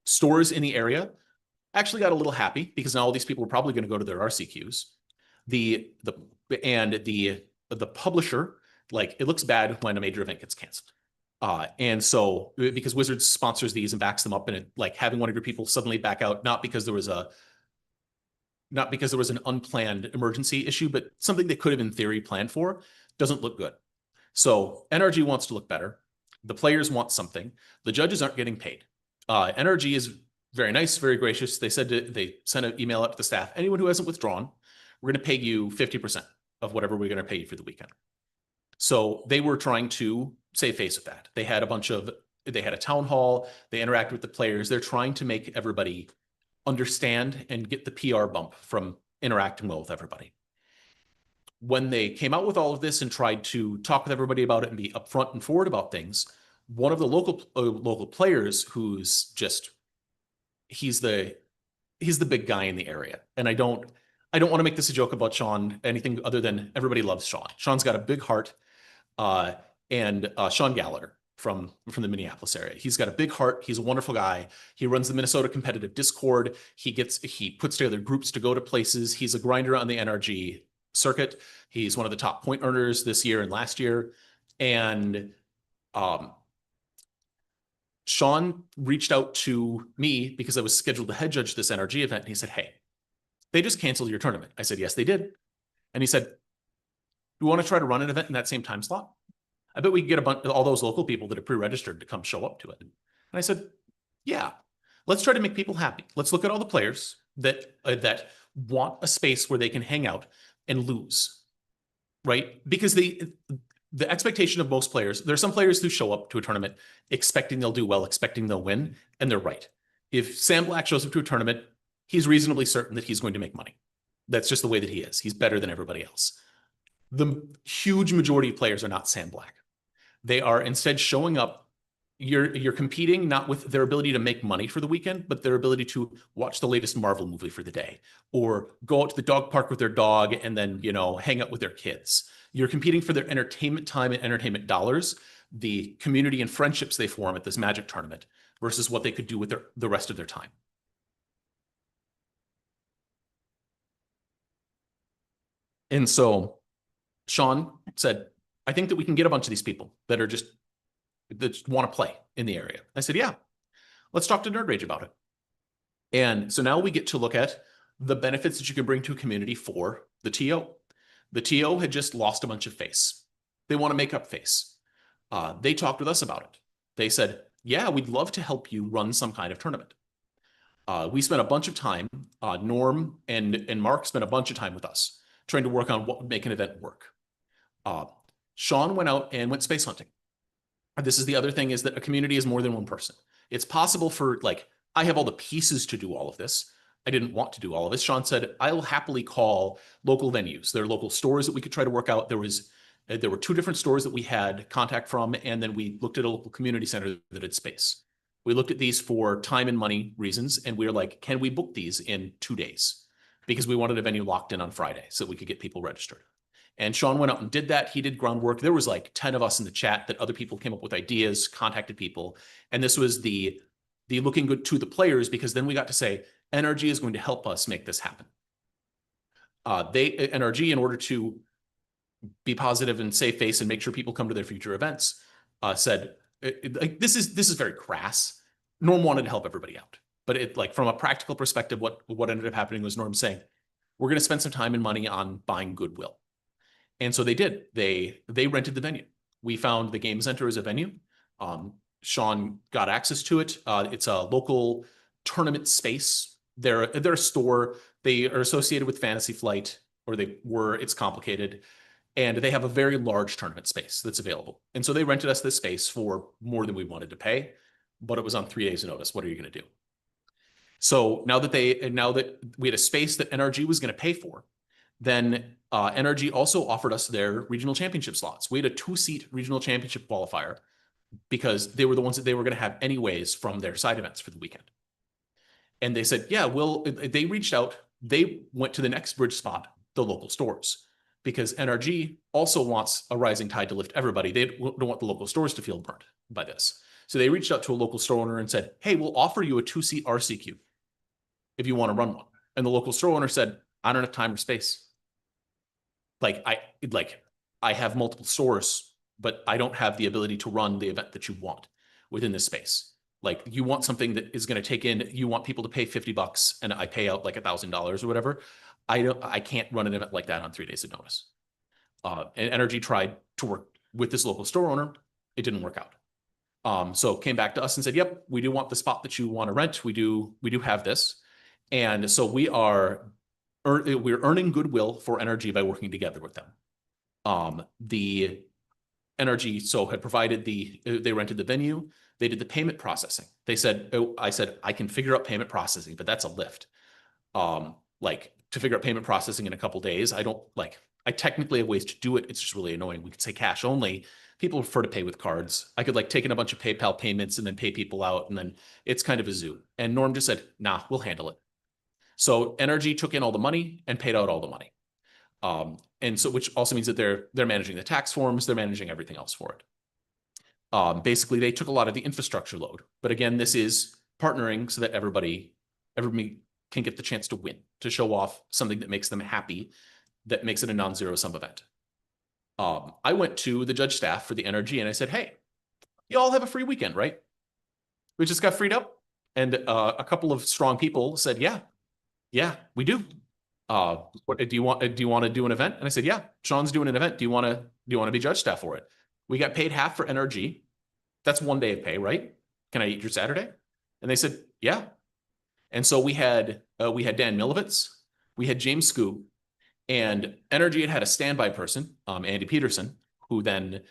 stores in the area actually got a little happy because now all these people were probably going to go to their RCQs. The publisher, like, it looks bad when a major event gets canceled. And so because Wizards sponsors these and backs them up, and it, like, having one of your people suddenly back out, not because there was an unplanned emergency issue, but something they could have in theory planned for, doesn't look good. So NRG wants to look better. The players want something. The judges aren't getting paid. NRG is very nice, very gracious. They said they sent an email out to the staff. Anyone who hasn't withdrawn, we're going to pay you 50% of whatever we're going to pay you for the weekend. So they were trying to save face with that. They had a town hall. They interacted with the players. They're trying to make everybody understand and get the PR bump from interacting well with everybody. When they came out with all of this and tried to talk with everybody about it and be upfront and forward about things, one of the local players who's just, he's the big guy in the area. And I don't want to make this a joke about Sean, anything other than everybody loves Sean. Sean's got a big heart. And Sean Gallagher from the Minneapolis area. He's got a big heart. He's a wonderful guy. He runs the Minnesota competitive Discord. He puts together groups to go to places. He's a grinder on the NRG circuit. He's one of the top point earners this year and last year. And Sean reached out to me because I was scheduled to head judge this NRG event. And he said, hey, they just canceled your tournament. I said, yes, they did. And he said, you want to try to run an event in that same time slot? I bet we could get a bunch of all those local people that are pre-registered to come show up to it. And I said, yeah, let's try to make people happy. Let's look at all the players that want a space where they can hang out and lose, right? Because the expectation of most players, there are some players who show up to a tournament expecting they'll do well, expecting they'll win, and they're right. If Sam Black shows up to a tournament, he's reasonably certain that he's going to make money. That's just the way that he is. He's better than everybody else. The huge majority of players are not Sam Black. They are instead showing up. You're competing not with their ability to make money for the weekend, but their ability to watch the latest Marvel movie for the day, or go out to the dog park with their dog and then, hang out with their kids. You're competing for their entertainment time and entertainment dollars, the community and friendships they form at this Magic tournament versus what they could do with the rest of their time. And so Sean said, I think that we can get a bunch of these people that want to play in the area. I said, yeah, let's talk to Nerd Rage about it. And so now we get to look at the benefits that you can bring to a community for the TO. The TO had just lost a bunch of face. They want to make up face. They talked with us about it. They said, yeah, we'd love to help you run some kind of tournament. We spent a bunch of time, Norm and Mark spent a bunch of time with us trying to work on what would make an event work. Sean went out and went space hunting. This is the other thing, is that a community is more than one person. It's possible for, I have all the pieces to do all of this. I didn't want to do all of this. Sean said, I will happily call local venues. There are local stores that we could try to work out. There were 2 different stores that we had contact from, and then we looked at a local community center that had space. We looked at these for time and money reasons, and we were like, can we book these in 2 days? Because we wanted a venue locked in on Friday so we could get people registered. And Sean went out and did that. He did groundwork. There was like 10 of us in the chat that other people came up with ideas, contacted people. And this was the looking good to the players, because then we got to say, NRG is going to help us make this happen. NRG, in order to be positive and save face and make sure people come to their future events, said, this is very crass. Norm wanted to help everybody out. But from a practical perspective, what ended up happening was Norm saying, we're going to spend some time and money on buying goodwill. And so they did. They rented the venue. We found the Game Center as a venue. Sean got access to it. It's a local tournament space. They're a store. They are associated with Fantasy Flight, or they were. It's complicated. And they have a very large tournament space that's available. And so they rented us this space for more than we wanted to pay, but it was on 3 days' notice. What are you going to do? So now that we had a space that NRG was going to pay for, then NRG also offered us their regional championship slots. We had a 2-seat regional championship qualifier because they were the ones that they were going to have anyways from their side events for the weekend. And they said, yeah, well, they reached out. They went to the next bridge spot, the local stores, because NRG also wants a rising tide to lift everybody. They don't want the local stores to feel burnt by this. So they reached out to a local store owner and said, hey, we'll offer you a 2-seat RCQ if you want to run one. And the local store owner said, I don't have time or space. I have multiple stores, but I don't have the ability to run the event that you want within this space. Like, you want something that is going to take in, you want people to pay $50 and I pay out like $1,000 or whatever. I can't run an event like that on 3 days of notice. And NRG tried to work with this local store owner. It didn't work out. So came back to us and said, yep, we do want the spot that you want to rent. We do have this. And so we're earning goodwill for NRG by working together with them. The NRG had provided they rented the venue. They did the payment processing. They said, I said, I can figure out payment processing, but that's a lift. To figure out payment processing in a couple days, I technically have ways to do it. It's just really annoying. We could say cash only. People prefer to pay with cards. I could take in a bunch of PayPal payments and then pay people out, and then it's kind of a zoo. And Norm just said, nah, we'll handle it. So NRG took in all the money and paid out all the money. And so, which also means that they're managing the tax forms, they're managing everything else for it. Basically, they took a lot of the infrastructure load. But again, this is partnering so that everybody can get the chance to win, to show off something that makes them happy, that makes it a non-zero sum event. I went to the judge staff for the NRG and I said, hey, you all have a free weekend, right? We just got freed up. And a couple of strong people said, yeah, we do. What do you want to do an event? And I said, yeah, Sean's doing an event. Do you want to be judge staff for it? We got paid half for NRG. That's 1 day of pay, right? Can I eat your Saturday? And they said, yeah. And so we had Dan Milovitz, we had James Scoop, and NRG had a standby person, Andy Peterson, who then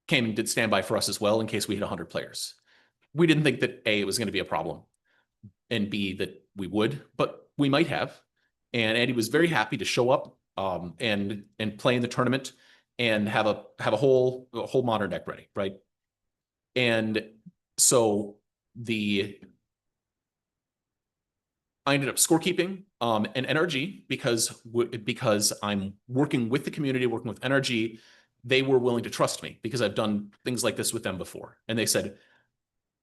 came and did standby for us as well in case we had 100 players. We didn't think that A, it was going to be a problem, and B, that we would, but we might have. And Andy was very happy to show up and play in the tournament and have a whole modern deck ready, right? And so I ended up scorekeeping and NRG because I'm working with the community, working with NRG. They were willing to trust me because I've done things like this with them before. And they said,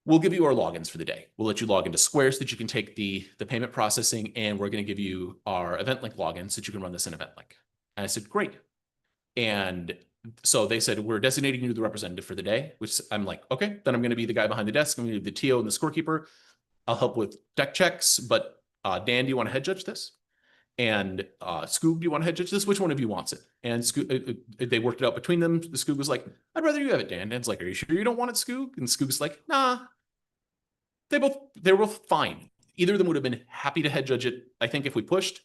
we'll give you our logins for the day. We'll let you log into Square so that you can take the payment processing, and we're going to give you our event link login so that you can run this in event link. And I said, great. And so they said, we're designating you the representative for the day, which I'm like, okay, then I'm going to be the guy behind the desk. I'm going to be the TO and the scorekeeper. I'll help with deck checks, but Dan, do you want to head judge this? And Scoob, do you want to head judge this? Which one of you wants it? And they worked it out between them. The Scoob was like, I'd rather you have it, Dan. Dan's like, are you sure you don't want it, Scoob? And Scoob's like, nah. They were both fine. Either of them would have been happy to head judge it, I think, if we pushed,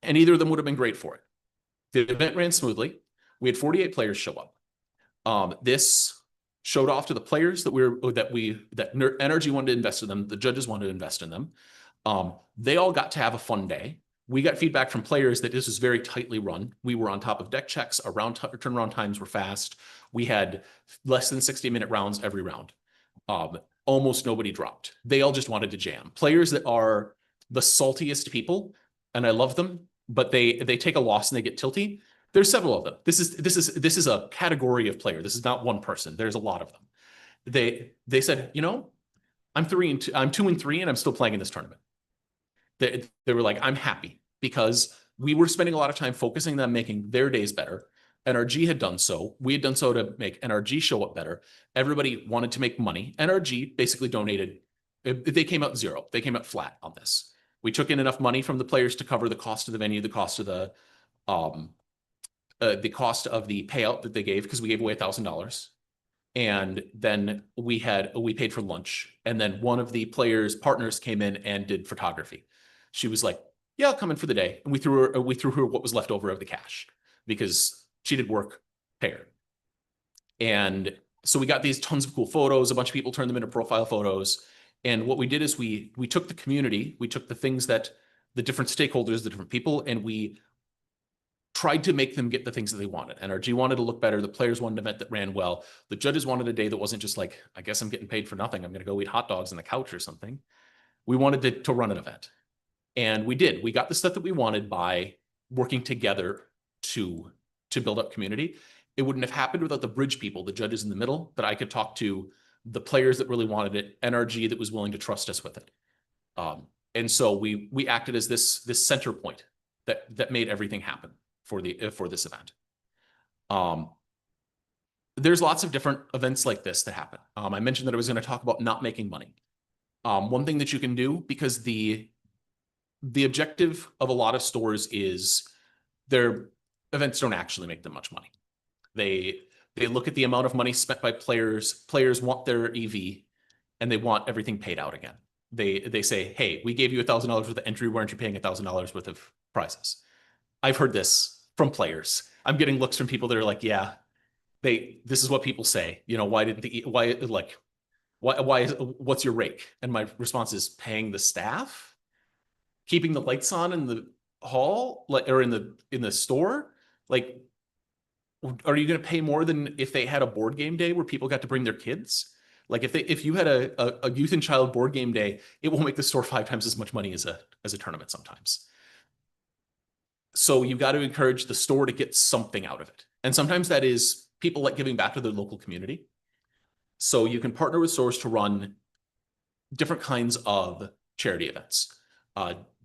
and either of them would have been great for it. The event ran smoothly. We had 48 players show up. This showed off to the players that NRG wanted to invest in them. The judges wanted to invest in them. They all got to have a fun day. We got feedback from players that this was very tightly run. We were on top of deck checks. Our turnaround times were fast. We had less than 60-minute rounds every round. Almost nobody dropped. They all just wanted to jam. Players that are the saltiest people, and I love them, but they take a loss and they get tilty. There's several of them. This is a category of player. This is not one person. There's a lot of them. They said, I'm 2-3, and I'm still playing in this tournament. They were like, I'm happy because we were spending a lot of time focusing on making their days better. NRG had done so. We had done so to make NRG show up better. Everybody wanted to make money. NRG basically donated. They came out zero. They came out flat on this. We took in enough money from the players to cover the cost of the venue, the cost of the payout that they gave, because we gave away $1,000. And then we paid for lunch. And then one of the players' partners came in and did photography. She was like, yeah, I'll come in for the day. And we threw her what was left over of the cash because she did work, pay her. And so we got these tons of cool photos. A bunch of people turned them into profile photos. And what we did is we took the community, we took the things that the different stakeholders, the different people, and we tried to make them get the things that they wanted. NRG wanted to look better. The players wanted an event that ran well. The judges wanted a day that wasn't just like, I guess I'm getting paid for nothing. I'm going to go eat hot dogs on the couch or something. We wanted to run an event. And we did. We got the stuff that we wanted by working together to build up community. It wouldn't have happened without the bridge people, the judges in the middle that I could talk to, the players that really wanted it, NRG that was willing to trust us with it. And so we acted as this center point that made everything happen for this event. There's lots of different events like this that happen. I mentioned that I was going to talk about not making money. One thing that you can do, because the objective of a lot of stores is their events don't actually make them much money. They look at the amount of money spent by players. Players want their EV, and they want everything paid out again. They say, hey, we gave you $1,000 worth of entry. Why aren't you paying $1,000 worth of prizes? I've heard this from players. I'm getting looks from people that are like, yeah, this is what people say. You know, what's your rake? And my response is paying the staff, keeping the lights on in the hall, or in the store. Like, are you going to pay more than if they had a board game day where people got to bring their kids? Like if you had a youth and child board game day, it will make the store 5 times as much money as a tournament sometimes. So you've got to encourage the store to get something out of it. And sometimes that is people like giving back to their local community. So you can partner with stores to run different kinds of charity events.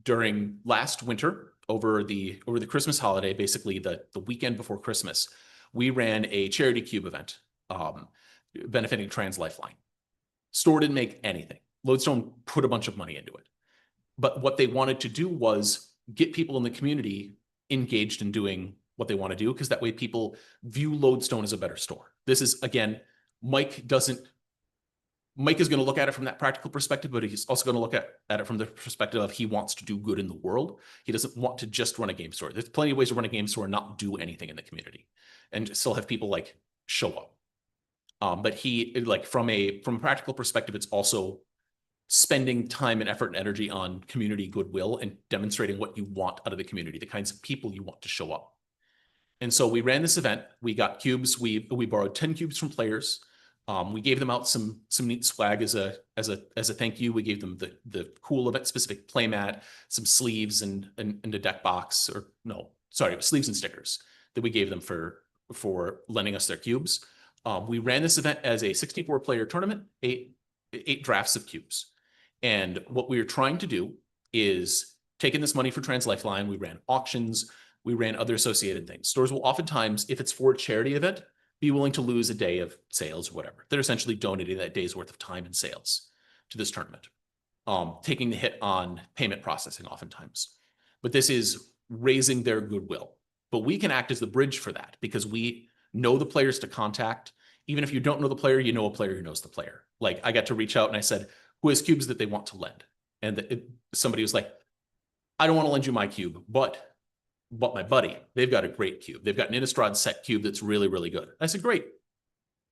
During last winter, over the Christmas holiday, basically the weekend before Christmas, we ran a charity cube event benefiting Trans Lifeline. Store didn't make anything. Lodestone put a bunch of money into it. But what they wanted to do was get people in the community engaged in doing what they want to do, because that way people view Lodestone as a better store. This is, again, Mike is going to look at it from that practical perspective, but he's also going to look at it from the perspective of he wants to do good in the world. He doesn't want to just run a game store. There's plenty of ways to run a game store and not do anything in the community and still have people like show up. But he, like, from a practical perspective, it's also spending time and effort and energy on community goodwill and demonstrating what you want out of the community, the kinds of people you want to show up. And so we ran this event. We got cubes. We borrowed 10 cubes from players. We gave them out some neat swag as a thank you. We gave them the cool event specific playmat, some sleeves and a deck box, or no, sorry, sleeves and stickers that we gave them for lending us their cubes. We ran this event as a 64 player tournament, eight drafts of cubes. And what we were trying to do is taking this money for Trans Lifeline. We ran auctions. We ran other associated things. Stores will oftentimes, if it's for a charity event, be willing to lose a day of sales or whatever. They're essentially donating that day's worth of time and sales to this tournament, taking the hit on payment processing oftentimes. But this is raising their goodwill. But we can act as the bridge for that because we know the players to contact. Even if you don't know the player, you know a player who knows the player. Like, I got to reach out and I said, who has cubes that they want to lend? And somebody was like, I don't want to lend you my cube, but my buddy, they've got a great cube. They've got an Innistrad set cube that's really, really good. I said, great.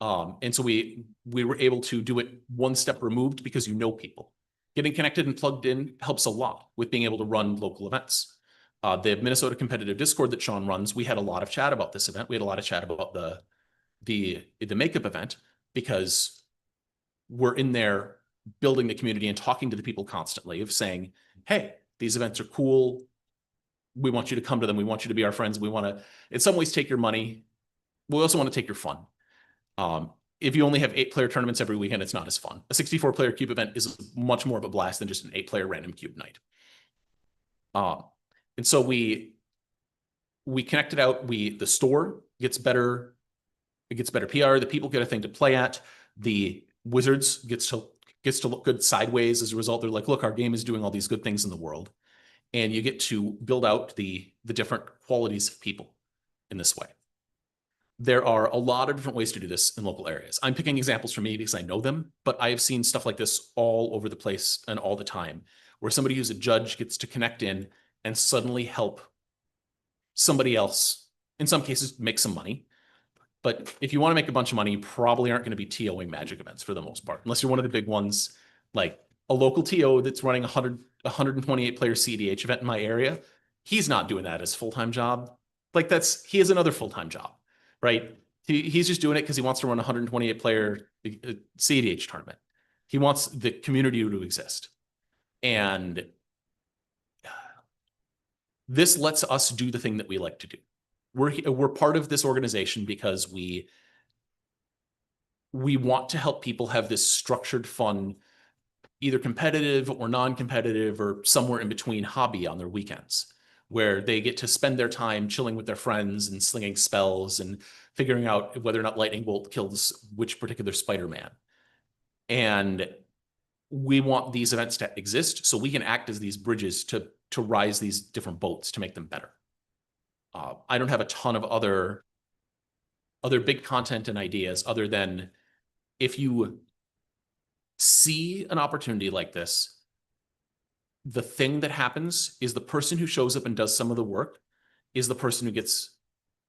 And so we were able to do it one step removed because you know people. Getting connected and plugged in helps a lot with being able to run local events. The Minnesota competitive Discord that Sean runs, we had a lot of chat about this event. We had a lot of chat about the makeup event because we're in there building the community and talking to the people constantly of saying, hey, these events are cool. We want you to come to them. We want you to be our friends. We want to, in some ways, take your money. We also want to take your fun. If you only have 8-player tournaments every weekend, it's not as fun. A 64-player cube event is much more of a blast than just an 8-player random cube night. And so we connected out. The store gets better. It gets better PR. The people get a thing to play at. The Wizards gets to look good sideways as a result. They're like, look, our game is doing all these good things in the world. And you get to build out the different qualities of people in this way. There are a lot of different ways to do this in local areas. I'm picking examples from me because I know them, but I have seen stuff like this all over the place and all the time, where somebody who's a judge gets to connect in and suddenly help somebody else, in some cases, make some money. But if you want to make a bunch of money, you probably aren't going to be TOing Magic events for the most part, unless you're one of the big ones, like a local TO that's running 128 player CDH event in my area. He's not doing that as a full-time job. Like he has another full-time job, right? He's just doing it because he wants to run a 128 player CDH tournament. He wants the community to exist. And this lets us do the thing that we like to do. We're part of this organization because we want to help people have this structured, fun, either competitive or non-competitive or somewhere in between hobby on their weekends, where they get to spend their time chilling with their friends and slinging spells and figuring out whether or not lightning bolt kills which particular Spider-Man. And we want these events to exist so we can act as these bridges to rise these different boats to make them better. I don't have a ton of other big content and ideas other than if you see an opportunity like this, the thing that happens is the person who shows up and does some of the work is the person who gets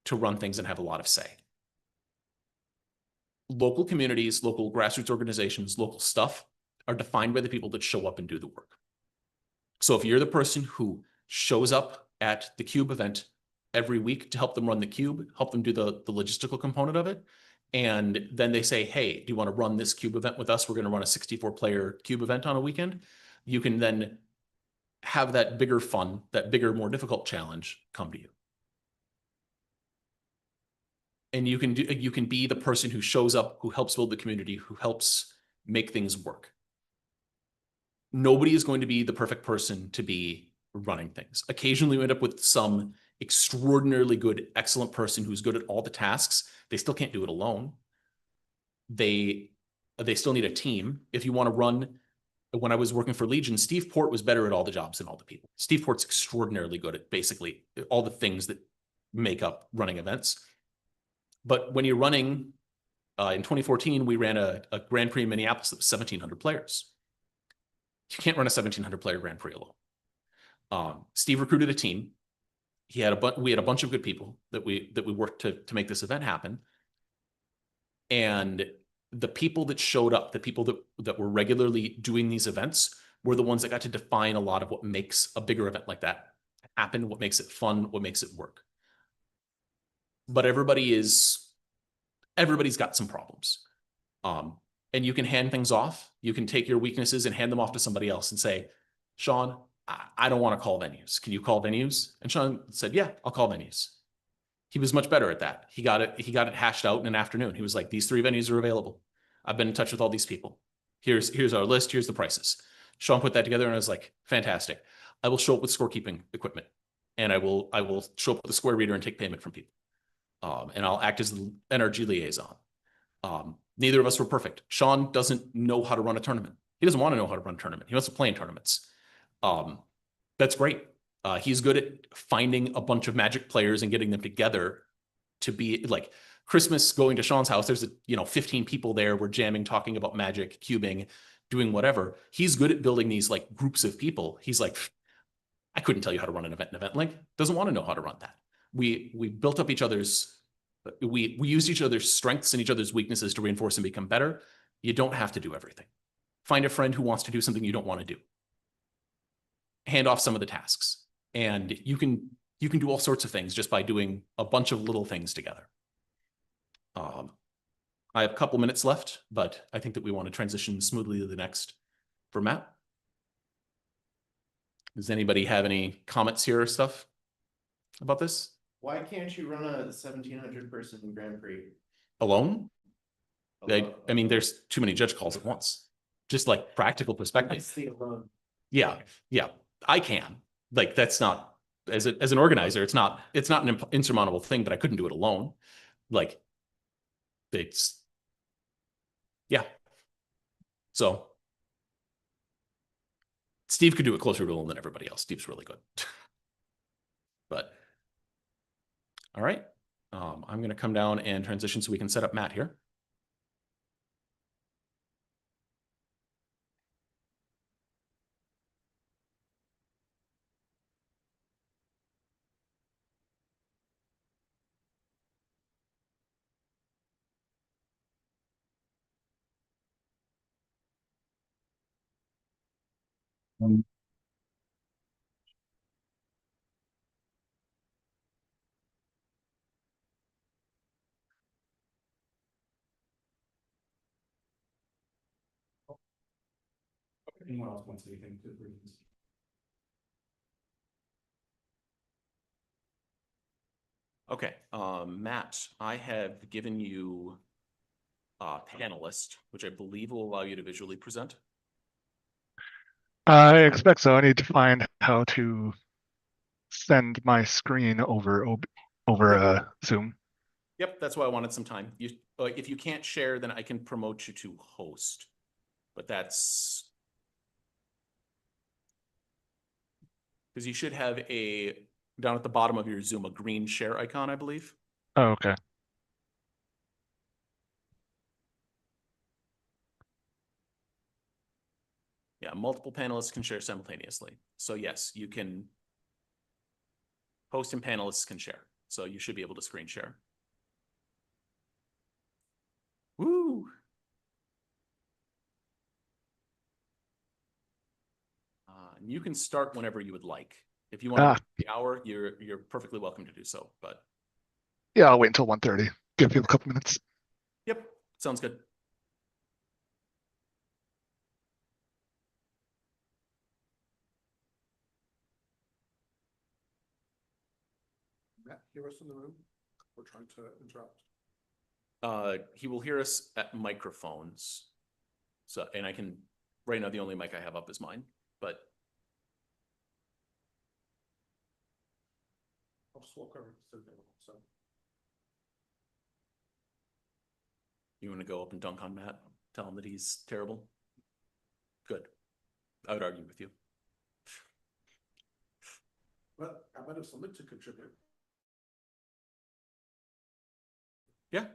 to run things and have a lot of say. Local communities, local grassroots organizations, local stuff are defined by the people that show up and do the work. So if you're the person who shows up at the Cube event every week to help them run the Cube, help them do the logistical component of it, and then they say, hey, do you want to run this Cube event with us? We're going to run a 64-player Cube event on a weekend. You can then have that bigger fun, that bigger, more difficult challenge come to you. And you can be the person who shows up, who helps build the community, who helps make things work. Nobody is going to be the perfect person to be running things. Occasionally, you end up with some extraordinarily good, excellent person who's good at all the tasks. They still can't do it alone. They still need a team. If you want to run, when I was working for Legion, Steve Port was better at all the jobs than all the people. Steve Port's extraordinarily good at basically all the things that make up running events. But when you're running, in 2014, we ran a Grand Prix in Minneapolis that was 1,700 players. You can't run a 1,700 player Grand Prix alone. Steve recruited a team. We had a bunch of good people that we worked to make this event happen. And the people that showed up, the people that were regularly doing these events, were the ones that got to define a lot of what makes a bigger event like that happen, what makes it fun, what makes it work. But everybody's got some problems. And you can hand things off. You can take your weaknesses and hand them off to somebody else and say, Sean, I don't want to call venues. Can you call venues? And Sean said, yeah, I'll call venues. He was much better at that. He got it hashed out in an afternoon. He was like, these 3 venues are available. I've been in touch with all these people. Here's our list. Here's the prices. Sean put that together and I was like, fantastic. I will show up with scorekeeping equipment and I will show up with a square reader and take payment from people. And I'll act as the NRG liaison. Neither of us were perfect. Sean doesn't know how to run a tournament. He doesn't want to know how to run a tournament. He wants to play in tournaments. That's great. He's good at finding a bunch of Magic players and getting them together to be like Christmas, going to Sean's house. There's 15 people there. We're jamming, talking about Magic, cubing, doing whatever. He's good at building these like groups of people. He's like, I couldn't tell you how to run an event in EventLink. Doesn't want to know how to run that. We built up each other's, we used each other's strengths and each other's weaknesses to reinforce and become better. You don't have to do everything. Find a friend who wants to do something you don't want to do. Hand off some of the tasks. And you can do all sorts of things just by doing a bunch of little things together. I have a couple minutes left, but I think that we want to transition smoothly to the next for Matt. Does anybody have any comments here or stuff about this? Why can't you run a 1,700 person Grand Prix Alone? I mean, there's too many judge calls at once. Just like practical perspective. Yeah, I can. Like that's not as an organizer, it's not an insurmountable thing, but I couldn't do it alone. Like it's yeah. So Steve could do it closer to home than everybody else. Steve's really good. But all right. I'm going to come down and transition so we can set up Matt here. Anyone else wants anything to bring? Okay, Matt, I have given you a panelist, which I believe will allow you to visually present. I expect so. I need to find how to send my screen over Zoom. Yep, that's why I wanted some time. If you can't share, then I can promote you to host. But that's because you should have down at the bottom of your Zoom, a green share icon, I believe. Oh, okay. Yeah, multiple panelists can share simultaneously. So yes, you can. Host and panelists can share. So you should be able to screen share. Woo! And you can start whenever you would like. If you want to the hour, you're perfectly welcome to do so. But yeah, I'll wait until 1:30. Give you a couple minutes. Yep, sounds good. Matt, hear us in the room? We're trying to interrupt. He will hear us at microphones. So, and I can, right now, the only mic I have up is mine, but. I'll just walk over to the middle, so. You want to go up and dunk on Matt? Tell him that he's terrible? Good. I would argue with you. Well, I might have something to contribute. Yeah.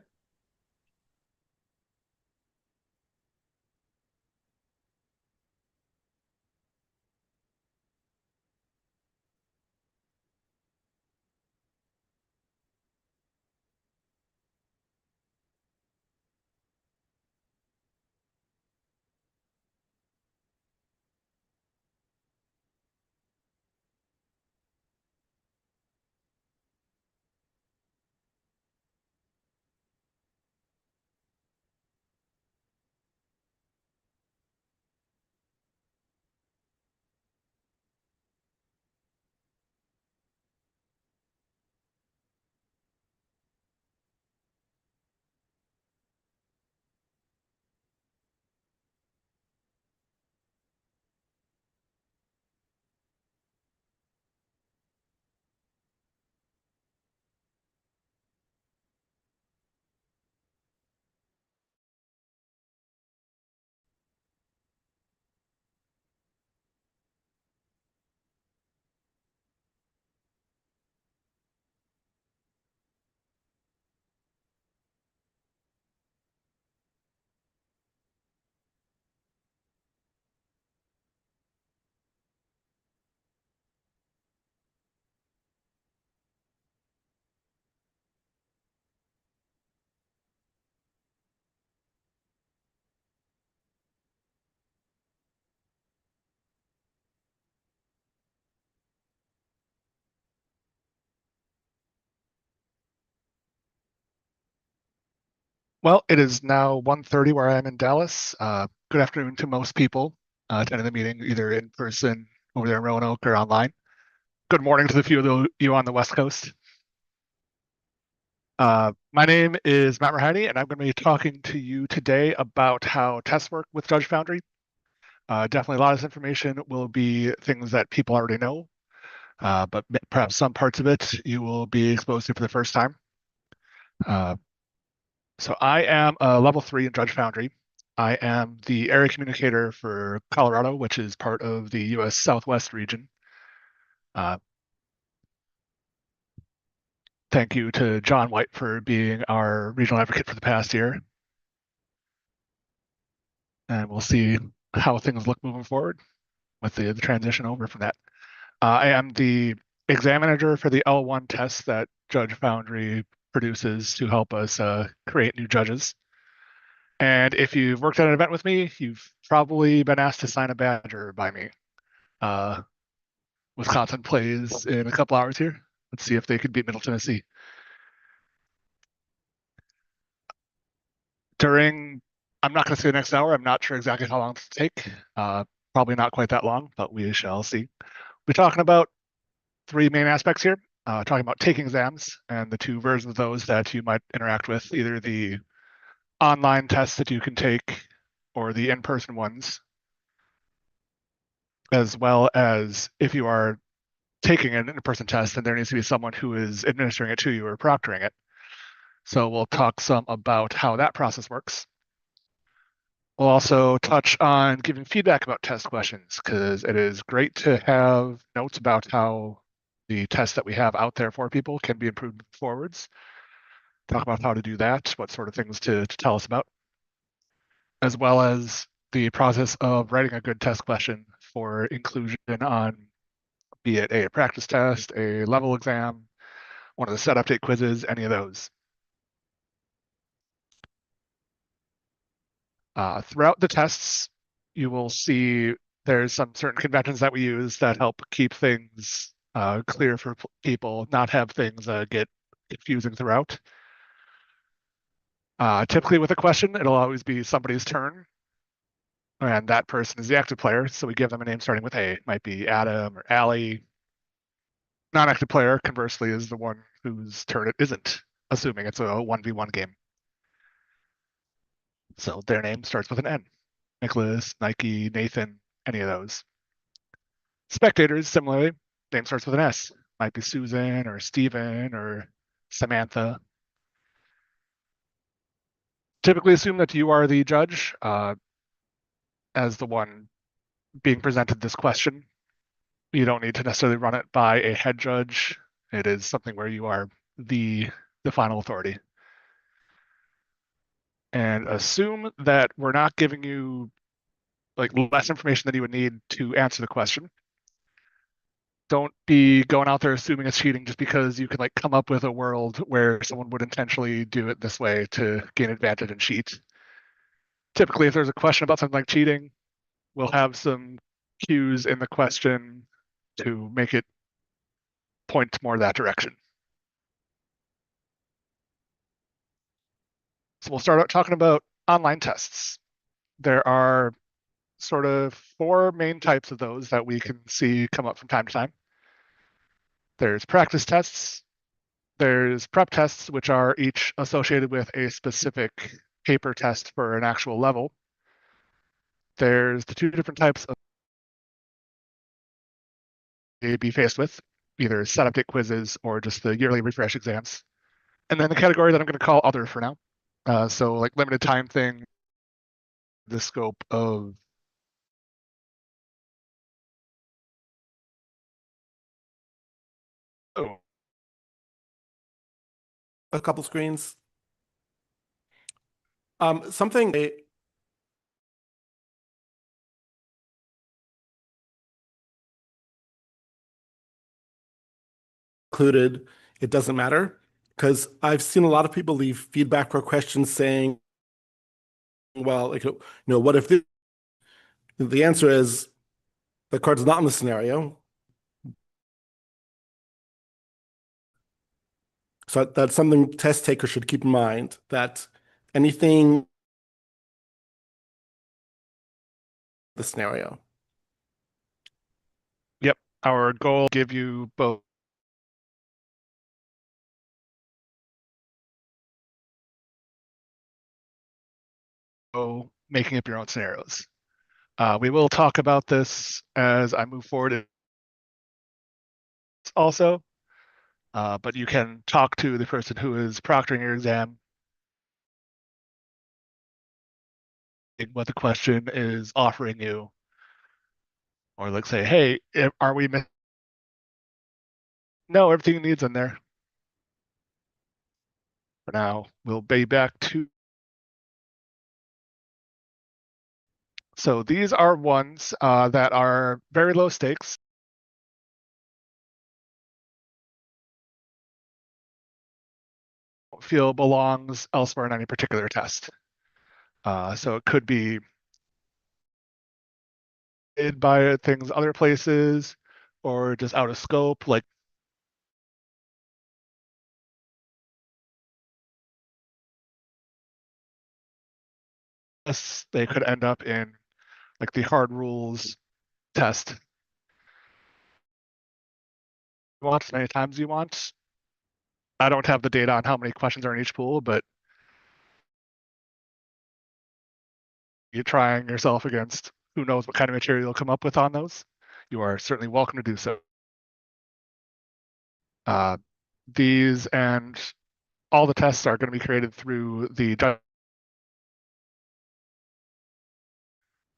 Well, it is now 1:30 where I am in Dallas. Good afternoon to most people attending the meeting, either in person over there in Roanoke or online. Good morning to the few of you on the West Coast. My name is Matt Rahady, and I'm going to be talking to you today about how tests work with Judge Foundry. Definitely a lot of this information will be things that people already know, but perhaps some parts of it you will be exposed to for the first time. So I am a level 3 in Judge Foundry. I am the area communicator for Colorado, which is part of the U.S. Southwest region. thank you to John White for being our regional advocate for the past year. And we'll see how things look moving forward with the transition over from that. I am the exam manager for the L1 test that Judge Foundry produces to help us create new judges. And if you've worked at an event with me, you've probably been asked to sign a badge by me. Wisconsin plays in a couple hours here. Let's see if they could beat Middle Tennessee. I'm not going to say the next hour. I'm not sure exactly how long it'll take. Probably not quite that long, but we shall see. We're talking about three main aspects here. Talking about taking exams and the two versions of those that you might interact with, either the online tests that you can take or the in-person ones, as well as if you are taking an in-person test, then there needs to be someone who is administering it to you or proctoring it. So we'll talk some about how that process works. We'll also touch on giving feedback about test questions, because it is great to have notes about how the tests that we have out there for people can be improved forwards. Talk about how to do that, what sort of things to tell us about, as well as the process of writing a good test question for inclusion on, be it a practice test, a level exam, one of the set update quizzes, any of those. Throughout the tests, you will see there's some certain conventions that we use that help keep things clear for people, not have things get confusing throughout. Typically with a question, it'll always be somebody's turn, and that person is the active player, so we give them a name starting with A. It might be Adam or Allie. Non-active player, conversely, is the one whose turn it isn't, assuming it's a 1v1 game. So their name starts with an N. Nicholas, Nike, Nathan, any of those. Spectators, similarly, name starts with an S. Might be Susan or Stephen or Samantha. Typically assume that you are the judge as the one being presented this question. You don't need to necessarily run it by a head judge. It is something where you are the final authority. And assume that we're not giving you like less information than you would need to answer the question. Don't be going out there assuming it's cheating just because you can like come up with a world where someone would intentionally do it this way to gain advantage and cheat. Typically, if there's a question about something like cheating, we'll have some cues in the question to make it point more that direction. So we'll start out talking about online tests. There are sort of four main types of those that we can see come up from time to time. There's practice tests, there's prep tests, which are each associated with a specific paper test for an actual level. There's the two different types of be faced with, either set update quizzes or just the yearly refresh exams. And then the category that I'm going to call other for now. So like limited time thing, the scope of a couple screens. Something included, it doesn't matter, because I've seen a lot of people leave feedback or questions saying, well, like, what if this? The answer is the card's not in the scenario. So that's something test takers should keep in mind, that anything the scenario. Yep, our goal give you both making up your own scenarios. We will talk about this as I move forward also, but you can talk to the person who is proctoring your exam, what the question is offering you, or like say, hey, are we no, everything needs in there. For now, we'll be back to. So these are ones that are very low stakes. Feel belongs elsewhere in any particular test. So it could be by things other places or just out of scope, like they could end up in like the hard rules test. You want as many times you want. I don't have the data on how many questions are in each pool, but you're trying yourself against who knows what kind of material you'll come up with on those. You are certainly welcome to do so. These and all the tests are going to be created through the.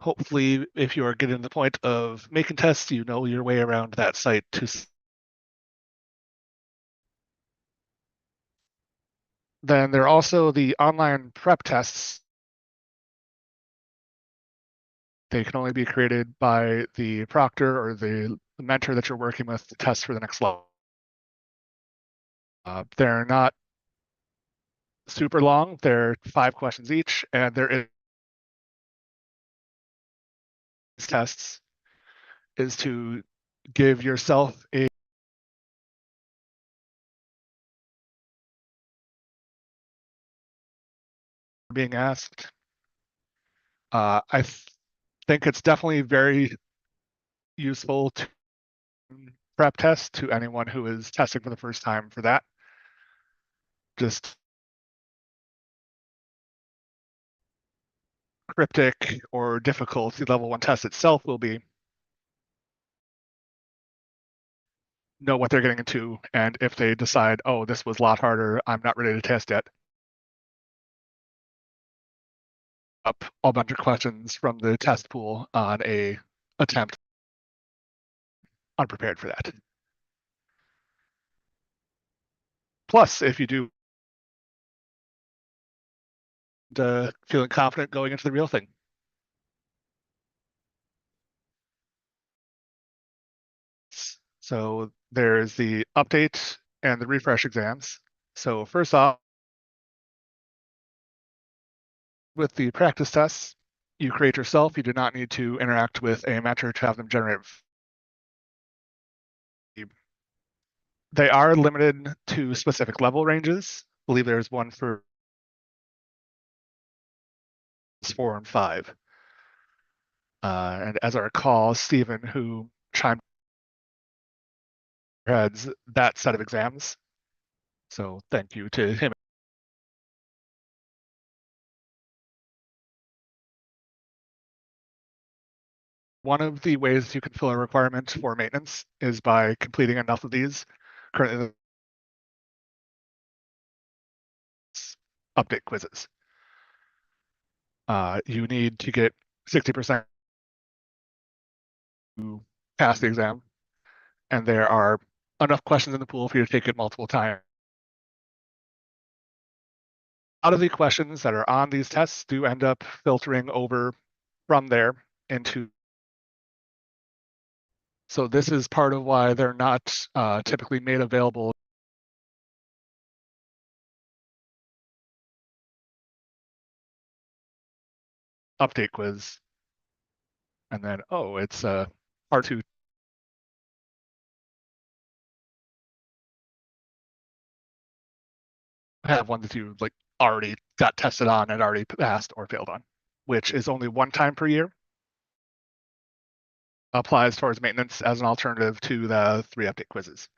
Hopefully, if you are getting to the point of making tests, you know your way around that site to. Then there are also the online prep tests. They can only be created by the proctor or the mentor that you're working with to test for the next level. They're not super long. They're 5 questions each, and there is tests is to give yourself a being asked. I think it's definitely very useful to prep test to anyone who is testing for the first time for that. Just cryptic or difficult, the level 1 test itself will be know what they're getting into, and if they decide, oh, this was a lot harder, I'm not ready to test yet, up a bunch of questions from the test pool on a attempt unprepared for that. Plus, if you do feeling confident going into the real thing. So there's the update and the refresh exams. So first off, with the practice tests, you create yourself. You do not need to interact with a mentor to have them generate. They are limited to specific level ranges. I believe there's one for 4 and 5. And as I recall, Stephen, who chimed heads that set of exams. So thank you to him. One of the ways you can fill a requirement for maintenance is by completing enough of these. Currently, update quizzes. You need to get 60% to pass the exam, and there are enough questions in the pool for you to take it multiple times. Out of the questions that are on these tests do end up filtering over from there into. So this is part of why they're not typically made available. Update quiz. And then, oh, it's part 2. Have one that you like already got tested on and already passed or failed on, which is only 1 time per year. Applies towards maintenance as an alternative to the 3 update quizzes.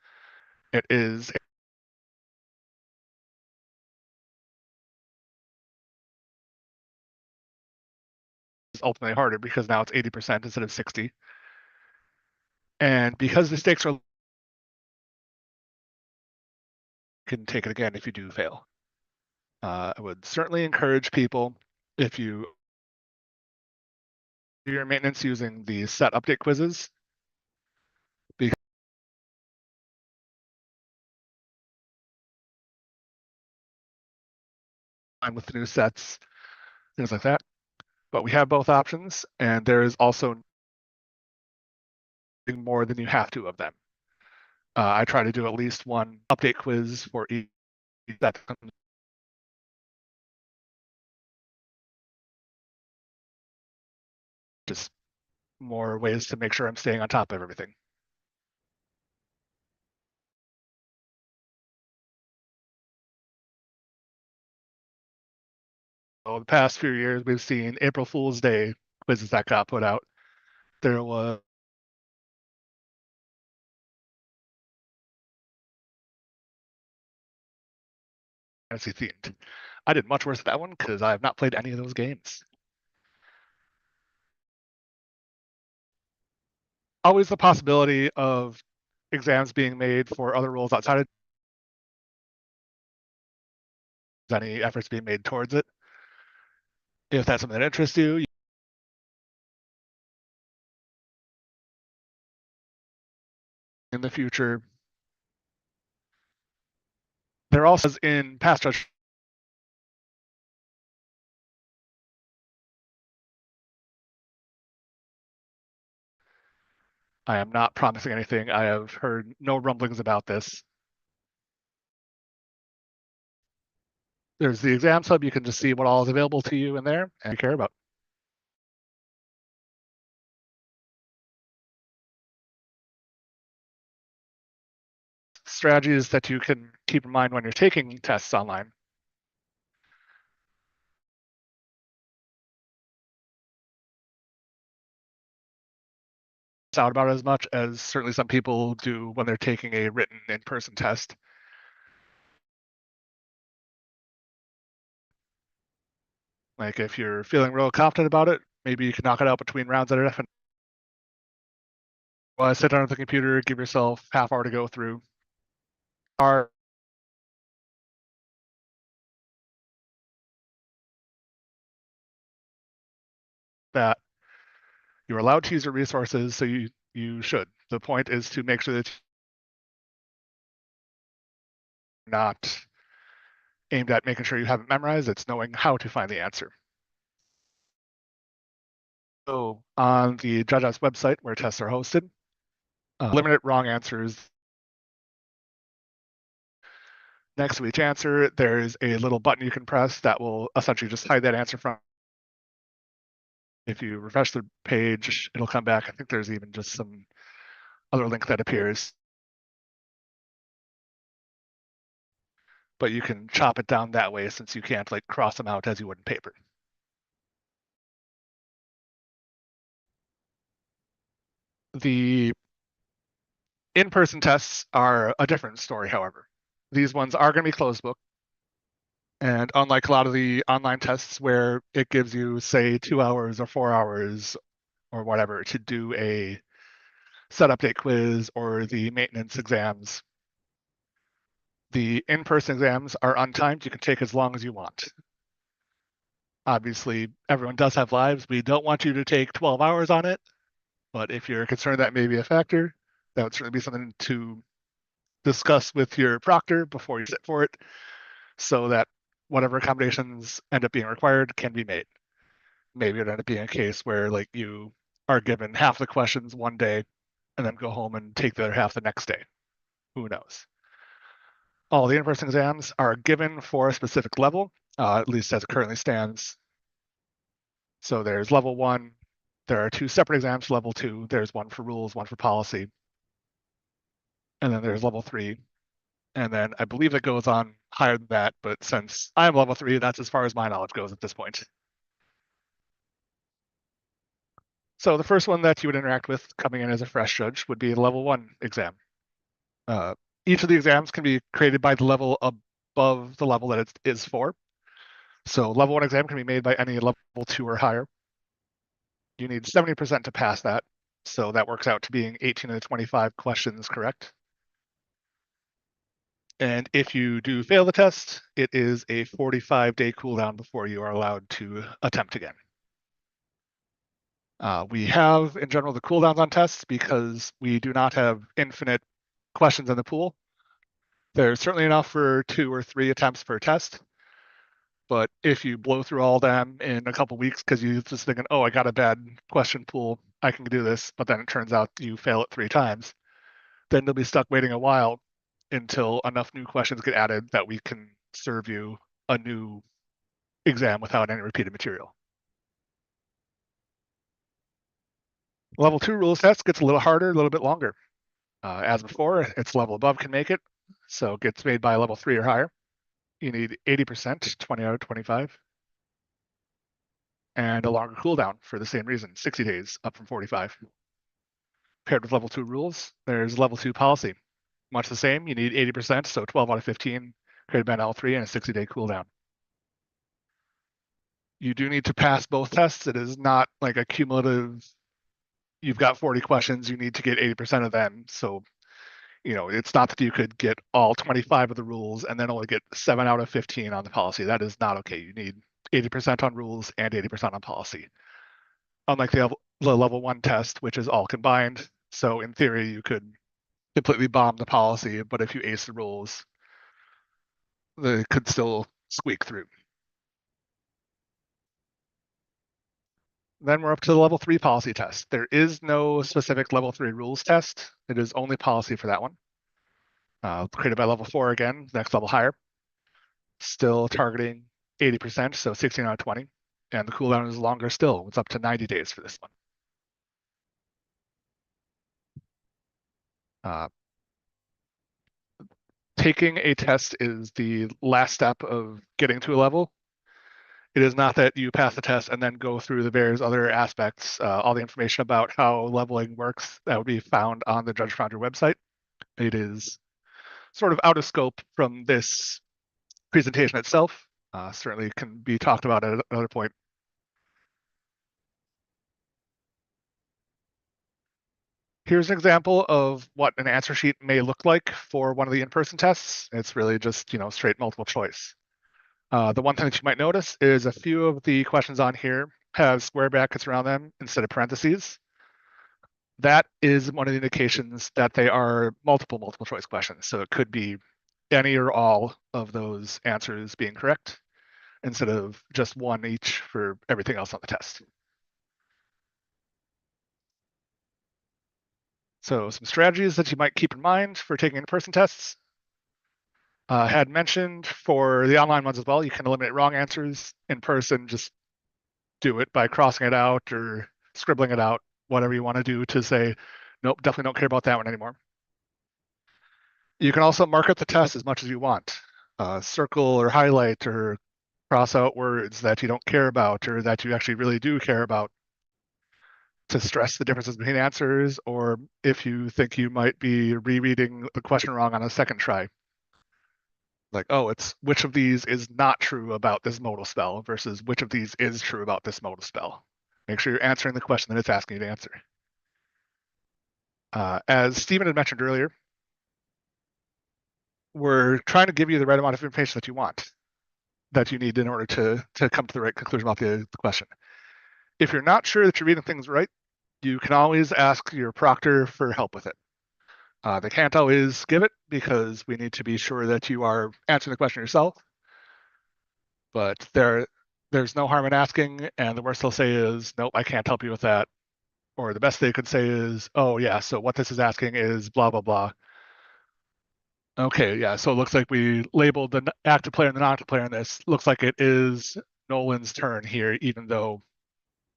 It is ultimately harder because now it's 80% instead of 60. And because the stakes are, you can take it again if you do fail. I would certainly encourage people, if you do your maintenance using the set update quizzes, because with the new sets, things like that. But we have both options, and there is also more than you have to of them. I try to do at least one update quiz for each that comes. Just more ways to make sure I'm staying on top of everything. So the past few years, we've seen April Fool's Day quizzes that got put out. There was fantasy themed. I did much worse at that one because I have not played any of those games. Always the possibility of exams being made for other roles outside of any efforts being made towards it. If that's something that interests you, in the future, there also is in past judge. I am not promising anything. I have heard no rumblings about this. There's the exam hub. You can just see what all is available to you in there and you care about. Strategies that you can keep in mind when you're taking tests online. Out about as much as certainly some people do when they're taking a written in-person test. Like if you're feeling real confident about it, maybe you can knock it out between rounds at a definite. Well, sit down at the computer, give yourself half hour to go through. That you're allowed to use your resources, so you should. The point is to make sure that you're not aimed at making sure you haven't memorized, it's knowing how to find the answer. So on the JudgeOut's website where tests are hosted, limited wrong answers. Next to each answer, there's a little button you can press that will essentially just hide that answer from. If you refresh the page, it'll come back. I think there's even just some other link that appears. But you can chop it down that way since you can't like cross them out as you would in paper. The in-person tests are a different story, however. These ones are going to be closed book. And unlike a lot of the online tests where it gives you, say, 2 hours or 4 hours or whatever to do a set update quiz or the maintenance exams, the in-person exams are untimed. You can take as long as you want. Obviously, everyone does have lives. We don't want you to take 12 hours on it. But if you're concerned that may be a factor, that would certainly be something to discuss with your proctor before you sit for it, so that whatever accommodations end up being required can be made. Maybe it end up being a case where like you are given half the questions one day and then go home and take the other half the next day. Who knows? All the in-person exams are given for a specific level, at least as it currently stands. So there's level 1. There are 2 separate exams for level 2. There's one for rules, one for policy. And then there's level 3. And then I believe it goes on higher than that, but since I'm level 3, that's as far as my knowledge goes at this point. So the first one that you would interact with coming in as a fresh judge would be the level 1 exam. Each of the exams can be created by the level above the level that it is for. So level 1 exam can be made by any level 2 or higher. You need 70% to pass that. So that works out to being 18 of the 25 questions correct. And if you do fail the test, it is a 45-day cooldown before you are allowed to attempt again. We have, in general, the cooldowns on tests because we do not have infinite questions in the pool. There's certainly enough for 2 or 3 attempts per test. But if you blow through all them in a couple weeks because you just thinking, oh, I got a bad question pool, I can do this, but then it turns out you fail it 3 times, then you'll be stuck waiting a while until enough new questions get added that we can serve you a new exam without any repeated material. Level 2 rules test gets a little harder, a little bit longer. As before, its level above can make it, so it gets made by level 3 or higher. You need 80%, 20 out of 25. And a longer cooldown for the same reason, 60 days up from 45. Paired with level 2 rules, there's level 2 policy. Much the same, you need 80%, so 12 out of 15, created by L3 and a 60-day cooldown. You do need to pass both tests. It is not like a cumulative, you've got 40 questions, you need to get 80% of them. So, it's not that you could get all 25 of the rules and then only get 7 out of 15 on the policy. That is not okay. You need 80% on rules and 80% on policy. Unlike the level 1 test, which is all combined. So in theory, you could completely bomb the policy, but if you ace the rules, they could still squeak through. Then we're up to the level 3 policy test. There is no specific level 3 rules test. It is only policy for that one. Created by level 4 again, next level higher. Still targeting 80%, so 16 out of 20. And the cooldown is longer still. It's up to 90 days for this one. Taking a test is the last step of getting to a level. It is not that you pass the test and then go through the various other aspects, all the information about how leveling works that would be found on the Judge Foundry website. It is sort of out of scope from this presentation itself. Certainly can be talked about at another point. Here's an example of what an answer sheet may look like for one of the in-person tests. It's really just, straight multiple choice. The one thing that you might notice is a few of the questions on here have square brackets around them instead of parentheses. That is one of the indications that they are multiple choice questions. So it could be any or all of those answers being correct instead of just one each for everything else on the test. So some strategies that you might keep in mind for taking in-person tests. Had mentioned for the online ones as well, you can eliminate wrong answers. In person, just do it by crossing it out or scribbling it out, whatever you want to do to say, nope, definitely don't care about that one anymore. You can also mark up the test as much as you want. Circle or highlight or cross out words that you don't care about or that you actually really do care about to stress the differences between answers, or if you think you might be rereading the question wrong on a second try. Like, oh, it's which of these is not true about this modal spell versus which of these is true about this modal spell. Make sure you're answering the question that it's asking you to answer. As Stephen had mentioned earlier, we're trying to give you the right amount of information that you want, that you need in order to come to the right conclusion about the question. If you're not sure that you're reading things right, you can always ask your proctor for help with it. They can't always give it because we need to be sure that you are answering the question yourself. But there's no harm in asking, and the worst they'll say is, nope, I can't help you with that. Or the best they could say is, oh yeah, so what this is asking is blah, blah, blah. Okay, yeah, so it looks like we labeled the active player and the non-active player in this. Looks like it is Nolan's turn here, even though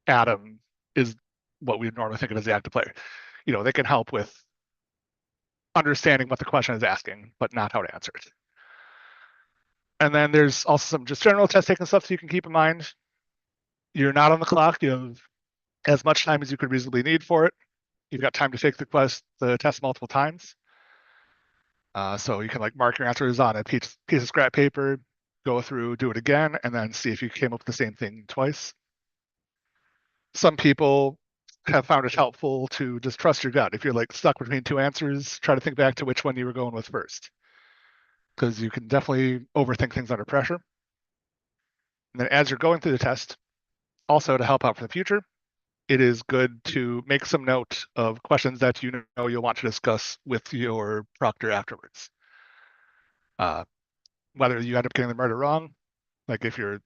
Adam is what we would normally think of as the active player. They can help with understanding what the question is asking, but not how to answer it. And then there's also some just general test taking stuff so you can keep in mind. You're not on the clock. You have as much time as you could reasonably need for it. You've got time to take the test multiple times. So you can mark your answers on a piece of scrap paper, go through, do it again, and then see if you came up with the same thing twice. Some people have found it helpful to just trust your gut. If you're stuck between 2 answers, try to think back to which one you were going with first, because you can definitely overthink things under pressure. And then as you're going through the test, also to help out for the future, it is good to make some note of questions that you know you'll want to discuss with your proctor afterwards. Whether you end up getting them right or wrong, Like if you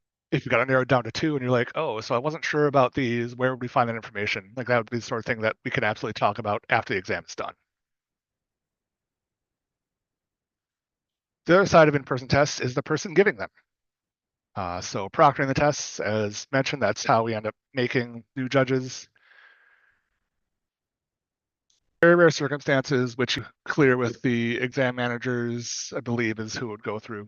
got to narrow it down to 2 and you're like, oh, so I wasn't sure about these, where would we find that information? Like that would be the sort of thing that we could absolutely talk about after the exam is done. The other side of in-person tests is the person giving them. So proctoring the tests, as mentioned, that's how we end up making new judges. Very rare circumstances, which you clear with the exam managers, I believe, is who would go through.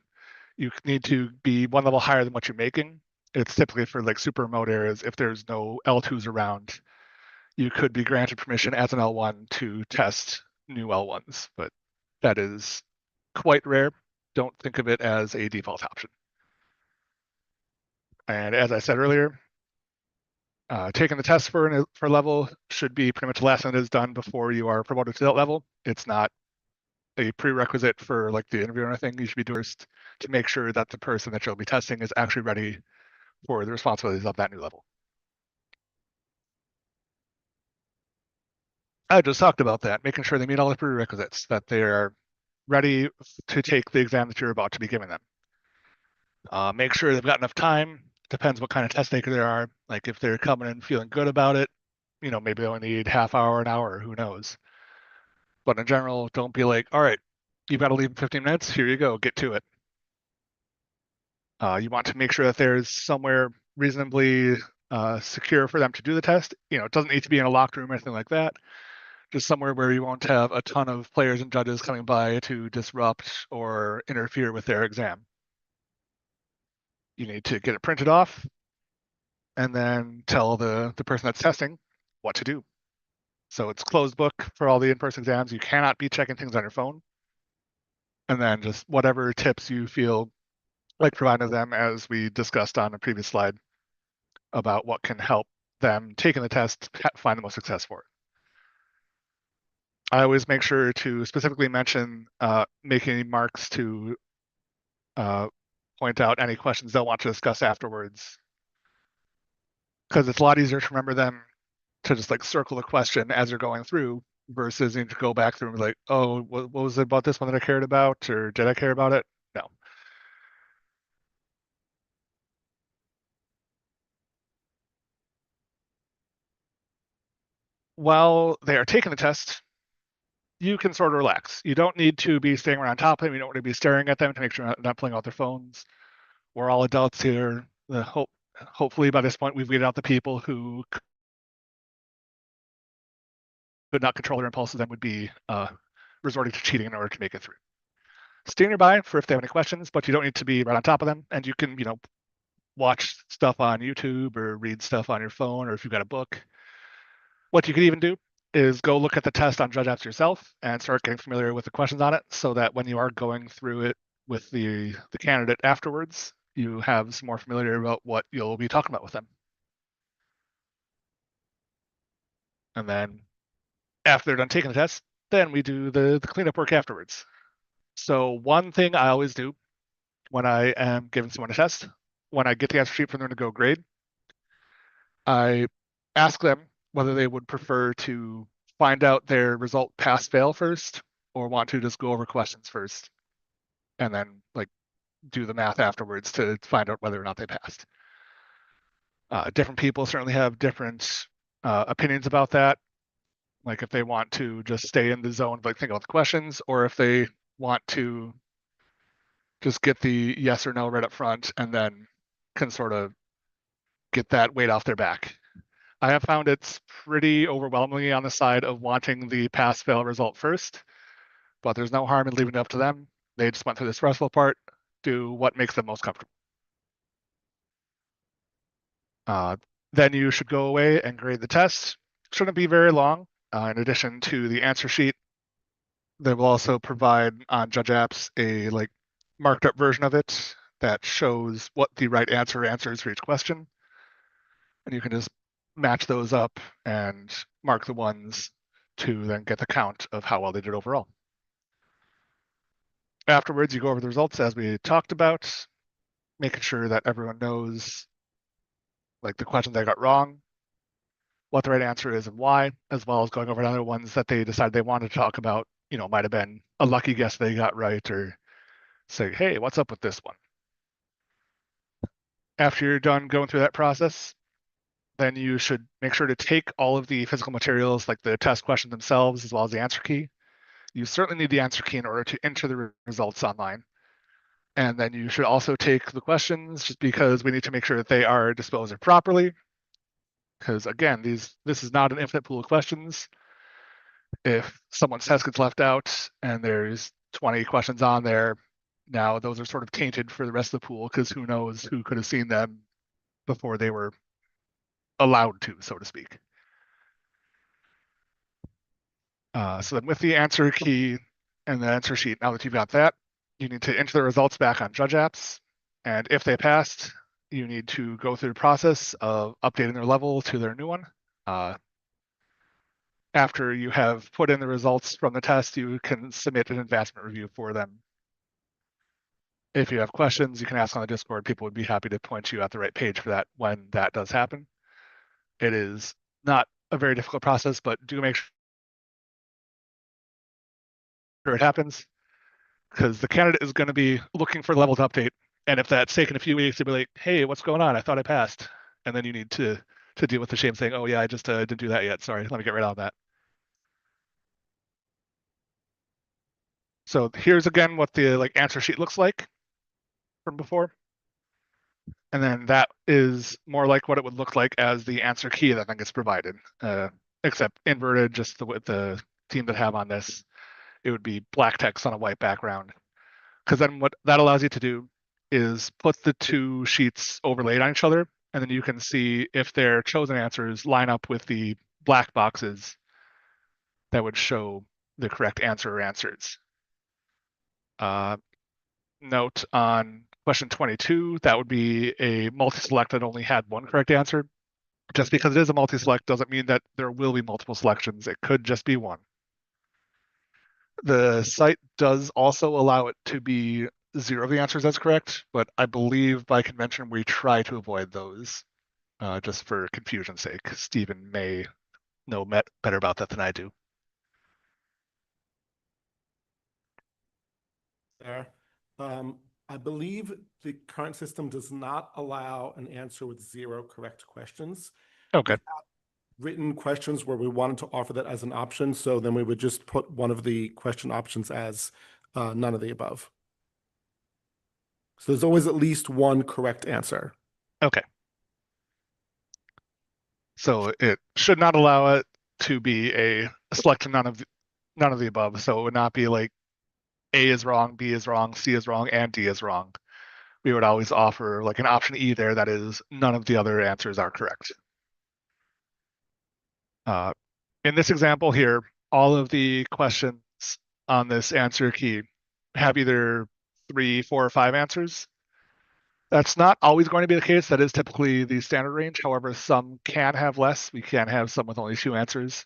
You need to be one level higher than what you're making. It's typically for like super remote areas. If there's no L2s around, you could be granted permission as an L1 to test new L1s, but that is quite rare. Don't think of it as a default option. And as I said earlier, taking the test for a level should be pretty much the last thing that is done before you are promoted to that level. It's not a prerequisite for like the interview or anything. You should be doing first to make sure that the person that you'll be testing is actually ready for the responsibilities of that new level. I just talked about that, making sure they meet all the prerequisites, that they are ready to take the exam that you're about to be giving them. Make sure they've got enough time. Depends what kind of test taker they are. Like if they're coming in feeling good about it, maybe they only need half hour, an hour, who knows. But in general, don't be like, all right, you've got to leave in 15 minutes. Here you go, get to it. You want to make sure that there's somewhere reasonably secure for them to do the test. It doesn't need to be in a locked room or anything like that. Just somewhere where you won't have a ton of players and judges coming by to disrupt or interfere with their exam. You need to get it printed off and then tell the person that's testing what to do. So it's closed book for all the in-person exams. You cannot be checking things on your phone. And then just whatever tips you feel like providing them, as we discussed on a previous slide, about what can help them taking the test find the most success for it. I always make sure to specifically mention making marks to point out any questions they'll want to discuss afterwards, because it's a lot easier to remember them to just like circle the question as you're going through versus you to go back through and be like, oh, what was it about this one that I cared about, or did I care about it? No. While they are taking the test, you can sort of relax. You don't need to be staying around top of them. You don't want to be staring at them to make sure they're not pulling out their phones. We're all adults here. Hopefully by this point we've weeded out the people who could not control their impulses and would be resorting to cheating in order to make it through. Stay nearby for if they have any questions, but you don't need to be right on top of them. And you can, watch stuff on YouTube or read stuff on your phone, or if you've got a book. What you could even do is go look at the test on Judge Apps yourself and start getting familiar with the questions on it, so that when you are going through it with the candidate afterwards, you have some more familiarity about what you'll be talking about with them. And then after they're done taking the test, then we do the cleanup work afterwards. So one thing I always do when I am giving someone a test, when I get the answer sheet from them to go grade, I ask them whether they would prefer to find out their result pass fail first, or want to just go over questions first and then like do the math afterwards to find out whether or not they passed. Different people certainly have different opinions about that. Like if they want to just stay in the zone, like think about the questions, or if they want to just get the yes or no right up front and then can sort of get that weight off their back. I have found it's pretty overwhelmingly on the side of wanting the pass fail result first, but there's no harm in leaving it up to them. They just went through the stressful part, do what makes them most comfortable. Then you should go away and grade the test. Shouldn't be very long. In addition to the answer sheet, they will also provide on Judge Apps a like marked up version of it that shows what the right answer is for each question. And you can just match those up and mark the ones to then get the count of how well they did overall. Afterwards, you go over the results as we talked about, making sure that everyone knows like the questions they got wrong, what the right answer is and why, as well as going over other ones that they decided they wanted to talk about. Might have been a lucky guess they got right, or say, hey, what's up with this one? After you're done going through that process, then you should make sure to take all of the physical materials, like the test questions themselves, as well as the answer key. You certainly need the answer key in order to enter the results online. And then you should also take the questions, just because we need to make sure that they are disposed of properly. Because again, this is not an infinite pool of questions. If someone's test gets left out and there's 20 questions on there, now those are sort of tainted for the rest of the pool, because who knows who could have seen them before they were allowed to, so to speak. So then with the answer key and the answer sheet, now that you've got that, you need to enter the results back on Judge Apps. And if they passed, you need to go through the process of updating their level to their new one. After you have put in the results from the test, you can submit an advancement review for them. If you have questions, you can ask on the Discord. People would be happy to point you at the right page for that when that does happen. It is not a very difficult process, but do make sure it happens, because the candidate is going to be looking for the level to update. And if that's taken a few weeks, they'll be like, hey, what's going on? I thought I passed. And then you need to deal with the shame saying, oh yeah, I just didn't do that yet. Sorry, let me get right on that. So here's again what the answer sheet looks like from before. And then that is more like what it would look like as the answer key that then gets provided, except inverted, just with the team that have on this, it would be black text on a white background. Because then what that allows you to do is put the two sheets overlaid on each other, and then you can see if their chosen answers line up with the black boxes that would show the correct answer or answers. Note on question 22, that would be a multi-select that only had one correct answer. Just because it is a multi-select doesn't mean that there will be multiple selections. It could just be one. The site does also allow it to be 0 of the answers that's correct, but I believe by convention we try to avoid those, just for confusion's sake. Stephen may know better about that than I do. There. I believe the current system does not allow an answer with 0 correct questions. Okay. Written questions where we wanted to offer that as an option, so then we would just put one of the question options as none of the above. So there's always at least one correct answer. Okay. So it should not allow it to be a select none of the above. So it would not be like A is wrong, B is wrong, C is wrong, and D is wrong. We would always offer like an option E there that is none of the other answers are correct. In this example here, all of the questions on this answer key have either 3, 4, or 5 answers. That's not always going to be the case. That is typically the standard range. However, some can have less. We can have some with only 2 answers.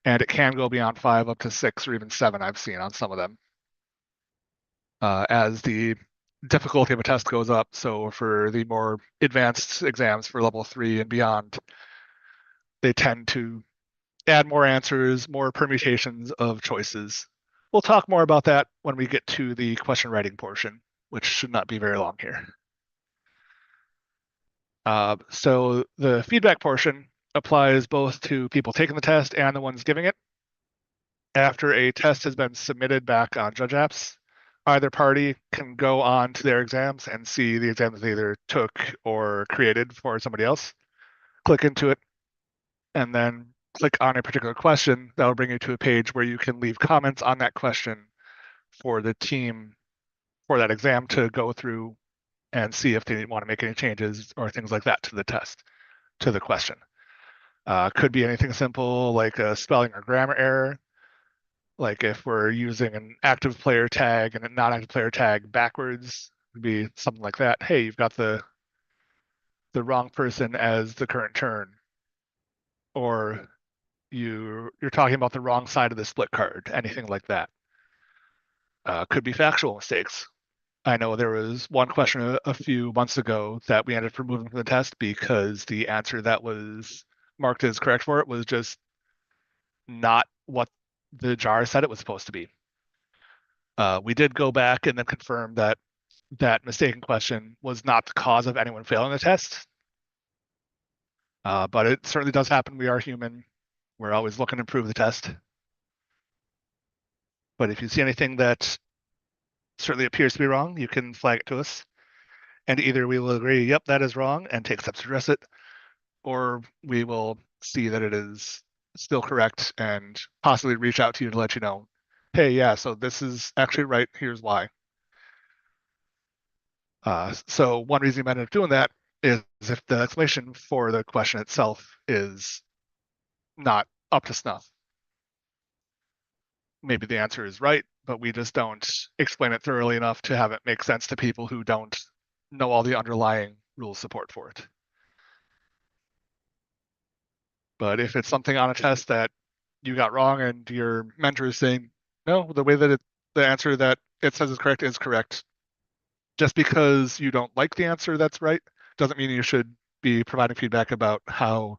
And it can go beyond 5 up to 6 or even 7 I've seen on some of them. As the difficulty of a test goes up, so for the more advanced exams for level 3 and beyond, they tend to add more answers, more permutations of choices. We'll talk more about that when we get to the question writing portion, which should not be very long here. So the feedback portion applies both to people taking the test and the ones giving it. After a test has been submitted back on Judge Apps, either party can go on to their exams and see the exam that they either took or created for somebody else. Click into it, and then click on a particular question. That'll bring you to a page where you can leave comments on that question for the team for that exam to go through and see if they want to make any changes or things like that to the test, to the question. Could be anything simple like a spelling or grammar error. Like if we're using an active player tag and a non-active player tag backwards, would be something like that. Hey, you've got the wrong person as the current turn. Or you're talking about the wrong side of the split card, anything like that. Could be factual mistakes. I know there was one question a few months ago that we ended up removing from the test because the answer that was marked as correct for it was just not what the jar said it was supposed to be. We did go back and then confirm that that mistaken question was not the cause of anyone failing the test. But it certainly does happen. We are human. We're always looking to improve the test. But if you see anything that certainly appears to be wrong, you can flag it to us. And either we will agree, yep, that is wrong, and take steps to address it, or we will see that it is still correct and possibly reach out to you to let you know, hey, yeah, so this is actually right, here's why. So one reason you might end up doing that is if the explanation for the question itself is not up to snuff. Maybe the answer is right, but we just don't explain it thoroughly enough to have it make sense to people who don't know all the underlying rule support for it. But if it's something on a test that you got wrong and your mentor is saying, no, the way that the answer that it says is correct, just because you don't like the answer that's right, doesn't mean you should be providing feedback about how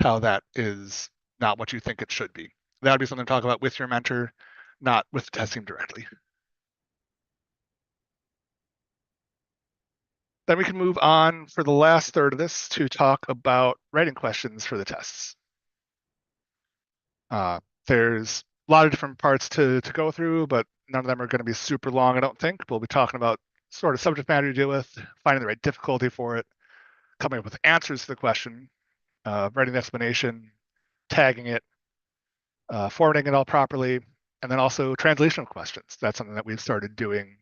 that is not what you think it should be. That would be something to talk about with your mentor, not with the test team directly. Then we can move on for the last third of this to talk about writing questions for the tests. There's a lot of different parts to go through, but none of them are going to be super long, I don't think. We'll be talking about sort of subject matter to deal with, finding the right difficulty for it, coming up with answers to the question, writing the explanation, tagging it, formatting it all properly, and then also translation of questions. That's something that we've started doing,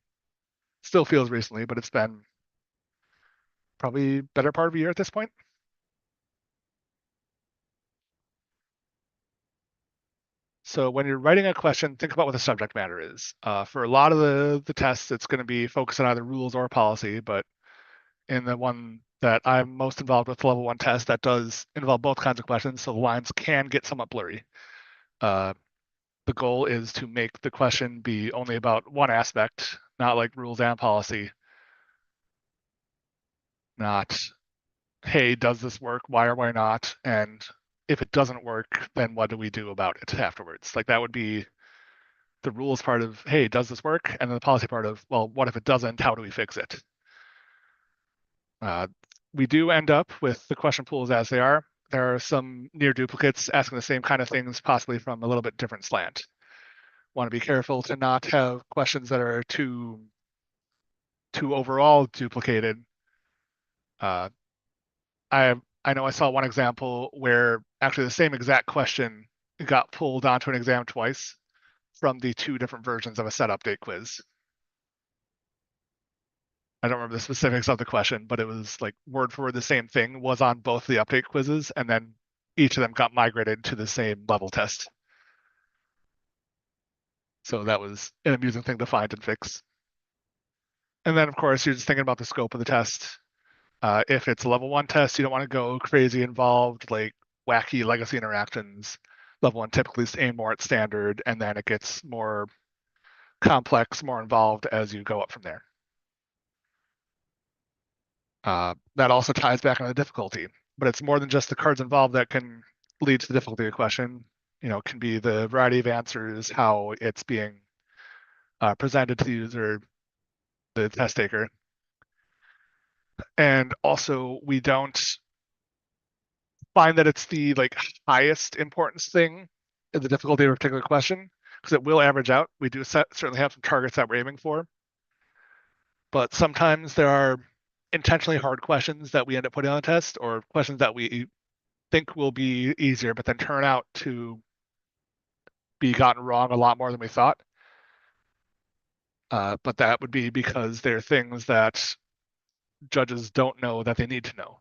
still feels recently, but it's been probably better part of a year at this point. So when you're writing a question, think about what the subject matter is. For a lot of the tests, it's going to be focused on either rules or policy, but in the one that I'm most involved with, the level 1 test, that does involve both kinds of questions, so the lines can get somewhat blurry. The goal is to make the question be only about one aspect, not like rules and policy. Not, hey, does this work? Why or why not? And if it doesn't work, then what do we do about it afterwards? Like that would be the rules part of, hey, does this work? And then the policy part of, well, what if it doesn't? How do we fix it? We do end up with the question pools as they are. There are some near duplicates asking the same kind of things, possibly from a little bit different slant. Want to be careful to not have questions that are too overall duplicated. I know I saw one example where actually the same exact question got pulled onto an exam twice from the 2 different versions of a set update quiz. I don't remember the specifics of the question, but it was like word for word the same thing was on both the update quizzes, and then each of them got migrated to the same level test. So that was an amusing thing to find and fix. And then, of course, you're just thinking about the scope of the test. If it's a level 1 test, you don't want to go crazy involved, like wacky legacy interactions. Level 1 typically aim more at standard, and then it gets more complex, more involved as you go up from there. That also ties back on the difficulty, but it's more than just the cards involved that can lead to the difficulty of the question. You know, it can be the variety of answers, how it's being presented to the user, the test taker. And also, we don't find that it's the like highest importance thing in the difficulty of a particular question, because it will average out. We do certainly have some targets that we're aiming for, but sometimes there are intentionally hard questions that we end up putting on the test, or questions that we think will be easier, but then turn out to be gotten wrong a lot more than we thought. But that would be because they're things that judges don't know that they need to know.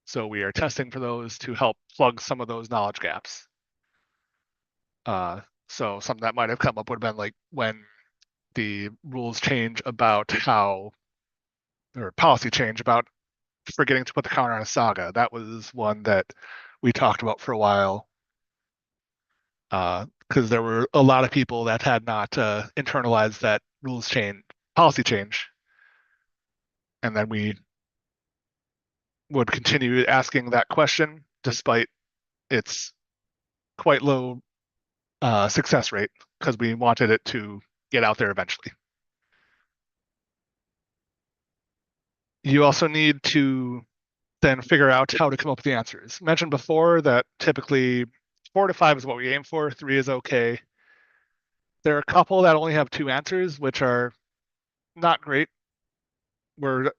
So we are testing for those to help plug some of those knowledge gaps. So something that might have come up would have been like when the rules change about how, or policy change about forgetting to put the counter on a saga. That was one that we talked about for a while. Because there were a lot of people that had not internalized that rules change, policy change. And then we would continue asking that question despite its quite low success rate, because we wanted it to get out there eventually. You also need to then figure out how to come up with the answers. Mentioned before that typically 4 to 5 is what we aim for, 3 is okay. There are a couple that only have 2 answers, which are not great. We're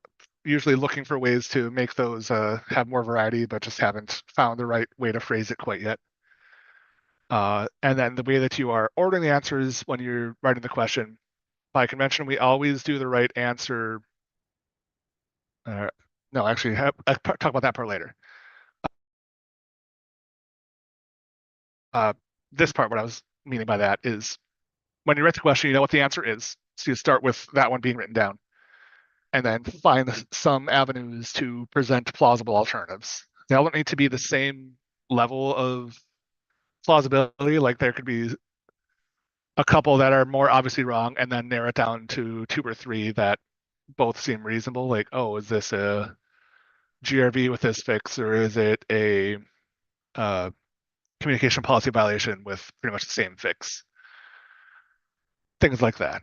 usually looking for ways to make those have more variety, but just haven't found the right way to phrase it quite yet. And then the way that you are ordering the answers when you're writing the question, by convention, we always do the right answer. No, actually, I'll talk about that part later. This part, what I was meaning by that is when you write the question, you know what the answer is. So you start with that one being written down and then find some avenues to present plausible alternatives. They all don't need to be the same level of plausibility. Like there could be a couple that are more obviously wrong and then narrow it down to 2 or 3 that both seem reasonable. Like, oh, is this a GRV with this fix or is it a communication policy violation with pretty much the same fix? Things like that.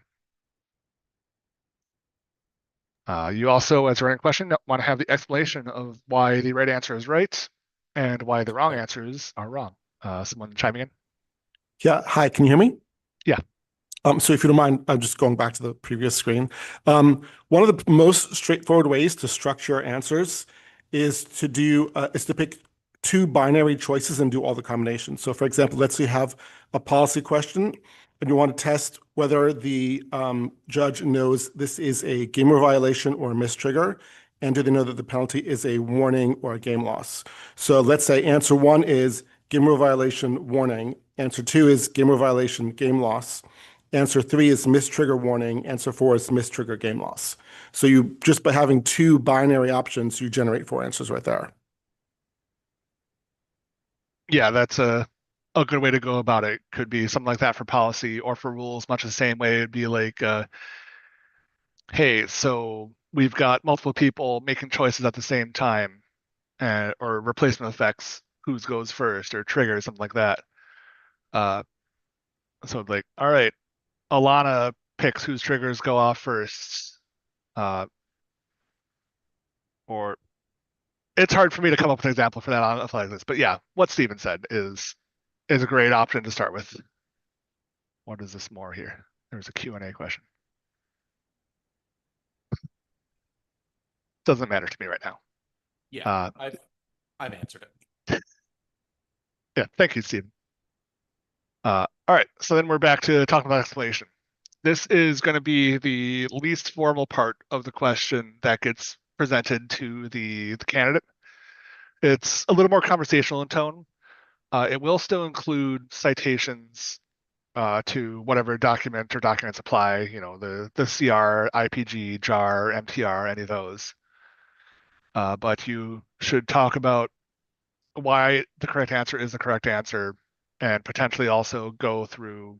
You also, as a writing question, want to have the explanation of why the right answer is right and why the wrong answers are wrong. Someone chiming in? Yeah, hi, can you hear me? Yeah. So if you don't mind, I'm just going back to the previous screen. One of the most straightforward ways to structure answers is to pick 2 binary choices and do all the combinations. So for example, let's say you have a policy question and you want to test whether the judge knows this is a game rule violation or a mistrigger, and do they know that the penalty is a warning or a game loss. So let's say answer 1 is game rule violation warning. Answer 2 is game rule violation game loss. Answer 3 is mistrigger warning. Answer 4 is mistrigger game loss. So you just by having 2 binary options, you generate 4 answers right there. Yeah, that's a good way to go about it. Could be something like that for policy or for rules, much the same way. It'd be like, hey, so we've got multiple people making choices at the same time, or replacement effects, whose goes first, or trigger, something like that. So like, all right, Alana picks whose triggers go off first. Or it's hard for me to come up with an example for that on a like this, but yeah, what Steven said is a great option to start with. What is this more here? There's a Q&A question. Doesn't matter to me right now. Yeah, I've answered it. Yeah, thank you, Steven. All right, so then we're back to talking about explanation. This is going to be the least formal part of the question that gets presented to the candidate. It's a little more conversational in tone. It will still include citations to whatever document or documents apply, you know, the CR, IPG, JAR, MTR, any of those. But you should talk about why the correct answer is the correct answer and potentially also go through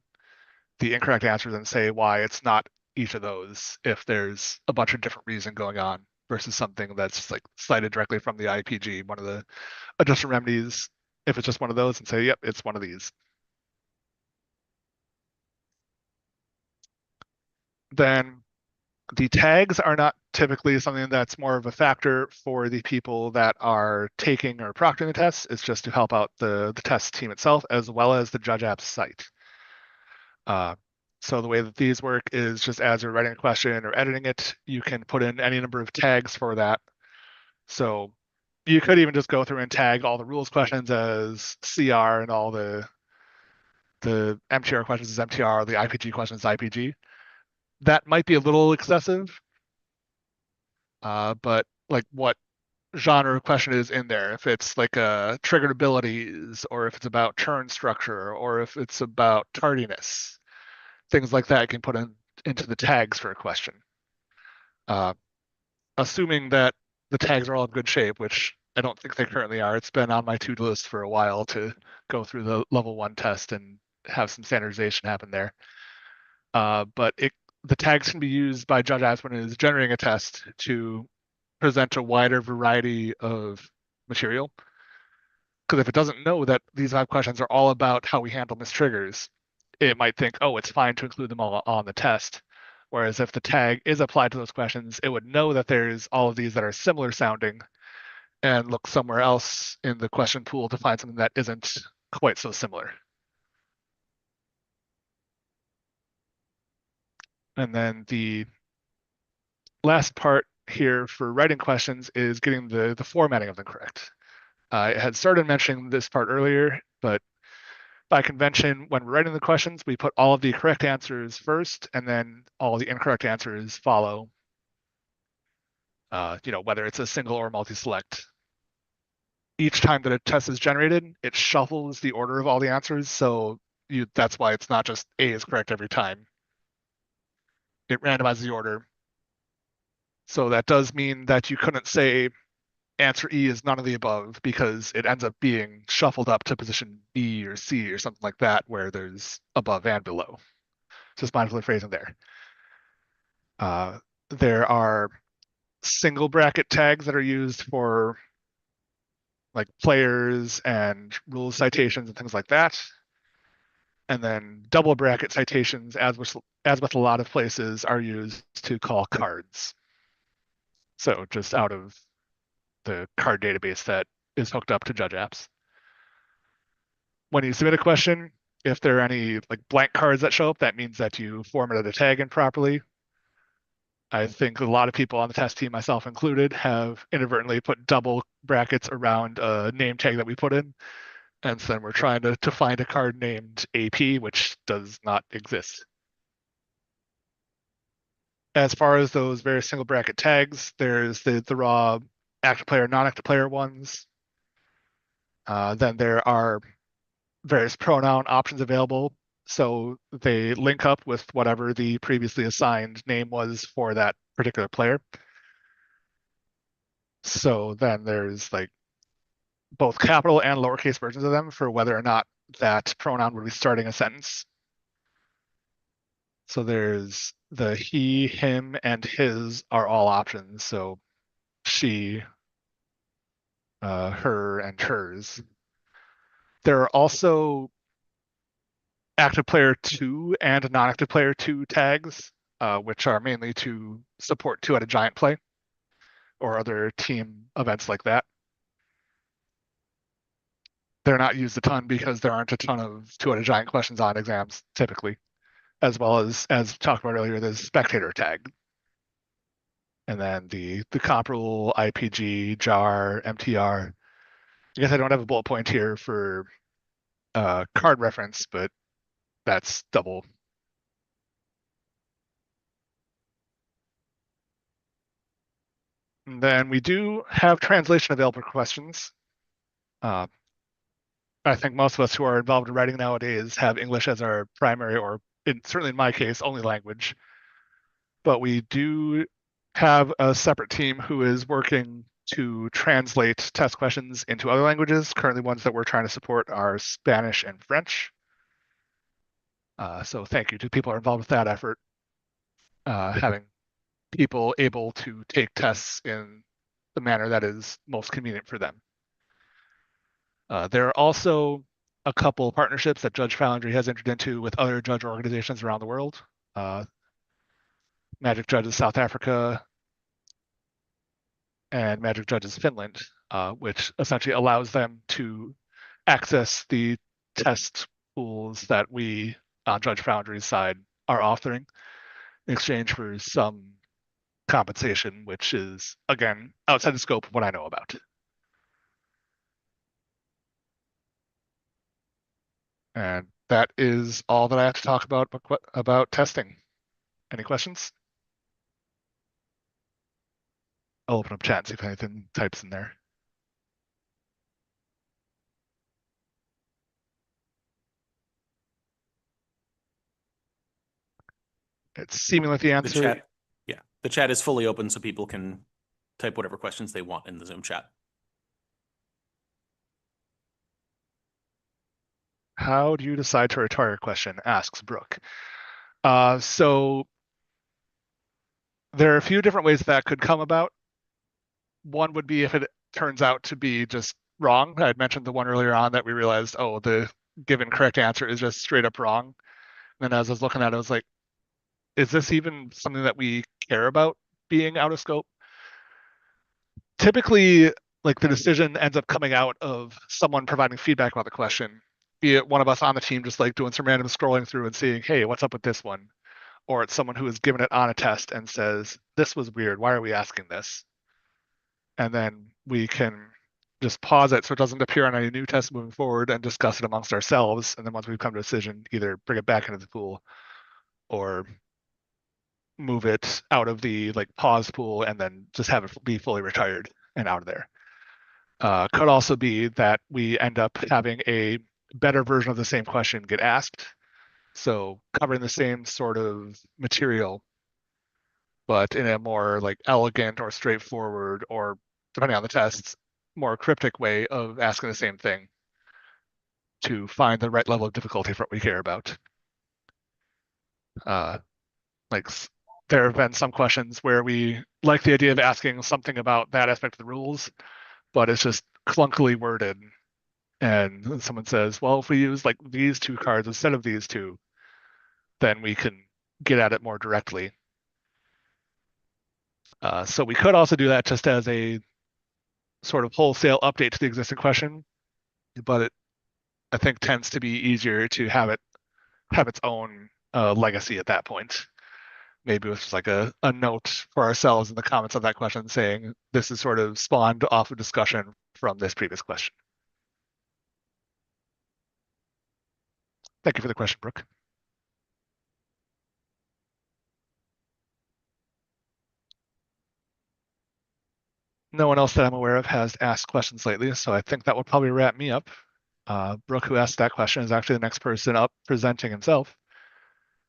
the incorrect answers and say why it's not each of those if there's a bunch of different reason going on versus something that's like cited directly from the IPG, one of the adjustment remedies, if it's just one of those, and say, yep, it's one of these. Then the tags are not typically something that's more of a factor for the people that are taking or proctoring the tests. It's just to help out the test team itself as well as the judge app's site. So the way that these work is just as you're writing a question or editing it, you can put in any number of tags for that. So you could even just go through and tag all the rules questions as CR and all the MTR questions as MTR, the IPG questions as IPG. That might be a little excessive, but like what genre question is in there? If it's like triggered abilities, or if it's about turn structure, or if it's about tardiness, things like that you can put into the tags for a question. Assuming that the tags are all in good shape, which I don't think they currently are. It's been on my to-do list for a while to go through the level 1 test and have some standardization happen there. But the tags can be used by judge apps when it is generating a test to present a wider variety of material. Because if it doesn't know that these 5 questions are all about how we handle mistriggers, it might think, oh, it's fine to include them all on the test. Whereas if the tag is applied to those questions, it would know that there's all of these that are similar sounding and look somewhere else in the question pool to find something that isn't quite so similar. And then the last part here for writing questions is getting the formatting of them correct. I had started mentioning this part earlier, but by convention, when we're writing the questions, we put all of the correct answers first, and then all the incorrect answers follow. Whether it's a single or multi-select. Each time that a test is generated, it shuffles the order of all the answers, so that's why it's not just A is correct every time. It randomizes the order. So that does mean that you couldn't say answer E is none of the above because it ends up being shuffled up to position B or C or something like that where there's above and below. Just mindful of phrasing there. There are single bracket tags that are used for like players and rules citations and things like that. And then double bracket citations, as with a lot of places, are used to call cards. So just out of the card database that is hooked up to Judge Apps. When you submit a question, if there are any like blank cards that show up, that means that you formatted a tag improperly. I think a lot of people on the test team, myself included, have inadvertently put double brackets around a name tag that we put in. And so then we're trying to find a card named AP, which does not exist. As far as those various single bracket tags, there's the raw active player, non-active player ones. Then there are various pronoun options available. So they link up with whatever the previously assigned name was for that particular player. So then there's like both capital and lowercase versions of them for whether or not that pronoun would be starting a sentence. So there's the he, him, and his are all options. So she, her, and hers. There are also active player 2 and non-active player 2 tags, which are mainly to support two-headed giant play or other team events like that. They're not used a ton because there aren't a ton of two-headed giant questions on exams typically, as well as talked about earlier, there's spectator tag. And then the comp rule, IPG, JAR, MTR. I guess I don't have a bullet point here for card reference, but that's double. And then we do have translation available for questions. I think most of us who are involved in writing nowadays have English as our primary, or certainly in my case, only language. But we do have a separate team who is working to translate test questions into other languages. Currently, ones that we're trying to support are Spanish and French. So thank you to people who are involved with that effort, having people able to take tests in the manner that is most convenient for them. There are also a couple partnerships that Judge Foundry has entered into with other judge organizations around the world. Magic Judges South Africa and Magic Judges Finland, which essentially allows them to access the test pools that we on Judge Foundry's side are offering in exchange for some compensation, which is, again, outside the scope of what I know about. And that is all that I have to talk about testing. Any questions? I'll open up chat and see if anything types in there. It's seeming like the answer. The chat is fully open so people can type whatever questions they want in the Zoom chat. How do you decide to retire a question? Asks Brooke. So there are a few different ways that could come about. One would be if it turns out to be just wrong. I had mentioned the one earlier on that we realized, oh, the given correct answer is just straight up wrong. And then as I was looking at it, I was like, is this even something that we care about being out of scope? Typically, like the decision ends up coming out of someone providing feedback about the question, be it one of us on the team just like doing some random scrolling through and seeing, hey, what's up with this one? Or it's someone who has given it on a test and says, this was weird. Why are we asking this? And then we can just pause it so it doesn't appear on any new test moving forward and discuss it amongst ourselves. And then once we've come to a decision, either bring it back into the pool or move it out of the like pause pool and then just have it be fully retired and out of there. Could also be that we end up having a better version of the same question get asked. So covering the same sort of material, but in a more like elegant or straightforward, or depending on the tests, more cryptic way of asking the same thing to find the right level of difficulty for what we care about. Like there have been some questions where we like the idea of asking something about that aspect of the rules, but it's just clunkily worded. And someone says, well, if we use like these two cards instead of these two, then we can get at it more directly. So we could also do that just as a sort of wholesale update to the existing question, but it, I think, tends to be easier to have it have its own legacy at that point. Maybe with just like a note for ourselves in the comments of that question saying this is sort of spawned off of discussion from this previous question. Thank you for the question, Brooke. No one else that I'm aware of has asked questions lately, so I think that will probably wrap me up. Brooke, who asked that question, is actually the next person up presenting himself.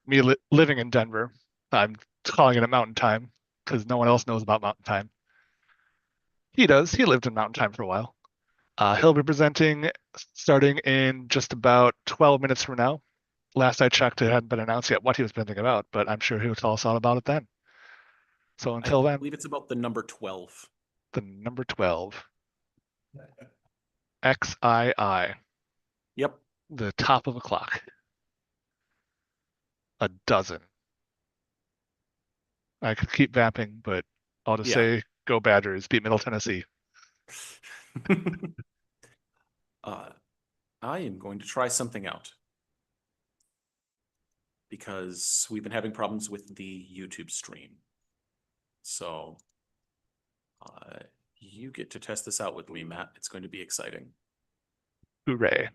Me living in Denver, I'm calling it a mountain time because no one else knows about mountain time. He does. He lived in mountain time for a while. He'll be presenting starting in just about 12 minutes from now. Last I checked, it hadn't been announced yet what he was presenting about, but I'm sure he'll tell us all about it then. So until then, I believe it's about the number 12. the number 12. XII. Yep. The top of a clock. A dozen. I could keep vamping, but I'll just say go Badgers, beat Middle Tennessee. I am going to try something out because we've been having problems with the YouTube stream. So you get to test this out with me, Matt. It's going to be exciting. Hooray.